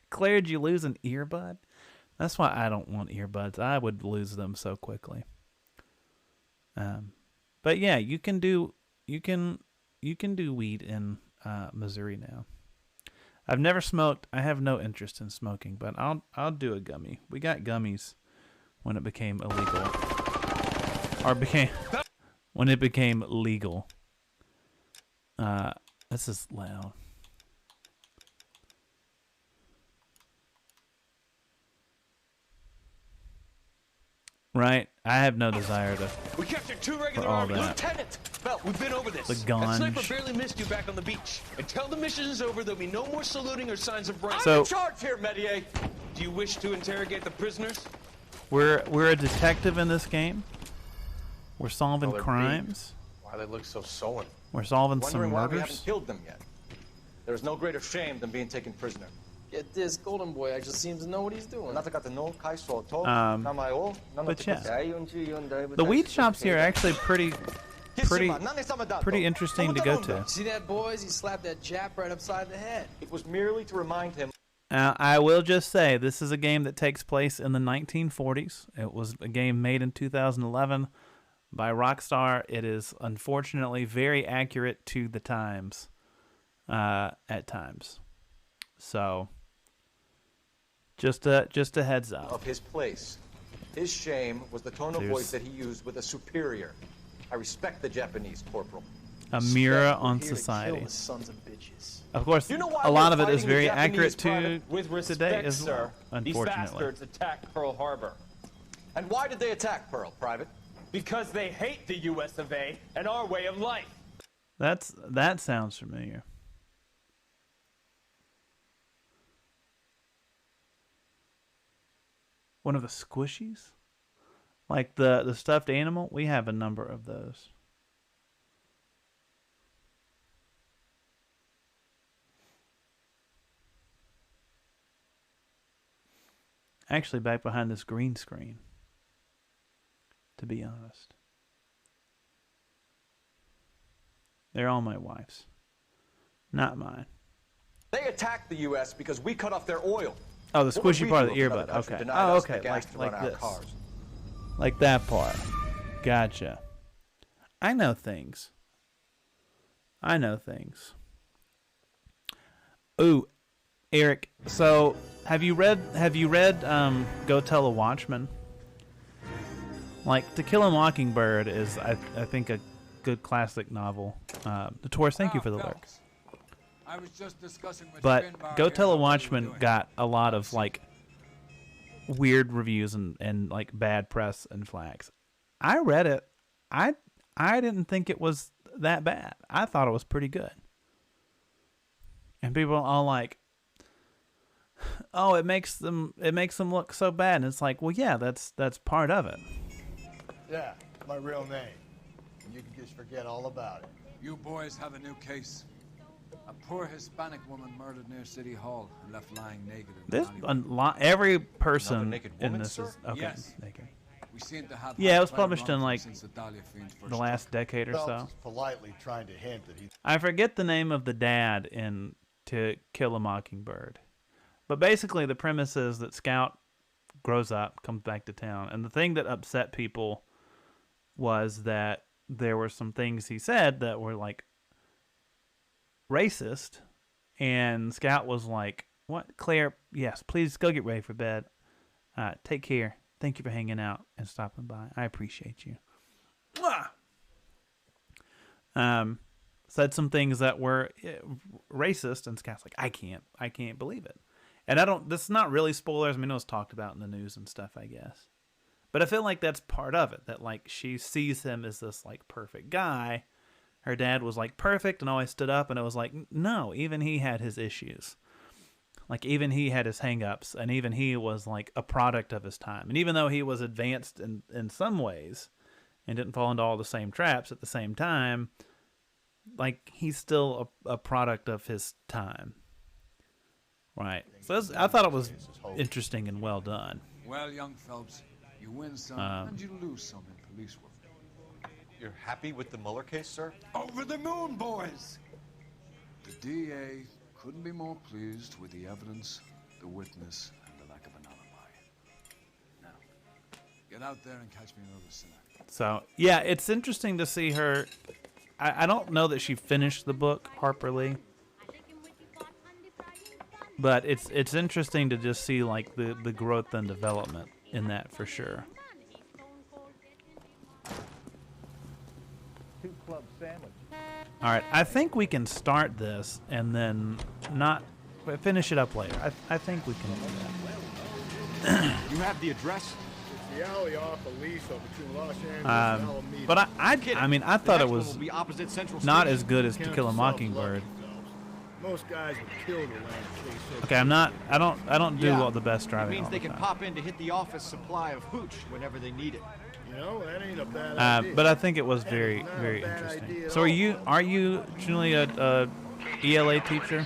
Claire, did you lose an earbud? That's why I don't want earbuds. I would lose them so quickly. But yeah, you can do weed in Missouri now. I've never smoked. I have no interest in smoking, but I'll do a gummy. We got gummies when it became illegal, or when it became legal. This is loud. Right? I have no desire to. We captured 2 regular all army. that. Lieutenant! Well, we've been over this. The That ganj. sniper barely missed you back on the beach. Until the mission is over, there'll be no more saluting or signs of rank. So- I'm in charge here, Medier. Do you wish to interrogate the prisoners? We're a detective in this game. We're solving Well, they're crimes. Why they look so sullen? We're solving some Wondering why we murders. haven't killed them yet. There is no greater shame than being taken prisoner. Get this, Golden Boy actually seems to know what he's doing. But yeah, The the weed shops here are actually pretty interesting to go to. See that, boys? He slapped that Jap right upside the head. It was merely to remind him. I will just say, this is a game that takes place in the 1940s. It was a game made in 2011 by Rockstar. It is unfortunately very accurate to the times at times. So, just a heads up. Of his place. His shame was the tone of There's- voice that he used with a superior. I respect the Japanese corporal. A mirror on society. Sons of bitches. Of course, You know why a lot we're of it is fighting very the accurate Japanese to private? With respect, today as sir, well, these unfortunately. bastards attacked Pearl Harbor. And why did they attack Pearl, Private? Because they hate the US of A and our way of life. That sounds familiar. One of the squishies? Like the stuffed animal? We have a number of those. Actually, back behind this green screen, to be honest. They're all my wife's, not mine. They attacked the U.S. because we cut off their oil. Oh, the What would squishy we part of do the if another earbud. country Okay. denied Oh, us the okay. gas to run Like our this. cars? Like that part. Gotcha. I know things. Ooh, Eric. So, have you read Go Tell a Watchman? Like, To Kill a Mockingbird is, I think, a good classic novel. The Taurus, thank you for the lurk. I was just discussing with But Finbar Go here Tell a what we were Watchman doing. got a lot of, like, weird reviews and like bad press and flags. I read it. I didn't think it was that bad. I thought it was pretty good. And people are all like, "Oh, it makes them look so bad." And it's like, well, yeah, that's part of it. Yeah, my real name. You can just forget all about it. You boys have a new case. A poor Hispanic woman murdered near City Hall and left lying naked in the This alleyway. every person naked in woman, this sir? is okay. Yes. Naked. We seem to have Yeah, it was had plenty published in wrong like since the Dahlia fiends first the last decade or Phelps so. is politely trying to hint that he. I forget the name of the dad in To Kill a Mockingbird. But basically the premise is that Scout grows up, comes back to town. And the thing that upset people was that there were some things he said that were like racist. And Scout was like, "What, Claire? Yes, please go get ready for bed. Take care. Thank you for hanging out and stopping by. I appreciate you." Said some things that were racist, and Scout's like, I can't believe it. And this is not really spoilers. I mean, it was talked about in the news and stuff, I guess. But I feel like that's part of it, that like she sees him as this like perfect guy. Her dad was like perfect and always stood up, and it was like, no, even he had his issues. Like even he had his hang-ups, and even he was like a product of his time. And even though he was advanced in some ways and didn't fall into all the same traps at the same time, like he's still a product of his time. Right. So I thought it was interesting and well done. Well, young Phelps, you win some and you lose some in police work. You're happy with the Mueller case, sir? Over the moon, boys! The DA couldn't be more pleased with the evidence, the witness, and the lack of an alibi. Now, get out there and catch me another sinner. So, yeah, it's interesting to see her. I don't know that she finished the book, Harper Lee. But it's interesting to just see like the growth and development in that for sure. 2 club sandwich. All right, I think we can start this and then finish it up later. I think we can do that. You have the address? It's the alley off Aliso between Los Angeles and Alameda. But I mean, I thought it was be opposite Central not Station. as good as To Kill a Mockingbird. Most guys would kill to land a case. Okay, I don't do all the best It driving. means all they the can time. pop in to hit the office supply of hooch whenever they need it. You know, that ain't a bad idea. But I think it was very, very interesting. So are you Julie a ELA teacher,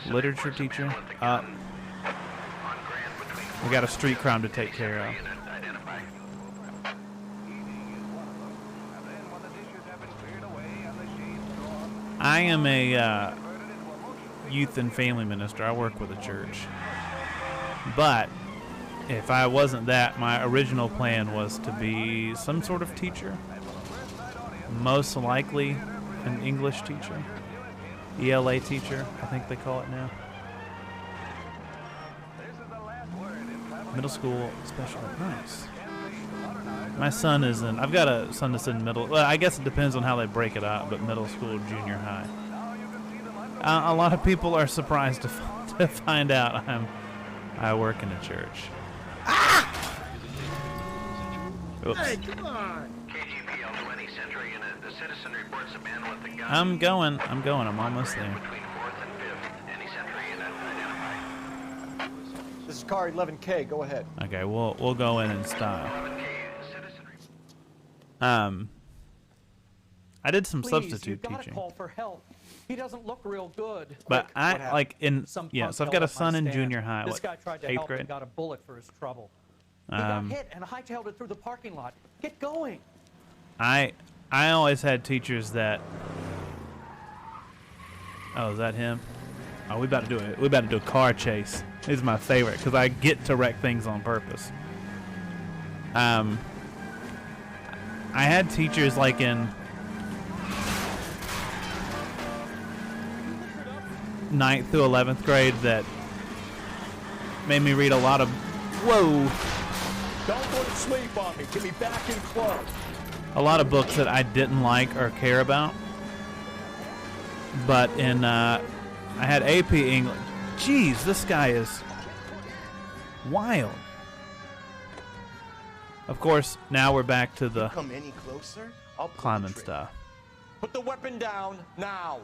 literature teacher? We got a street crime to take care of. I am a youth and family minister. I work with a church. But if I wasn't that, my original plan was to be some sort of teacher. Most likely an English teacher. ELA teacher, I think they call it now. Middle school special. Nice. My son is in, I've got a son that's in middle, well, I guess it depends on how they break it up, but middle school, junior high. A lot of people are surprised to find out I work in a church. Oops. Hey, come on! KGPL 20 Central Unit. The citizen reports a man with a gun. I'm going. I'm almost there. Between 4th and 5th. Any Central Unit identified. This is car 11K. Go ahead. Okay, we'll go in and style. I did some substitute teaching. Call for help. He doesn't look real good. But I like in Some yeah, punk so I've got a fell off my son in stand. junior high. This What, guy tried to 8th help grade? and got a bullet for his trouble. He got Um, hit and hightailed it through the parking lot. Get going. I always had teachers that. Oh, is that him? Oh, we about to do it. We about to do a car chase. This is my favorite because I get to wreck things on purpose. I had teachers like in 9th through 11th grade that made me read a lot of. Whoa. Don't go to sleep on me. Get me back in close. A lot of books that I didn't like or care about. But in, I had AP English. Jeez, this guy is wild. Of course, now we're back to the Come any closer, I'll pull the climbing trigger. stuff. Put the weapon down now.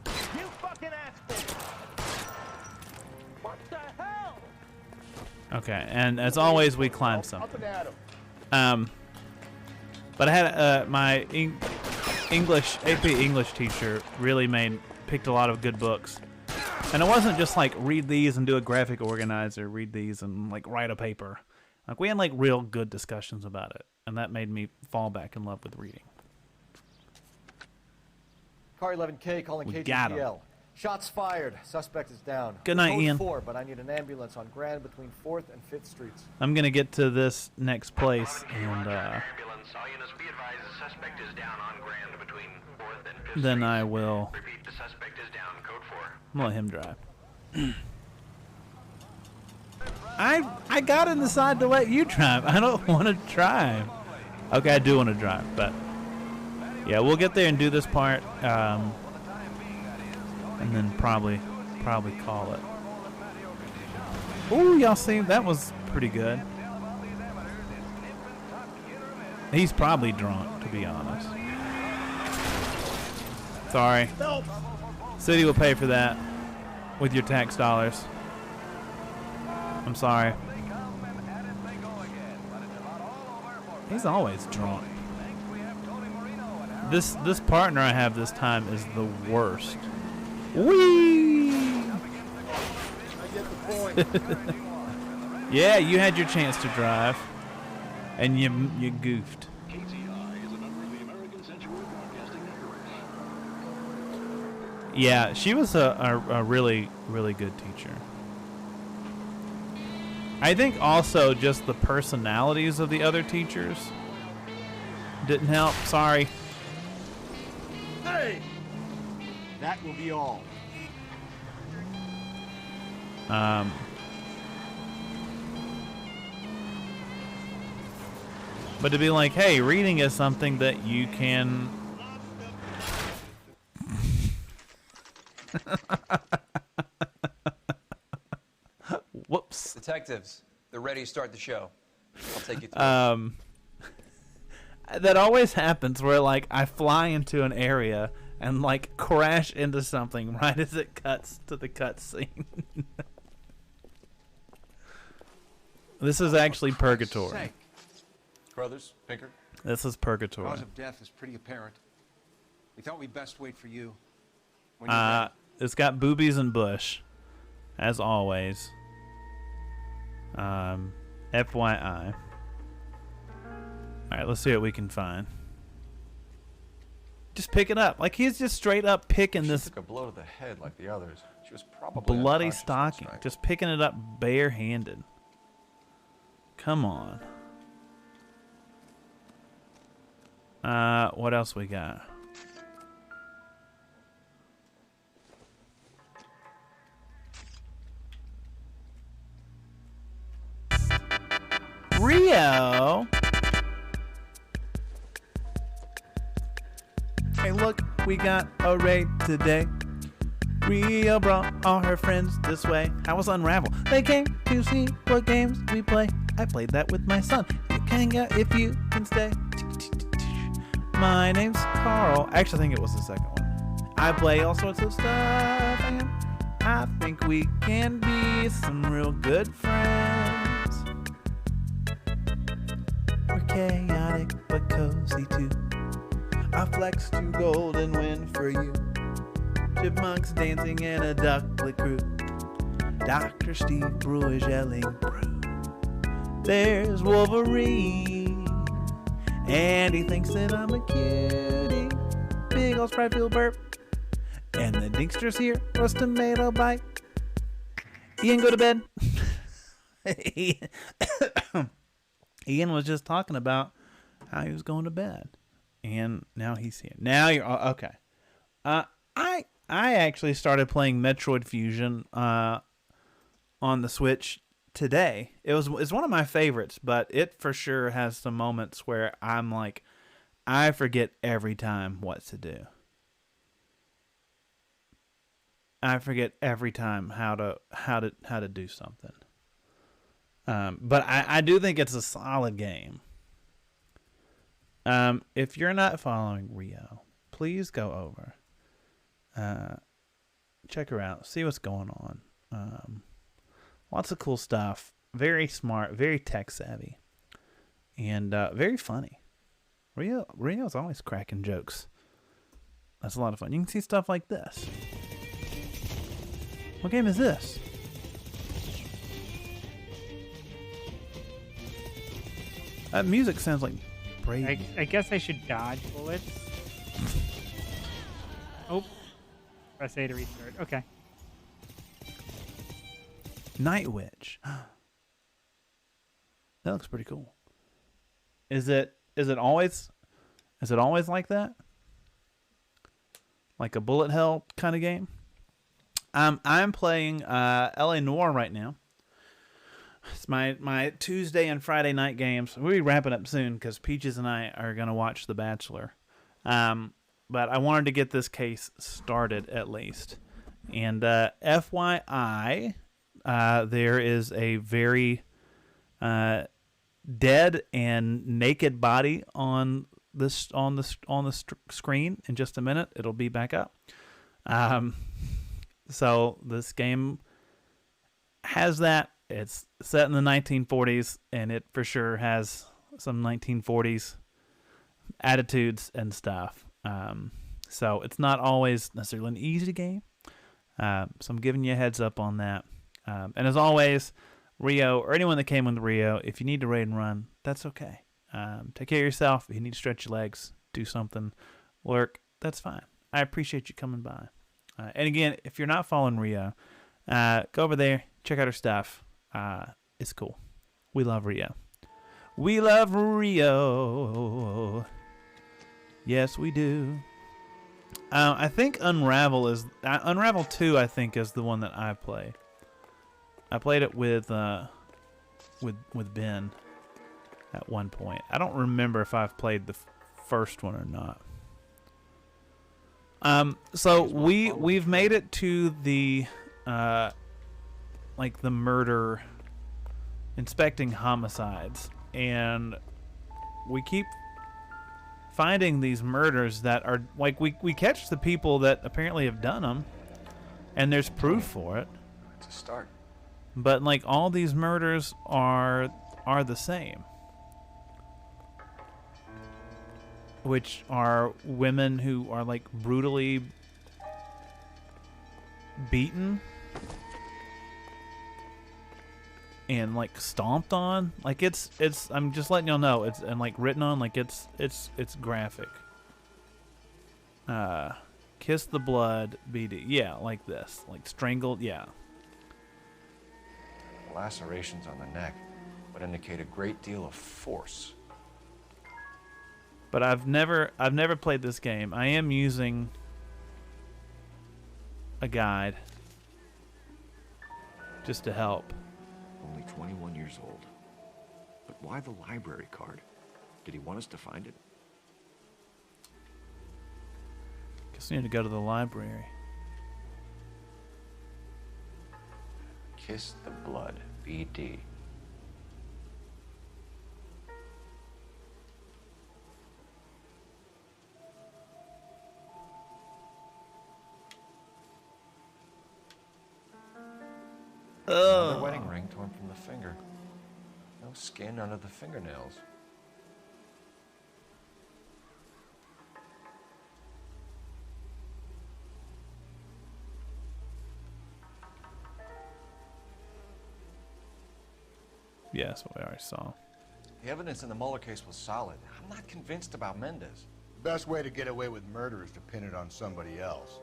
You fucking asshole! What the hell? Okay, and as always, we climb something. Up and at him. But I had my English AP English teacher really picked a lot of good books, and it wasn't just like read these and do a graphic organizer, read these and like write a paper. Like we had like real good discussions about it, and that made me fall back in love with reading. Car 11K calling We got 'em. KGPL. Shots fired. Suspect is down. Good night, Code Ian. 4, but I need an ambulance on Grand between 4th and 5th Streets. I'm gonna get to this next place and then I will. I'm gonna let him drive. I got to decide to let you drive. I don't want to drive. Okay, I do want to drive, but yeah, we'll get there and do this part, and then probably call it. Ooh, y'all see that was pretty good. He's probably drunk, to be honest. Sorry. City will pay for that with your tax dollars. I'm sorry. He's always drunk. This partner I have this time is the worst. Whee! I get the point. Yeah, you had your chance to drive, and you goofed. Yeah, she was a really, really good teacher. I think also just the personalities of the other teachers didn't help. Sorry. Hey! That will be all. But to be like, hey, reading is something that you can... Whoops. Detectives, they're ready to start the show. I'll take you through. That always happens where, like, I fly into an area and, like, crash into something right as it cuts to the cutscene. This is actually purgatory. Brothers, Pinker. This is purgatory. Cause of death is pretty apparent. We thought we'd best wait for you. When you're ready. It's got boobies and bush, as always. FYI. Alright, let's see what we can find. Just pick it up. Like, he's just straight up picking She this took a blow to the head like the others. She was probably bloody unconscious stocking. last night. Just picking it up barehanded. Come on. What else we got? Rio. Hey, look, we got a raid today. Rio brought all her friends this way. How was Unravel? They came to see what games we play. I played that with my son. You can go if you can stay. My name's Carl. I actually think it was the second one. I play all sorts of stuff, and I think we can be some real good friends. We're chaotic but cozy too. I flex to gold and win for you. Chipmunks dancing in a ducklet crew. Dr. Steve Brewer's yelling brew. There's Wolverine, and he thinks that I'm a cutie. Big ol' Sprite-filled burp. And the Dinkster's here, roast tomato bite. Ian, go to bed. Ian was just talking about how he was going to bed. And now he's here. Now you're... Okay. I actually started playing Metroid Fusion on the Switch today. It's one of my favorites, but it for sure has some moments where I'm like, I forget every time what to do. I forget every time how to do something. But I do think it's a solid game. If you're not following Rio, please go over. Check her out. See what's going on. Lots of cool stuff. Very smart. Very tech savvy. And very funny. Rio's always cracking jokes. That's a lot of fun. You can see stuff like this. What game is this? That music sounds like Brady. I guess I should dodge bullets. Oh. Press A to restart. Okay. Night Witch. That looks pretty cool. Is it always like that? Like a bullet hell kind of game? I'm playing LA Noire right now. It's my Tuesday and Friday night games. We'll be wrapping up soon because Peaches and I are going to watch The Bachelor. But I wanted to get this case started at least. And FYI, there is a very dead and naked body on the screen in just a minute. It'll be back up. So this game has that. It's set in the 1940s, and it for sure has some 1940s attitudes and stuff. So it's not always necessarily an easy game. So I'm giving you a heads up on that. And as always, Rio, or anyone that came with Rio, if you need to raid and run, that's okay. Take care of yourself. If you need to stretch your legs, do something, lurk, that's fine. I appreciate you coming by. And again, if you're not following Rio, go over there, check out her stuff. It's cool. We love Rio. We love Rio. Yes, we do. I think Unravel 2. I think is the one that I played. I played it with Ben at one point. I don't remember if I've played the first one or not. So we've made it to the like the murder, inspecting homicides, and we keep finding these murders that are like we catch the people that apparently have done them, and there's proof for it. It's a start. But like all these murders are the same, which are women who are like brutally beaten and like stomped on. Like it's I'm just letting y'all know, it's and like written on, like it's graphic. Kiss the blood, BD. Yeah, like this. Like strangled, yeah. Lacerations on the neck would indicate a great deal of force. But I've never played this game. I am using a guide just to help. Only 21 years old. But why the library card? Did he want us to find it? Guess we need to go to the library. Kiss the blood, BD. Another wedding ring torn from the finger. No skin under the fingernails. Yeah, that's what I already saw. The evidence in the Mueller case was solid. I'm not convinced about Mendez. The best way to get away with murder is to pin it on somebody else.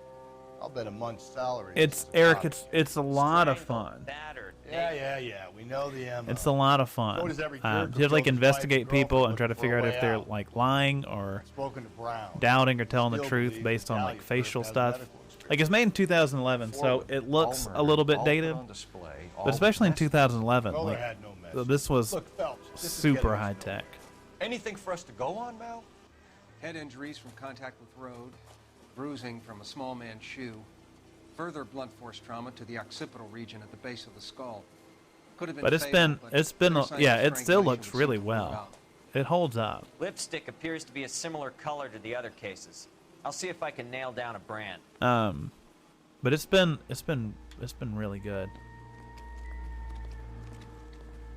I'll bet a month's salary. It's Eric. It's a lot of fun. Yeah. We know the MO. It's a lot of fun. So does every You have jerk to like who kills his investigate wife, people and try to girlfriend figure out looking if for a they're way out. like lying or Spoken to Brown. doubting or telling the Still truth believes based on like Italian facial proof has stuff. medical history. Like it's made in 2011, so it looks a little bit dated, but especially in 2011, Mueller like had no mess. this was Look, Phelps, this is super getting high tech. Anything for us to go on, Mal? Head injuries from contact with road, bruising from a small man's shoe, further blunt force trauma to the occipital region at the base of the skull. Could have been But it's been yeah, it still looks really well. It holds up. Lipstick appears to be a similar color to the other cases. I'll see if I can nail down a brand. But it's been really good.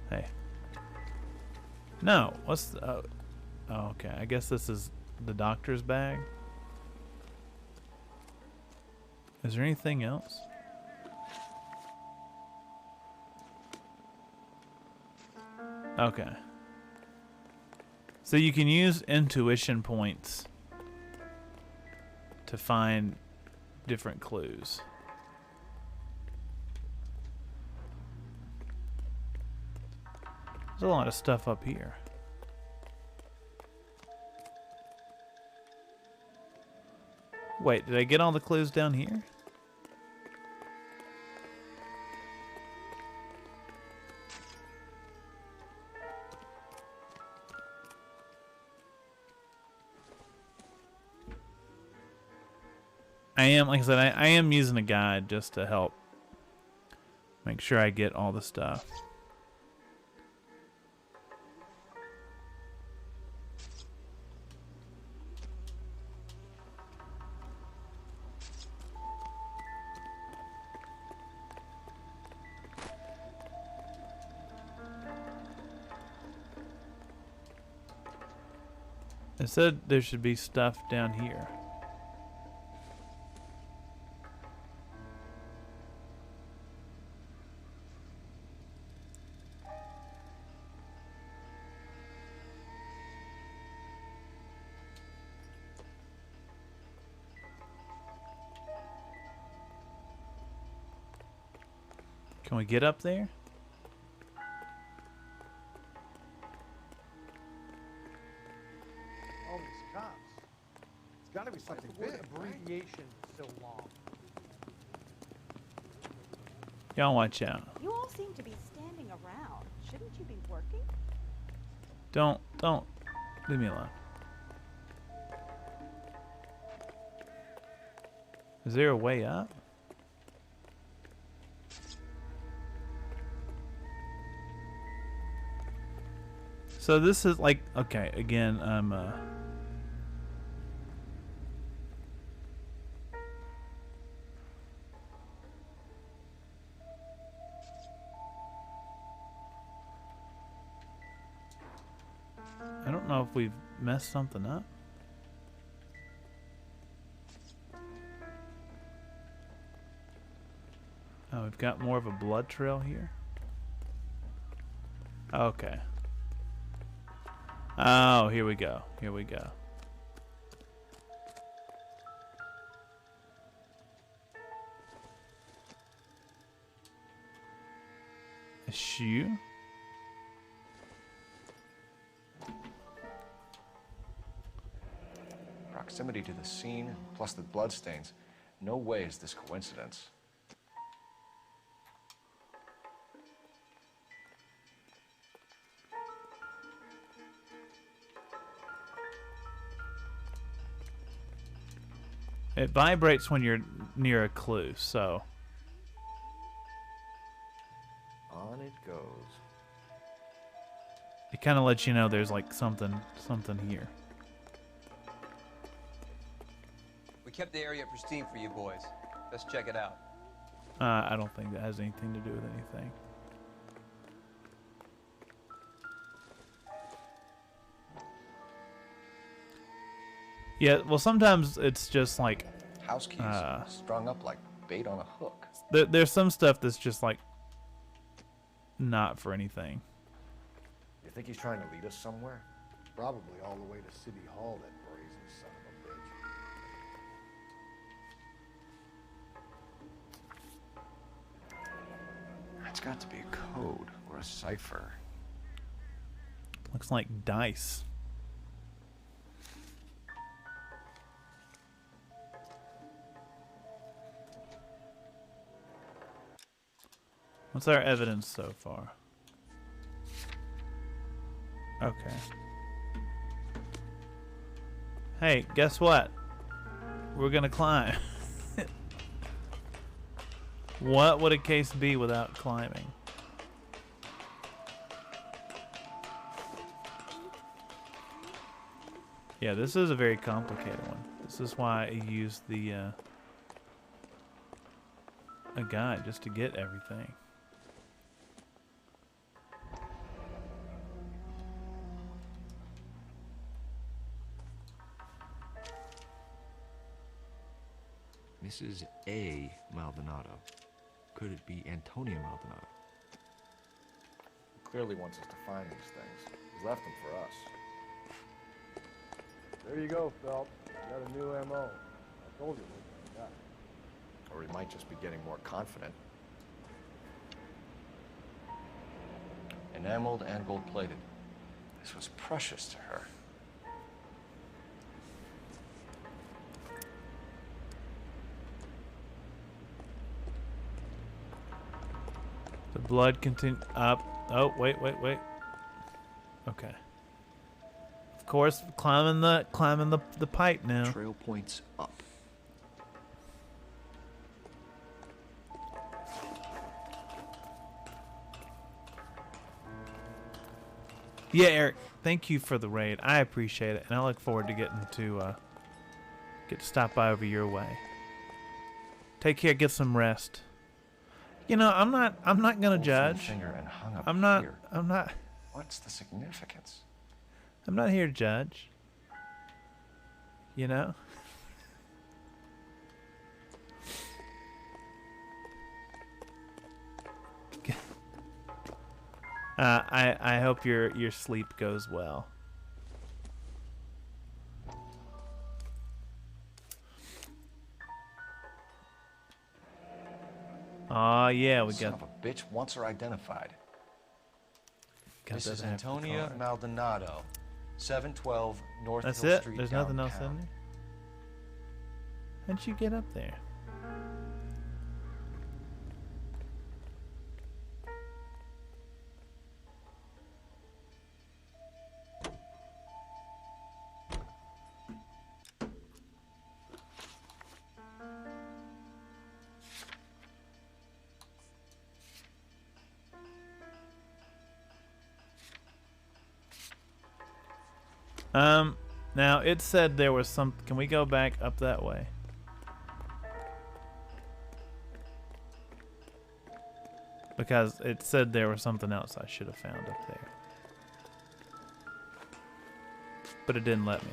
Hey. No, what's the, oh, okay. I guess this is the doctor's bag. Is there anything else? Okay. So you can use intuition points to find different clues. There's a lot of stuff up here. Wait, did I get all the clues down here? I am, like I said, I am using a guide just to help make sure I get all the stuff. It said there should be stuff down here. Can we get up there? All these cops. It's got to be something big. Abbreviation so long. Y'all watch out. You all seem to be standing around. Shouldn't you be working? Don't. Leave me alone. Is there a way up? So this is like, okay, again, I'm I don't know if we've messed something up. Oh, we've got more of a blood trail here. Okay. Oh, here we go. Here we go. A shoe? Proximity to the scene, plus the bloodstains. No way is this coincidence. It vibrates when you're near a clue, so. On it goes. It kind of lets you know there's like something here. We kept the area pristine for you boys. Let's check it out. I don't think that has anything to do with anything. Yeah, well, sometimes it's just like House keys strung up like bait on a hook. There's some stuff that's just like not for anything. You think he's trying to lead us somewhere? Probably all the way to City Hall, that brazen son of a bitch. It's got to be a code or a cipher. Looks like dice. What's our evidence so far? Okay. Hey, guess what? We're gonna climb. What would a case be without climbing? Yeah, this is a very complicated one. This is why I use the a guide just to get everything. Mrs. A. Maldonado. Could it be Antonia Maldonado? He clearly wants us to find these things. He's left them for us. There you go, Phelps. You got a new MO. I told you what I got. Or he might just be getting more confident. Enameled and gold-plated. This was precious to her. The blood continue up. Oh, wait. Okay. Of course, climbing the pipe now. Trail points up. Yeah, Eric, thank you for the raid. I appreciate it, and I look forward to getting to stop by over your way. Take care, get some rest. You know, I'm not gonna judge. Finger and hung up I'm not. here. What's the significance? I'm not here to judge. You know? I hope your sleep goes well. Oh yeah, we Son got. of a bitch wants her identified. Got This is that after Antonia card. Maldonado, 712 North That's Hill it. Street. There's nothing else in downtown. there. How'd you get up there? Now it said there was some. Can we go back up that way? Because it said there was something else I should have found up there. But it didn't let me.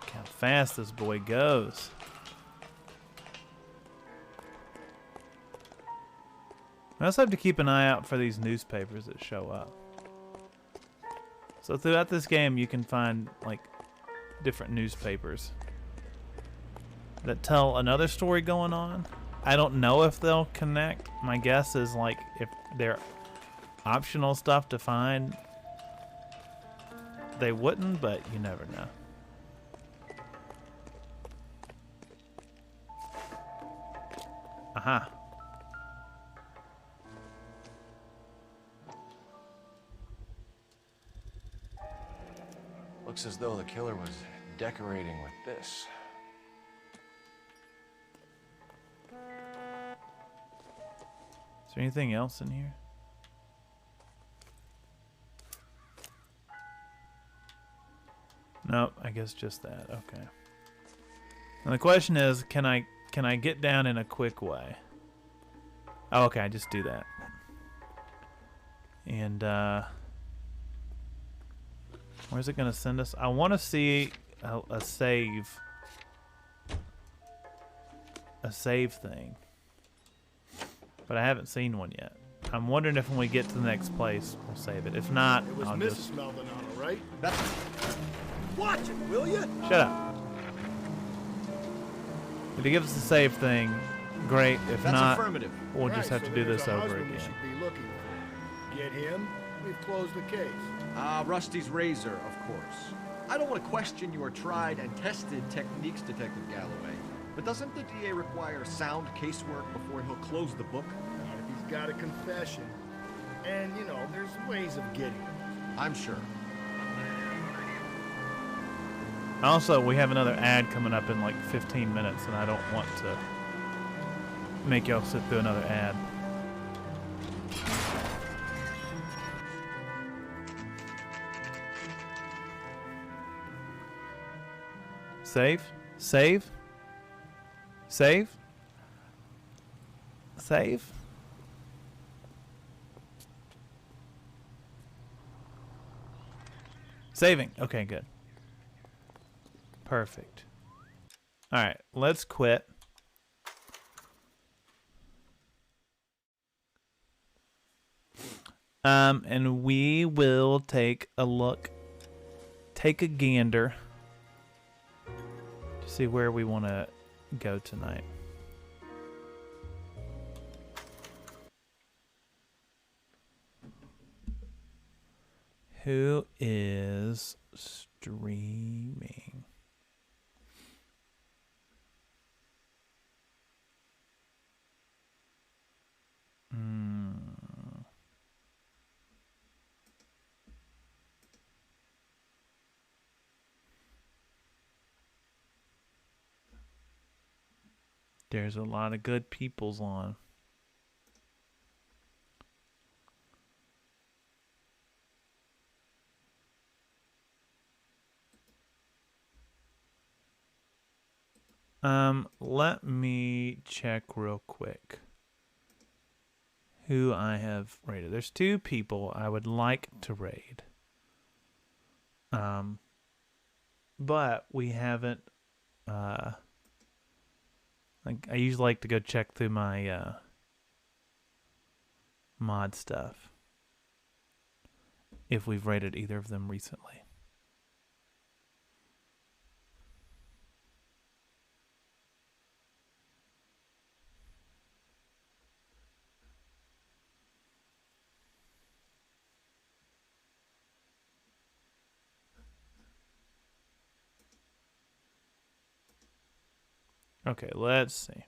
Look how fast this boy goes. I also have to keep an eye out for these newspapers that show up. So throughout this game, you can find like different newspapers that tell another story going on. I don't know if they'll connect. My guess is like if they're optional stuff to find, they wouldn't, but you never know. Aha. Looks as though the killer was decorating with this. Is there anything else in here? Nope, I guess just that. Okay. And the question is, can I get down in a quick way? Oh, okay, I just do that. And where's it gonna send us? I want to see a save thing, but I haven't seen one yet. I'm wondering if when we get to the next place, we'll save it. If not, It was I'll Mrs. just Maldonado, right? Watch it, will you? shut up. If it gives us a save thing, great. If That's not, affirmative. we'll just have to do this over We again. should be looking for. Get him. We've closed the case. Rusty's razor, of course. I don't want to question your tried and tested techniques, Detective Galloway, but doesn't the DA require sound casework before he'll close the book? Not if he's got a confession. And, you know, there's ways of getting it. I'm sure. Also, we have another ad coming up in like 15 minutes, and I don't want to make y'all sit through another ad. Save? Save? Save? Save? Saving. Okay, good. Perfect. All right, let's quit. And we will take a look, take a gander see where we want to go tonight. Who is streaming? There's a lot of good peoples on. Let me check real quick who I have raided. There's 2 people I would like to raid. But we haven't, like, I usually like to go check through my, mod stuff if we've raided either of them recently. Okay, let's see.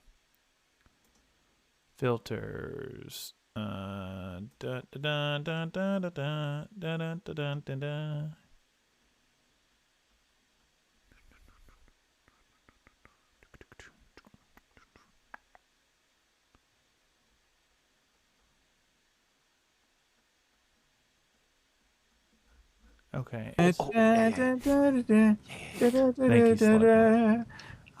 Filters. Da, da, da, da, da, da, da, da, da, da, da, da. Okay. Thank you, Slugger.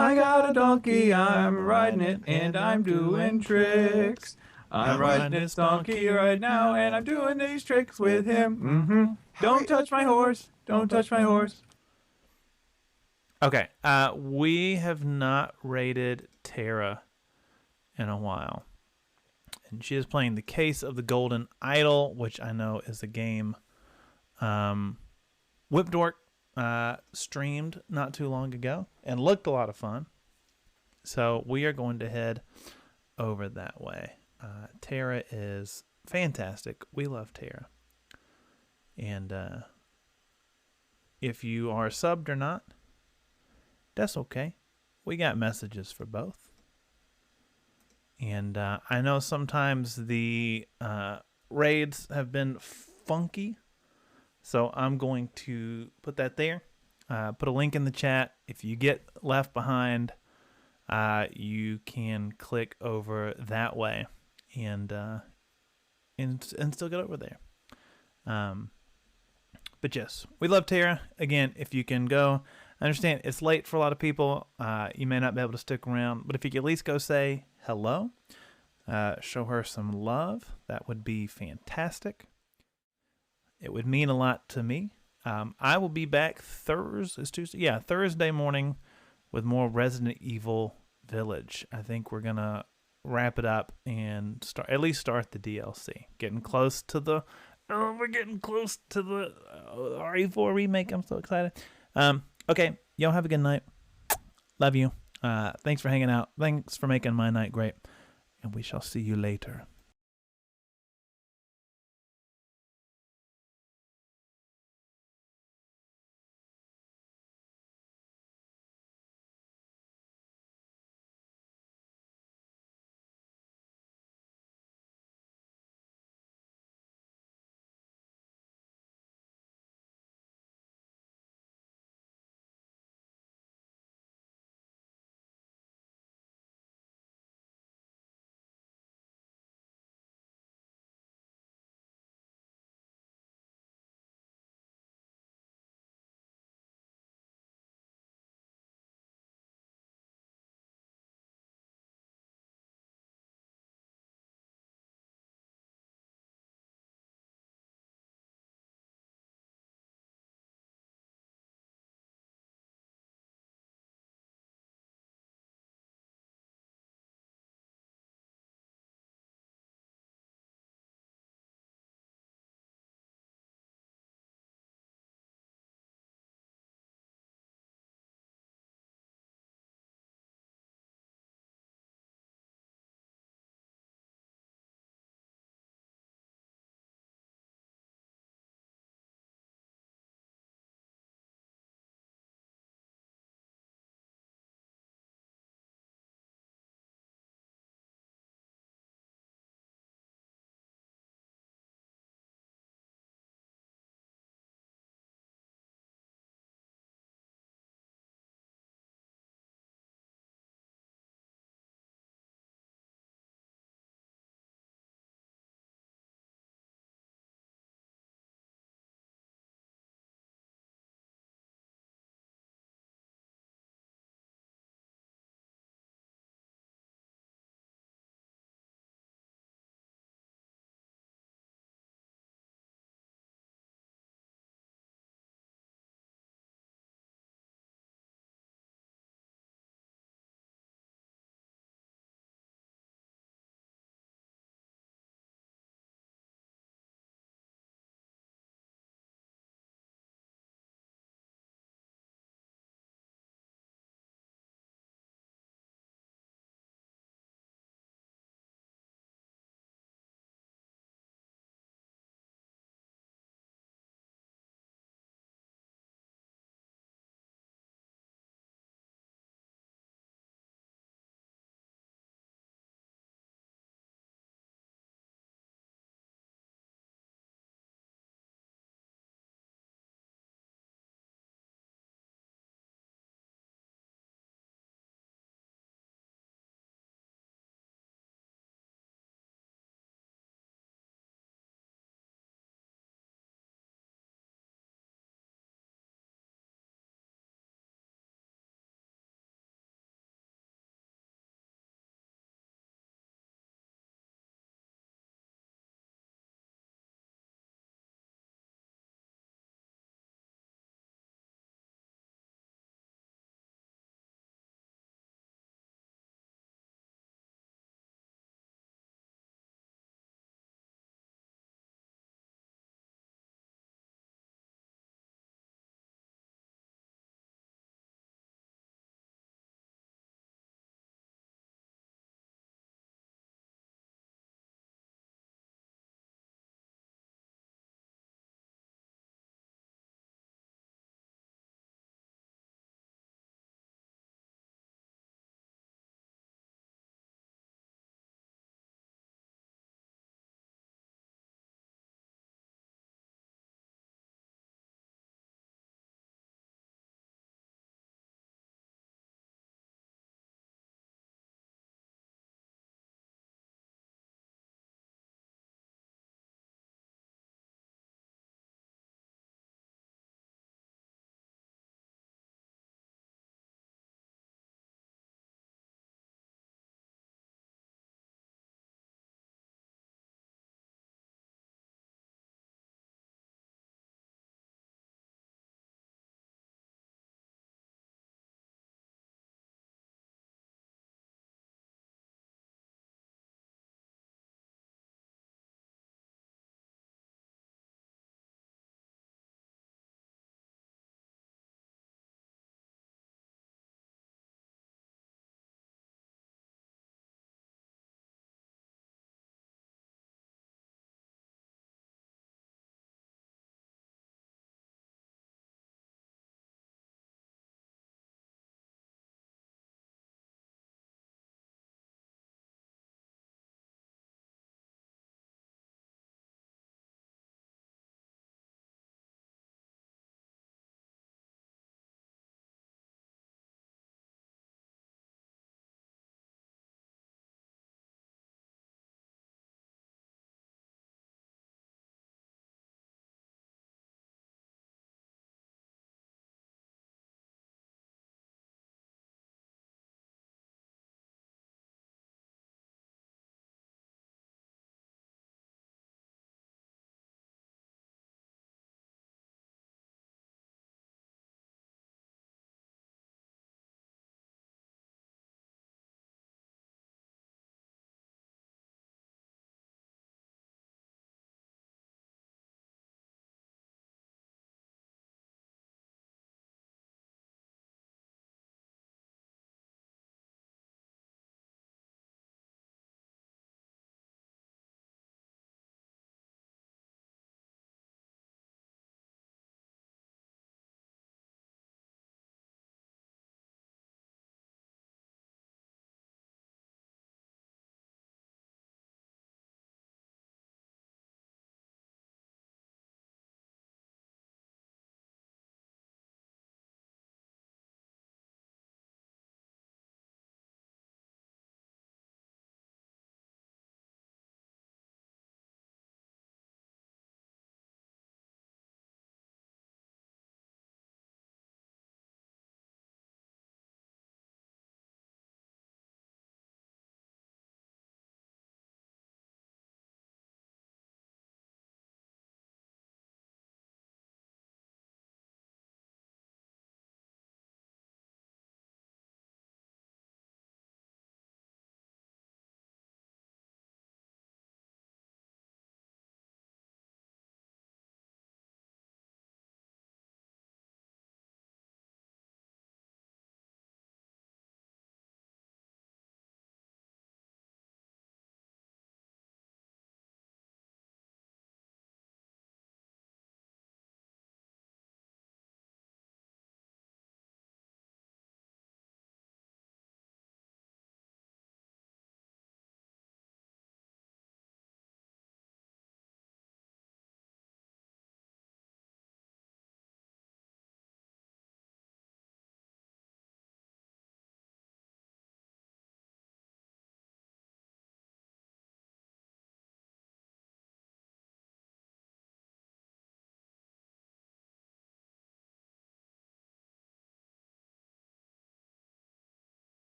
I got a donkey, I'm riding it, and I'm doing tricks. I'm riding this donkey right now, and I'm doing these tricks with him. Don't touch my horse. Don't touch my horse. Okay. We have not raided Tara in a while. And she is playing The Case of the Golden Idol, which I know is a game Whipdork streamed not too long ago and looked a lot of fun. So we are going to head over that way. Tara is fantastic. We love Tara. And if you are subbed or not, that's okay. We got messages for both. And I know sometimes the raids have been funky. So I'm going to put that there. Put a link in the chat. If you get left behind, you can click over that way and still get over there. But yes, we love Tara. Again, if you can go, I understand it's late for a lot of people. You may not be able to stick around, but if you could at least go say hello, show her some love, that would be fantastic. It would mean a lot to me. I will be back Thursday morning with more Resident Evil Village. I think we're gonna wrap it up and at least start the DLC. Getting close to the RE4 remake. I'm so excited. Okay, y'all have a good night. Love you. Thanks for hanging out. Thanks for making my night great. And we shall see you later.